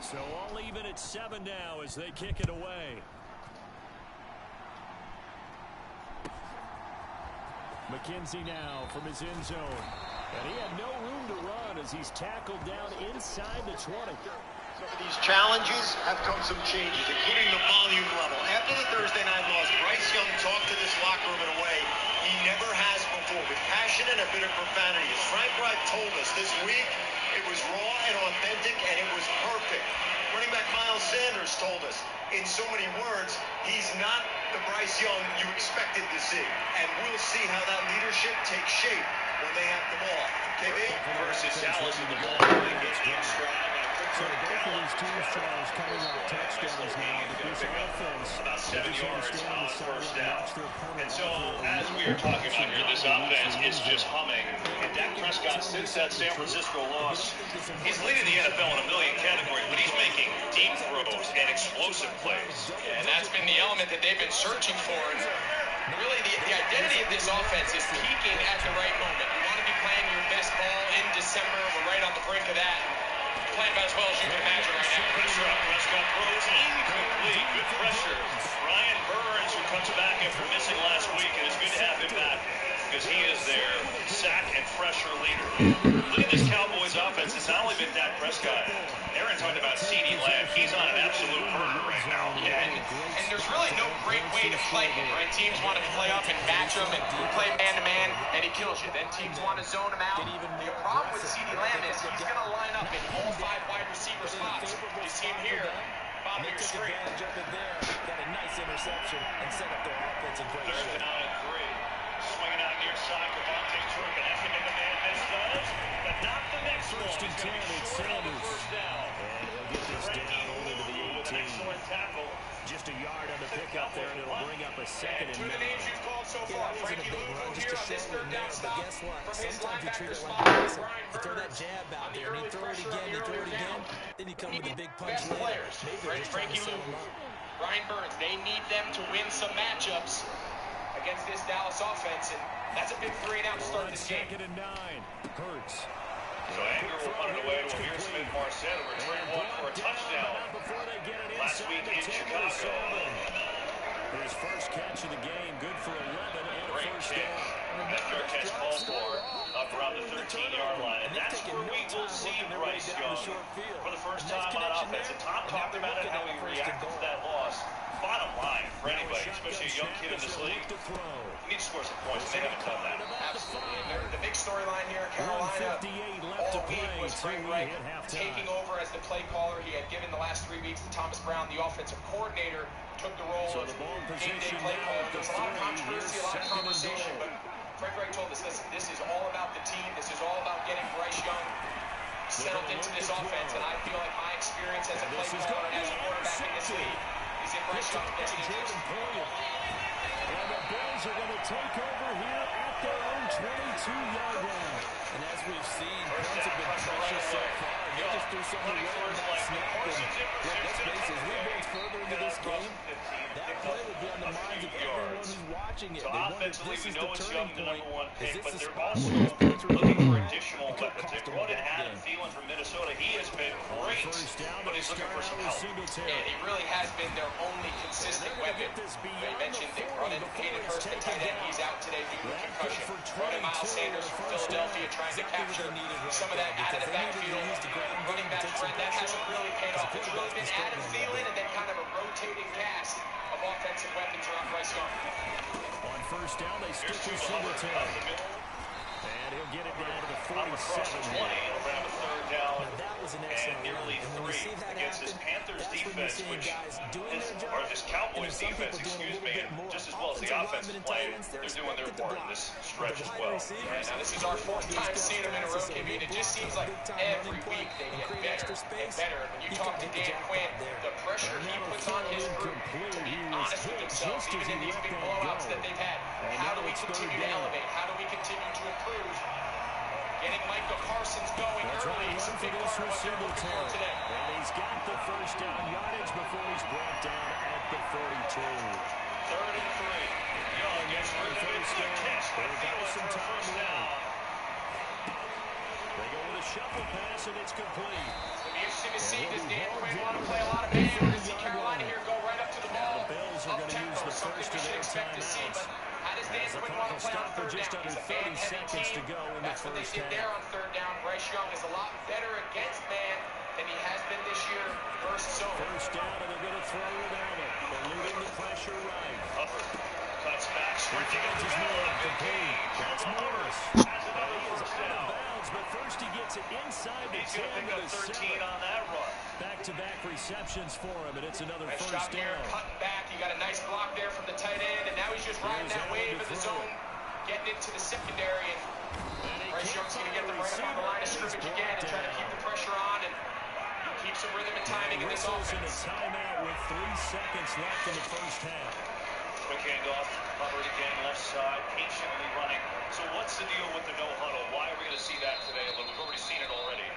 So all even at 7 now as they kick it away. McKenzie now from his end zone. And he had no room to run as he's tackled down inside the 20. Some of these challenges have come some changes, including the volume level. After the Thursday night loss, Bryce Young talked to this locker room in a way he never has before, with passion and a bit of profanity. As Frank Reich told us this week, it was raw and authentic, and it was perfect. Running back Miles Sanders told us, in so many words, he's not the Bryce Young you expected to see. And we'll see how that leadership takes shape when they have the ball. KB? Versus Dallas in the ball. They get in stride. So both of these teams, Charles, coming off touchdowns now. But this offense, about 7 yards on first down. And so, as we are talking about here, this offense is just humming. And Dak Prescott, since that San Francisco loss, he's leading the NFL in a million categories, but he's making deep throws and explosive plays. And that's been the element that they've been searching for. And really, the identity of this offense is peaking at the right moment. You want to be playing your best ball in December. We're right on the brink of that. Playing about as well as you can imagine right now. Pressure on Prescott, throws incomplete. Good pressure. Brian Burns, who comes back after missing last week, and it's good to have him back because he is their sack and pressure leader. Look at this Cowboys offense. It's not only been Dak Prescott. Aaron talked about CeeDee Lamb. He's on an absolute burner right now. Yeah, and there's really no great way to play him, right? Teams want to play up and match him and play man-to-man, and he kills you. Then teams want to zone him out. The problem with CeeDee Lamb is he's going to line up in all 5 wide receiver spots. You see him here, bottom of your screen. Got a nice interception and set up their offense in great shape. 3rd down and 3. Swinging out near side, Devontae Turpin. That's the man this does, but not the next one. First and 10, it's Sanders. First down. And he'll get this down only to the 18. Excellent tackle. Just a yard on the pickup there, and it'll bring up a 2nd and 9. Two of the names you've called so far. Frankie Louisville here on this 3rd down stop. But guess what? From his Sometimes you treat linebacker it spot, like this. Brian You throw that Burns jab out on the there, and you early throw it pressure again, on the you throw it earlier again. down. Then you come with a big punch Best later. players, Maybe they're just trying Frankie to set him Louisville, up. Brian Burns, they need them to win some matchups against this Dallas offense, and that's a big 3-and-out to start this game. 2nd and 9. Hurts. So Anger will punt it away to Amir Smith-Marset, return one for a touchdown last week in Chicago. His first catch of the game, good for 11 and a Great first kick. down. That fair catch called for up around the 13-yard line. And that's where we will see Bryce Young for the first time on offense. And Tom talked about it, how he reacted to that loss. Bottom line for anybody, especially a young kid in this league, you need to score some points. They haven't done that. Absolutely. And the big storyline here in Carolina all week was Frank Reich taking over as the play caller. He had given the last 3 weeks to Thomas Brown, the offensive coordinator, took the role of game-day play caller. There's a lot of controversy, a lot of conversation, but Frank Reich told us, listen, this is all about the team. This is all about getting Bryce Young settled into this offense. And I feel like my experience as a play caller and as a quarterback in this league is in Bryce Young's best interest. And the Bills are going to take over here at their own 22-yard line. And as we've seen, points have been precious so far. They just threw some away on that snap. And let's face it, as we advance further into this game, that play will be on the minds of everyone who's watching it. So They wonder if offensively, this we is know the it's turning Young, the point. #1 Is pick, this but the they're spot also where these points are looking for going? additional weapons. They brought in Adam Thielen from Minnesota. He has been great, but he's looking for some help. And he really has been their only consistent weapon. They mentioned they brought in Hayden Hurst, the tight end. He's out today due to a concussion. Brought in Miles Sanders from Philadelphia, trying to capture some of that out of the backfield. Running back trend, that hasn't really paid off. It's really been Adam Thielen and then kind of a rotating cast of offensive weapons around Bryce Young. On first down, they stick with Singletary. And he'll get it down to the 47. Across the 20, it'll bring up a third down That was an excellent and nearly run. And when you 3 see that against this happen, Panthers that's when you're defense, seeing which guys doing is, their job, or this Cowboys and some defense, people doing a excuse little me, bit more. just as well as the Offensive offensive linemen and play, tight ends, they're doing their expected to part in block. this stretch The as wide well. receivers, Yeah, now this is our fourth time seeing them in a row, KB, and it just seems like every week they get better and better. When you talk to Dan Quinn, the pressure he puts on his group to be honest with themselves, even in these big blowouts that they've had. How do we continue to elevate? How do we continue to improve? Getting Micah Parsons going early is a big part of what they're looking for today. And he's got the first down yardage before he's brought down at the 42. 3rd and 3. Young gets rid of it. Good catch by Thielen for a first down. They go with a shuffle pass, and it's complete. It'll be interesting to see. Does Dan Quinn want to play a lot of man, or does he Carolina here go right up to the ball? The Bills are going to use the first of their timeouts. How does Dan Quinn want to play on third down? Just under He's a 30 man-heavy seconds to team. go in the That's what they first did there half. on third down. Bryce Young is a lot better against man than he has been this year versus zone. First down, and they're going to throw without it. Eluding the pressure right. Hubbard cuts back, sprinting into Finds his the middle. man. Good gain. That's Morris. Has another He is first out of down. bounds, but first he gets it inside the He's 10 going to pick to up the 13 7. on that run. Back-to-back receptions for him, and it's another Nice first job there, down. cutting back. You got a nice block there from the tight end, and now he's just riding that wave of the zone, getting into the secondary, and Bryce Young's going to get them right up on the line of scrimmage again and try to keep the pressure on and keep some rhythm and timing in this Whistles in a offense. timeout with 3 seconds left in the first half. Quick handoff. Hubbard again, left side, patiently running. So what's the deal with the no huddle? Why are we going to see that today? We've already seen it already.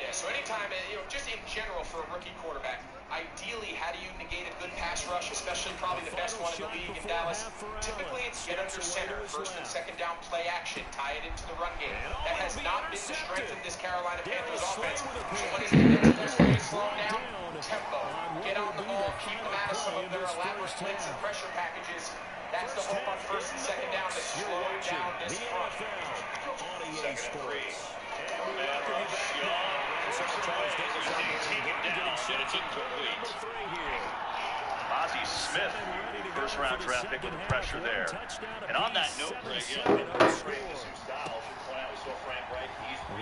Yeah, so anytime, just in general for a rookie quarterback, ideally, how do you negate a good pass rush, especially probably the best one in the league in Dallas? Typically, it's get under center, first and second down play action, tie it into the run game. That has not been the strength of this Carolina Panthers offense. So what is the next way to slow them down? Tempo. Get on the ball, keep them out of some of their elaborate blitz and pressure packages. That's the hope on first and second down to slow down this front. 2nd and 3. Man rush, Young. Taken down, and it's incomplete. Ozzie Smith, first round draft pick with the pressure there. And on that note, Greg, Styles we saw Frank Reich.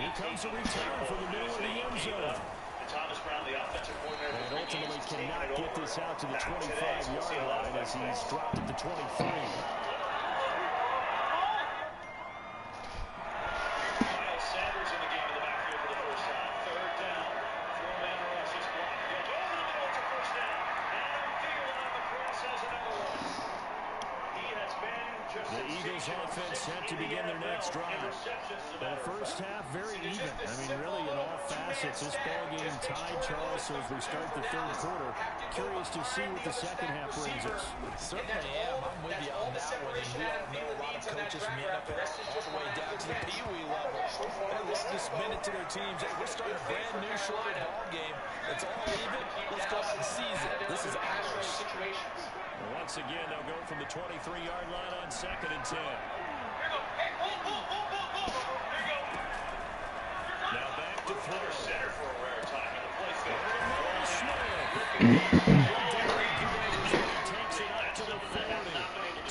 Here comes a return from the middle of the end zone. Thomas Brown, the offensive coordinator, And ultimately cannot get this out to the 25-yard line as he's dropped at the 23. Miles Sanders in the game in the backfield for the first time. 3rd down. 4-man rush is blocked. He'll go to the middle. It's a first down. Adam Thielen on the cross has another one. He has been just The Eagles offense set to begin their next drive. The first half very even. I mean, really in all facets, this ball game tied, Charles, so as we start the third quarter. Curious to see what the second half brings us. Certainly am. I'm with you on that one. And we all know a lot of coaches from the NFL all the way down to the Pee Wee level. They listen to submit it to their teams. Hey, we're starting a brand new short ball game. It's all even. Let's go out and seize it. This is ours. Once again, they'll go from the 23-yard line on 2nd and 10. Now back to throw. Center for a rare time in the play Takes it up to the 40.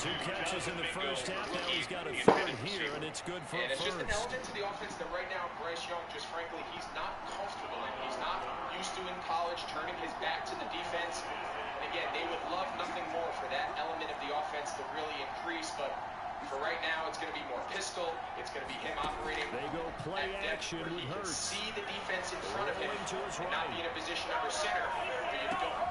2 catches in the first half. Now he's got a 3rd here, and it's good for a It's just an first. element to the offense that right now Bryce Young, just frankly, he's not comfortable in. He's not used to in college, turning his back to the defense. And again, they would love nothing more for that element of the offense to really increase, but For right now, it's going to be more pistol. It's going to be him operating. They go play action with Hurts. See the defense in front of him and not be in a position under center where you don't.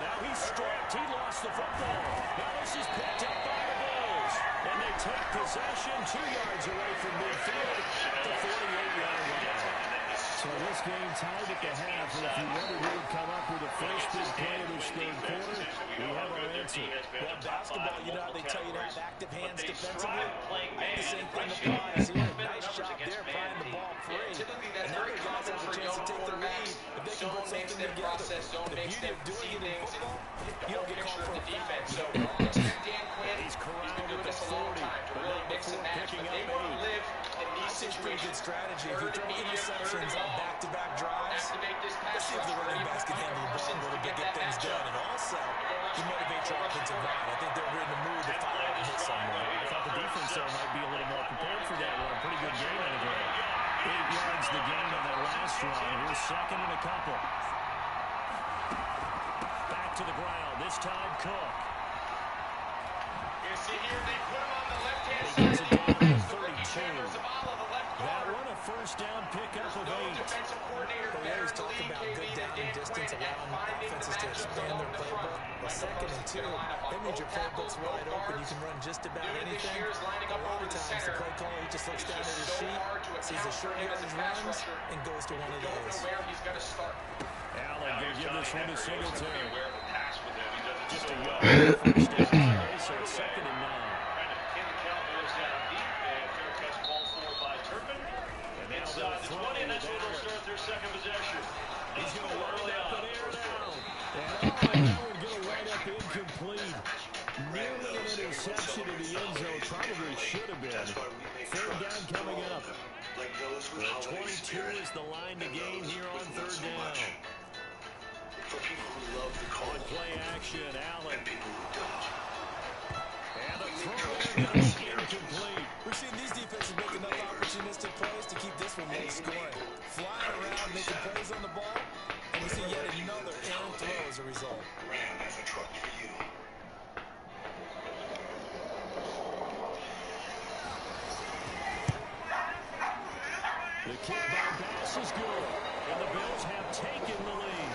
Now he's stripped. He lost the football. Now this is picked up by the Bills. And they take possession 2 yards away from midfield at the 48-yard line. So this game tied at the half, and if you wondered who would come up with the first big play of this third quarter, we have our answer. Well, basketball, you know how they tell you to have active hands defensively? I think the same thing applies here. Nice job there, prying the ball free. And now the guys have a chance to take the lead. If they can put something together, the beauty of doing it in football, you don't get called for a foul. So, Dan Quinn, he's been doing this a long time to really mix and match, but they want to live in these situations. Good strategy. If you throw interceptions on back-to-back drives, let's see if the running backs can handle the ball a little bit, get things done. And also, you motivate your offensive line. I think they're in the mood to fire and hit someone. I thought the defense there might be a little more prepared for that one. Pretty good game out of there. 8 yards the gain on that last run. Here's second and a couple. Back to the ground. This time Cook. You see here, they put him on the left-hand He gets side. it down to 32. That one a first down pickup of 8. We always talk about good down and distance, allowing offenses to expand their playbook. Well, second and 2, that means your playbook's wide open. You can run just about anything. A lot of times, the play caller, he just looks down at his sheet, sees a short yardage runs, and goes to one of those. Allen going to give this one to Singletary. Just a yard first down. So it's second and 9. Inside the 20, and that's where they'll start their second possession. He's going to line up an air now. And that one going to wind up incomplete. Nearly an interception in the end zone. Probably should have been. Third down coming up. 22 is the line to gain here on third down. On play action, Allen. And the throw is incomplete. We've seen these defenses make enough opportunistic plays to keep this one low scoring. Flying around, making plays on the ball, and we see yet another errant throw as a result. Ram has a truck for you. The kick by Bass is good, and the Bills have taken the lead.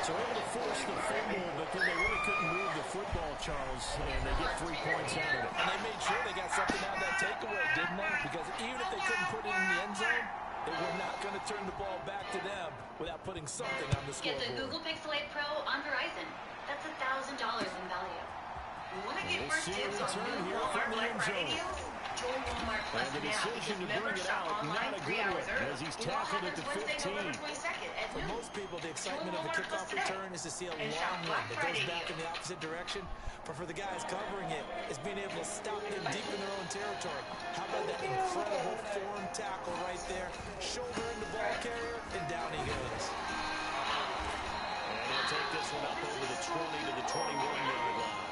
So able to force the fumble, but then they really couldn't move the football, Charles, and they get 3 points out of it. And they made sure they got something out of that takeaway, didn't they? Because even if they couldn't put it in the end zone, they were not going to turn the ball back to them without putting something on the scoreboard. Get the Google Pixel 8 Pro on Verizon. That's $1,000 in value. Want to get first dibs on new Walmart Black Friday deals? Join Walmart Plus And the now. decision to bring it out, not a good one, as he's tackled at the 15. For most people, the excitement of a kickoff return is to see a long one that goes back in the opposite direction. But for the guys covering it, it's being able to stop them deep in their own territory. How about that incredible form tackle right there? Shoulder in the ball carrier, and down he goes. And he'll take this one up over the 20 to the 21-yard line.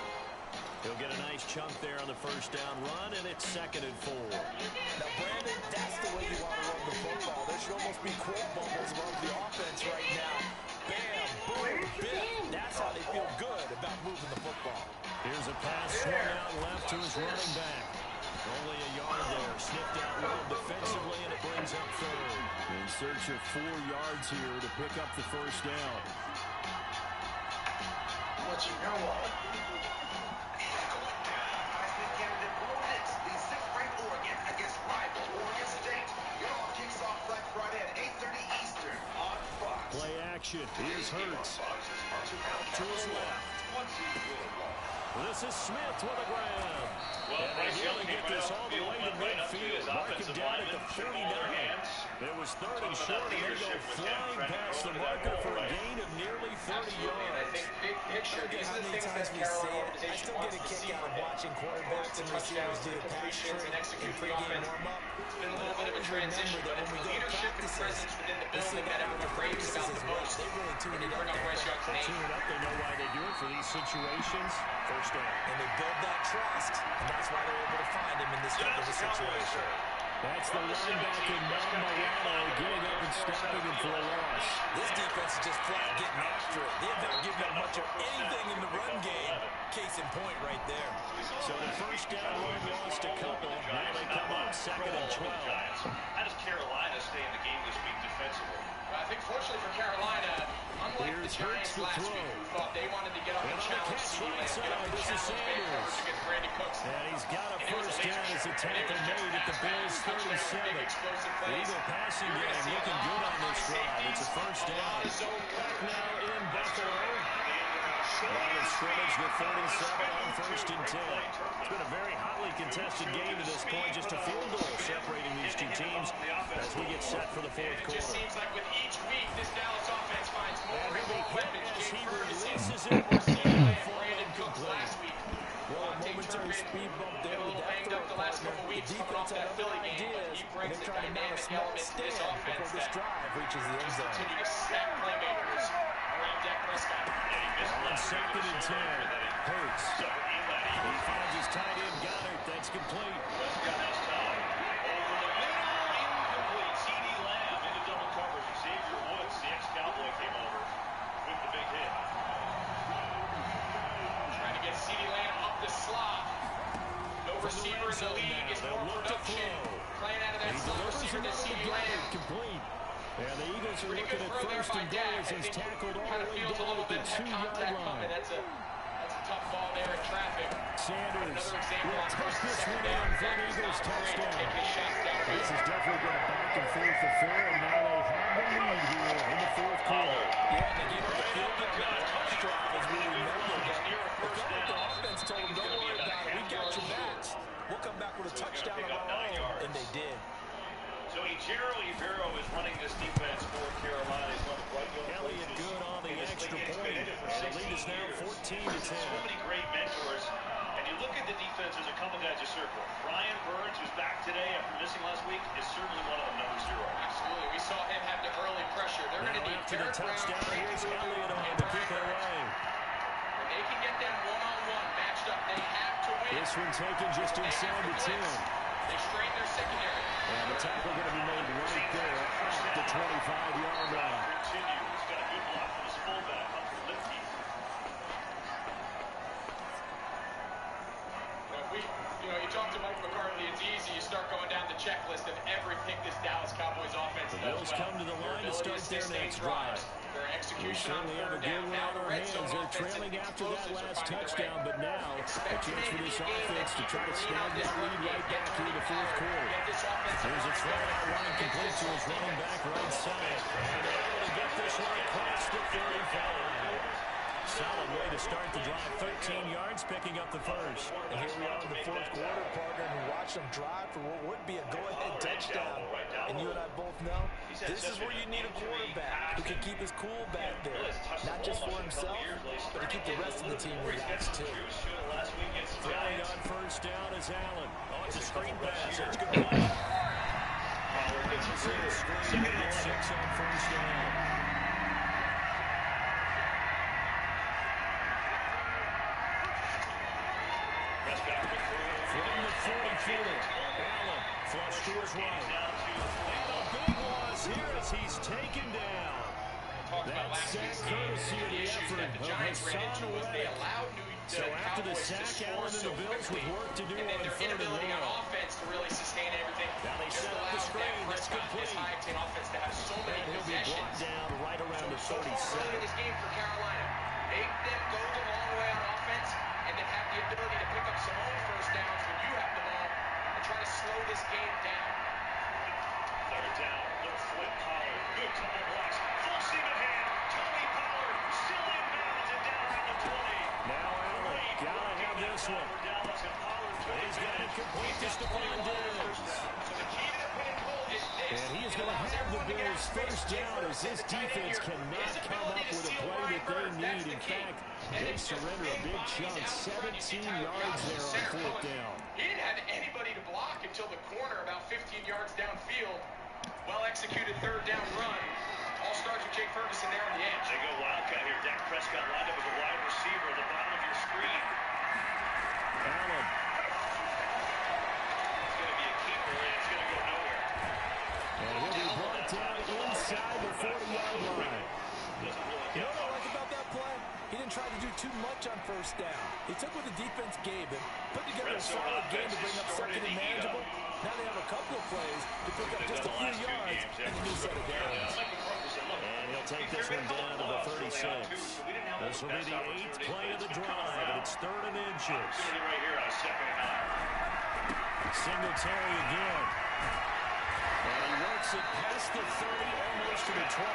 He'll get a nice chunk there on the first down run, and it's second and 4. Now, Brandon, that's the way you want to run the football. There should almost be quote bubbles above the offense right now. Bam, boom, biff. That's how they feel good about moving the football. Here's a pass swung out left to his running back. Only a yard there. Sniffed out well defensively, and it brings up third. In search of 4 yards here to pick up the first down. What you know of? Play action. Here's Hurts. To his left. This is Smith with a grab. Well, Bryce Young get this all the way to midfield. Marking down at the 49. It was third and short, and they go flying past the marker for a gain of nearly 30 yards. I think big picture, these are the things that Carolina organization wants to see. Out of watching quarterbacks and receivers do the pass trick and pregame warm-up. Been a little bit of a transition, but it's the leadership and presence within the building that everyone raves about the most. They really tune it Bring up. up Bryce Young's They name. tune it up. They know why they do it for these situations. First down. And they build that trust, and that's why they're able to find him in this type of a situation. That's the linebacker, Matt Milano, getting up and stopping him for a loss. This defense is just flat getting after it. They have not given up much of anything in the run game. Case in point right there. So the first down run lost a couple. Now they come up 2nd and 12. How does Carolina stay in the game this week defensively? I think fortunately for Carolina, unlike the Giants last week, who thought they wanted to get up and challenge CeeDee Lamb, get up and challenge Van Der Esch against Brandon Cooks. And he's got a first down as a tackle made at the Bills' 37. The Eagle passing game looking good on this drive. It's a first down. Back now in Buffalo. Line of scrimmage with 47 on 1st and 10. It's been a very hotly contested game to this point. Just a field goal separating these two teams as we get set for the 4th quarter. It just seems like with each week, this Dallas offense finds more and more weapons. He releases it for Brandon Cooks last week. Well, a momentary speed bump there with that banged up the last couple weeks coming off that Philly game, but he brings the dynamic element to this offense this drive reaches the end zone. Continue to stack playmakers around Dak Prescott. On 2nd and 10, Hurts. He finds his tight end Goddard. That's complete. Prescott has time. Over the middle, incomplete. CeeDee Lamb into double coverage. Xavier Woods, the ex-Cowboy, came over with the big hit. Trying to get CeeDee Lamb up the slot. No receiver in the league is more production. Playing out of that slot receiver than CeeDee Lamb. Complete. Yeah, the Eagles are looking at 1st and goal as he's tackled all the way down at the 2-yard line. That's a tough ball there in traffic. Sanders Another example will on take 1st this one and 10 down down. for an Eagles touchdown. Take his shots down. This has definitely been a back and forth affair, and now they have the lead here in the 4th quarter. Yeah, they gave up the field goal on the touch drive as we remember. The offense told them, don't worry about it. We got your backs. We'll come back with a touchdown of our own. And they did. So Ejiro Evero is running this defense for Carolina. He's one of the right young Elliott coaches good on the in this extra league. He's point. been in it for And the 16 lead is now years. 14 to 10. So many great mentors. And you look at the defense, there's a couple guys you circle. Brian Burns, who's back today after missing last week, is certainly one of them, number 0. Absolutely. We saw him have the early pressure. They're going to need After the Derek Brown, touchdown, Frank here's Gore, Elliott on and to Brian kick it Burns. away. When they can get them one-on-one matched up, they have to win. This one taken just inside the 10. They strained their secondary. And the tackle going to be made right there at the 25-yard line. Continue. He's got a good block from his fullback, Hunter Lipke. You talk to Mike McCarthy, it's easy. You start going down the checklist of everything this Dallas Cowboys offense The does Bills well. come to the line to start their next drive. Their We execution on certainly have a third good down. one Now on the our red hands. zone They're offense trailing and after that explosives are last finding a touchdown, way. but now a Expect chance for this today to be a game offense to that try to keeps snag leaning on that this lead run right game. back here in the 4th quarter. Get this offensive There's a line throw going. out line complete to his running back right side. And they're able to get this one across the 35. Solid way to start the drive. 13 yards, picking up the first. And here we are in the 4th quarter, partner, and we watch them drive for what would be a go-ahead touchdown. And you and I both know this is where you need a quarterback who can keep his cool back there. Not just for himself, but to keep the rest of the team relaxed too. Throwing on first down is Allen. Oh, it's a screen pass. It's good play. Screen at 6 on first down. From the 44, Allen flush to his right. And a big loss here as he's taken down. That's sack courtesy of the effort of Hassan Reddick. So after the sack, Allen and the Bills with work to do on 3rd and long. Offense to really sustain everything. Now they set up the screen. That's complete. Offense to have so many And he'll be brought down right around the 37. Early in this game for Carolina, make them go the long way on offense, and then have the ability to pick up some own first downs when you have the ball and try to slow this game down. 3rd down, little flip Pollard. Good couple blocks. Full steam ahead. Tony Pollard still inbounds and down around the 20. Now Allen, gotta have this one. He's got it complete to Stephon Diggs. And he is going to have the Bills first down as this defense cannot come up with a play that they need. In fact, they surrender a big chunk, 17 yards there on 4th down. He didn't have anybody to block until the corner about 15 yards downfield. Well-executed 3rd down run. All starts with Jake Ferguson there on the edge. They go Wildcat here. Dak Prescott lined up as a wide receiver at the bottom of your screen. Allen. It's going to be a keeper, and it's going to go nowhere. And he'll be brought down inside first down. He took what the defense gave him, put together a solid game to bring up second and manageable. Now they have a couple of plays to pick up just a few yards and a new set of downs. And he'll take this one down to the 36. This will be the 8th play of the drive, and it's 3rd and inches. Singletary again. And he works it past the 30, almost to the 25.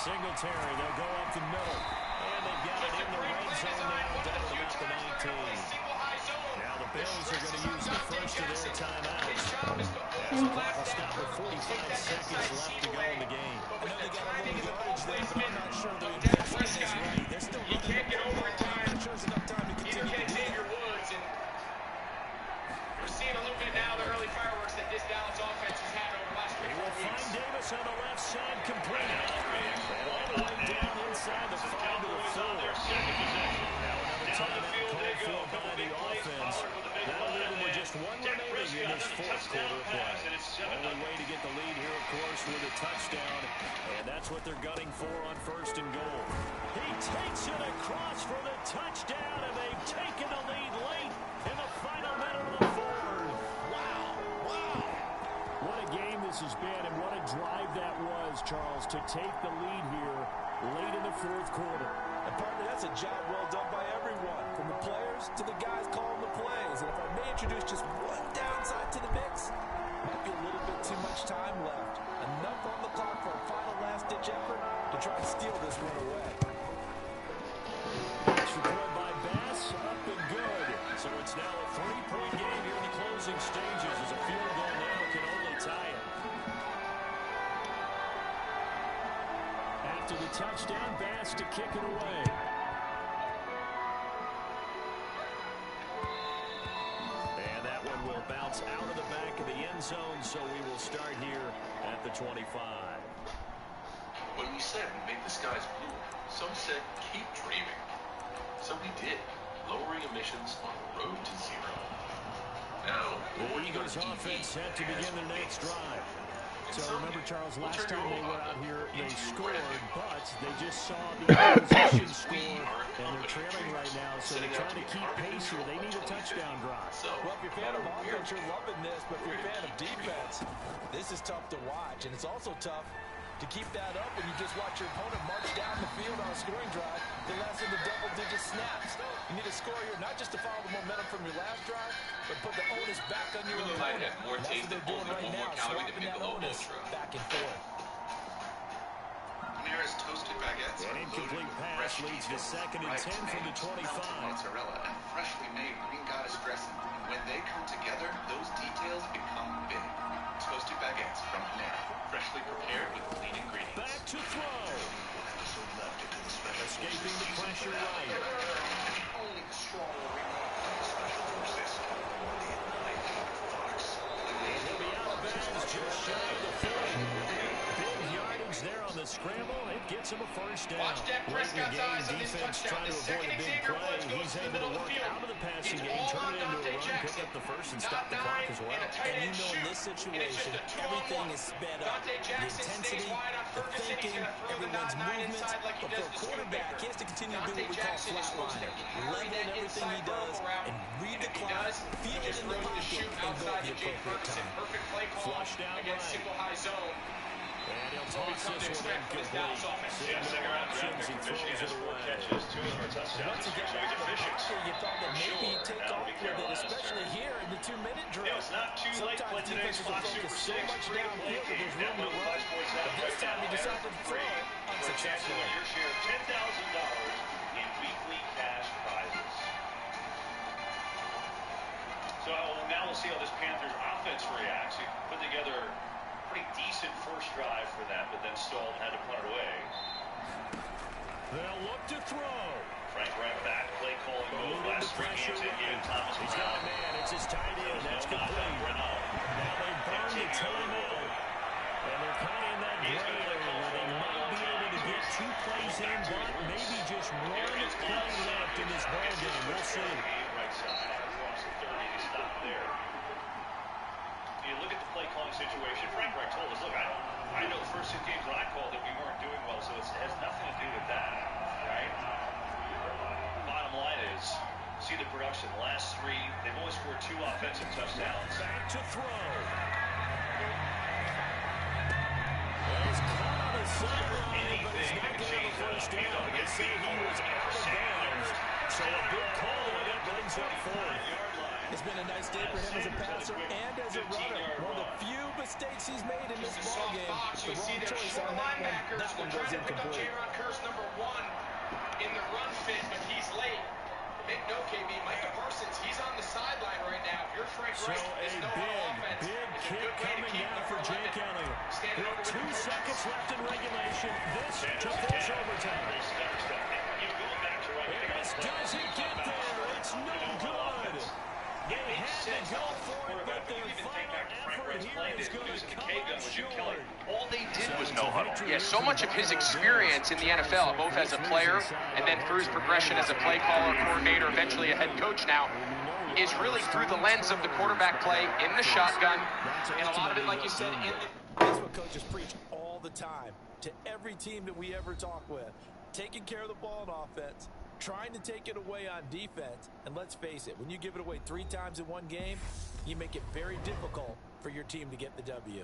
Singletary, they'll go up the middle. And they've got it in the red zone now, down to about the 19. Now the Bills are going to use the first of their timeouts. As the clock will stop with 45 seconds left to go in the game. I know they got a little yardage there, but I'm not sure they're investing this right. They're still running. You can't get overtime. I'm sure there's enough time to continue. You can't save your woods. And we're seeing a little bit now the early fireworks that this Dallas offense has had over the last 3 weeks. They will find Davis on the left side complete. And all the way down inside the 5 to the 4. Now another timeout called for by the offense. That'll leave them with just one remaining in this 4th quarter of play. Only way to get the lead here, of course, with a touchdown. And that's what they're gunning for on 1st and goal. He takes it across for the touchdown, and they've taken the lead late in the final minute of the 4th. Wow. Wow. What a game this has been, and what a drive that was, Charles, to take the lead here late in the 4th quarter. And partner, that's a job well done by everyone, from the players to the guys calling the plays. And if I may introduce just one downside to the mix, might be a little bit too much time left. Enough on the clock for a final last-ditch effort to try and steal this one away. That's recorded by Bass, up and good. So it's now a 3-point game here in the closing stages as a field goal now can only tie it. After the touchdown, Bass to kick it away. And that one will bounce out of the back of the end zone, so we will start here at the 25. When we said we make the skies blue, some said keep dreaming. So we did, lowering emissions on the road to zero. Now, the Eagles offense set to begin their next drive. So remember, Charles, last time they were out here, they scored, but they just saw the opposition score, and they're trailing right now, so they're trying to keep pace here. They need a touchdown drive. Well, if you're a fan of offense, you're loving this, but if you're a fan of defense, this is tough to watch, and it's also tough to keep that up when you just watch your opponent march down the field on a scoring drive to less than the double-digit snaps. You need to score here not just to follow the momentum from your last drive, but put the onus back on your opponent. That's what they're doing right now, swapping that onus back and forth. Nearest toasted baguettes. An incomplete pass leads to 2nd and 10 from the 25. Mozzarella and freshly made green goddess dressing. And when they come together, those details become big. Toasted baguettes from Panera, freshly prepared with clean ingredients. Back to throw. Escaping the pressure right. Only the strong will reward special forces. He'll be out of bounds just shy of the 40. Big yardage there on the scramble. It gets him a first down. Watch Dak Prescott's eyes on this touchdown. The second Xavier Woods goes to the middle of the field. Out of the passing game, turn it into a run, pick up the first, and stop the clock as well. And you know, in this situation, everything is sped up. The intensity, the thinking, everyone's movement. But for a quarterback, he has to continue to do what we call flatlining. Level in everything he does and read the clock, feel it in the pocket, and go at the appropriate time. Perfect play call against single high zone. And he'll toss this one incomplete. Seeing no options, he throws it away. Once again, out of the pocket, you thought that maybe he'd take off with it, especially here in the 2-minute drill. Sometimes defenses will focus so much downfield that there's room to run. But this time he decided to throw it unsuccessfully. Your share of $10,000 in weekly cash prizes. So now we'll see how this Panthers offense reacts. He put together pretty decent first drive for that, but then stalled and had to punt it away. They'll look to throw. Frank right back, play calling move. Last 3 games in here, Thomas He's got a man. It's his tight end. That's complete. Now they burn the timeout. And they're kind of in that gray area where they might be able to get 2 plays in, but maybe just 1 play left in this ball game. We'll see. Right side. Now back to throw. He's caught on the sideline, but he's not getting the first down. They say he was out of bounds. So a big call there that brings up 4th. It's been a nice day for him as a passer and as a runner. One of the few mistakes he's made in this ballgame. The wrong choice on that one. That one goes incomplete. Jaron Kearse number 1 in the run fit, but he's late. Make note, KB, Micah Parsons, he's on the sideline right now. If you're Frank Reich, it's no offense. Big kick coming down for Jake Elliott. With 2 seconds left in regulation, this to force overtime. This doesn't get there. It's no good. They had to go for it, but their final effort here is going to come up short. All they did was no huddle. Yeah, so much of his experience in the NFL, both as a player and then through his progression as a play caller, coordinator, eventually a head coach now, is really through the lens of the quarterback play in the shotgun, and a lot of it, like you said, in the... That's what coaches preach all the time to every team that we ever talk with. Taking care of the ball on offense, trying to take it away on defense, and let's face it, when you give it away 3 times in one game, you make it very difficult for your team to get the W.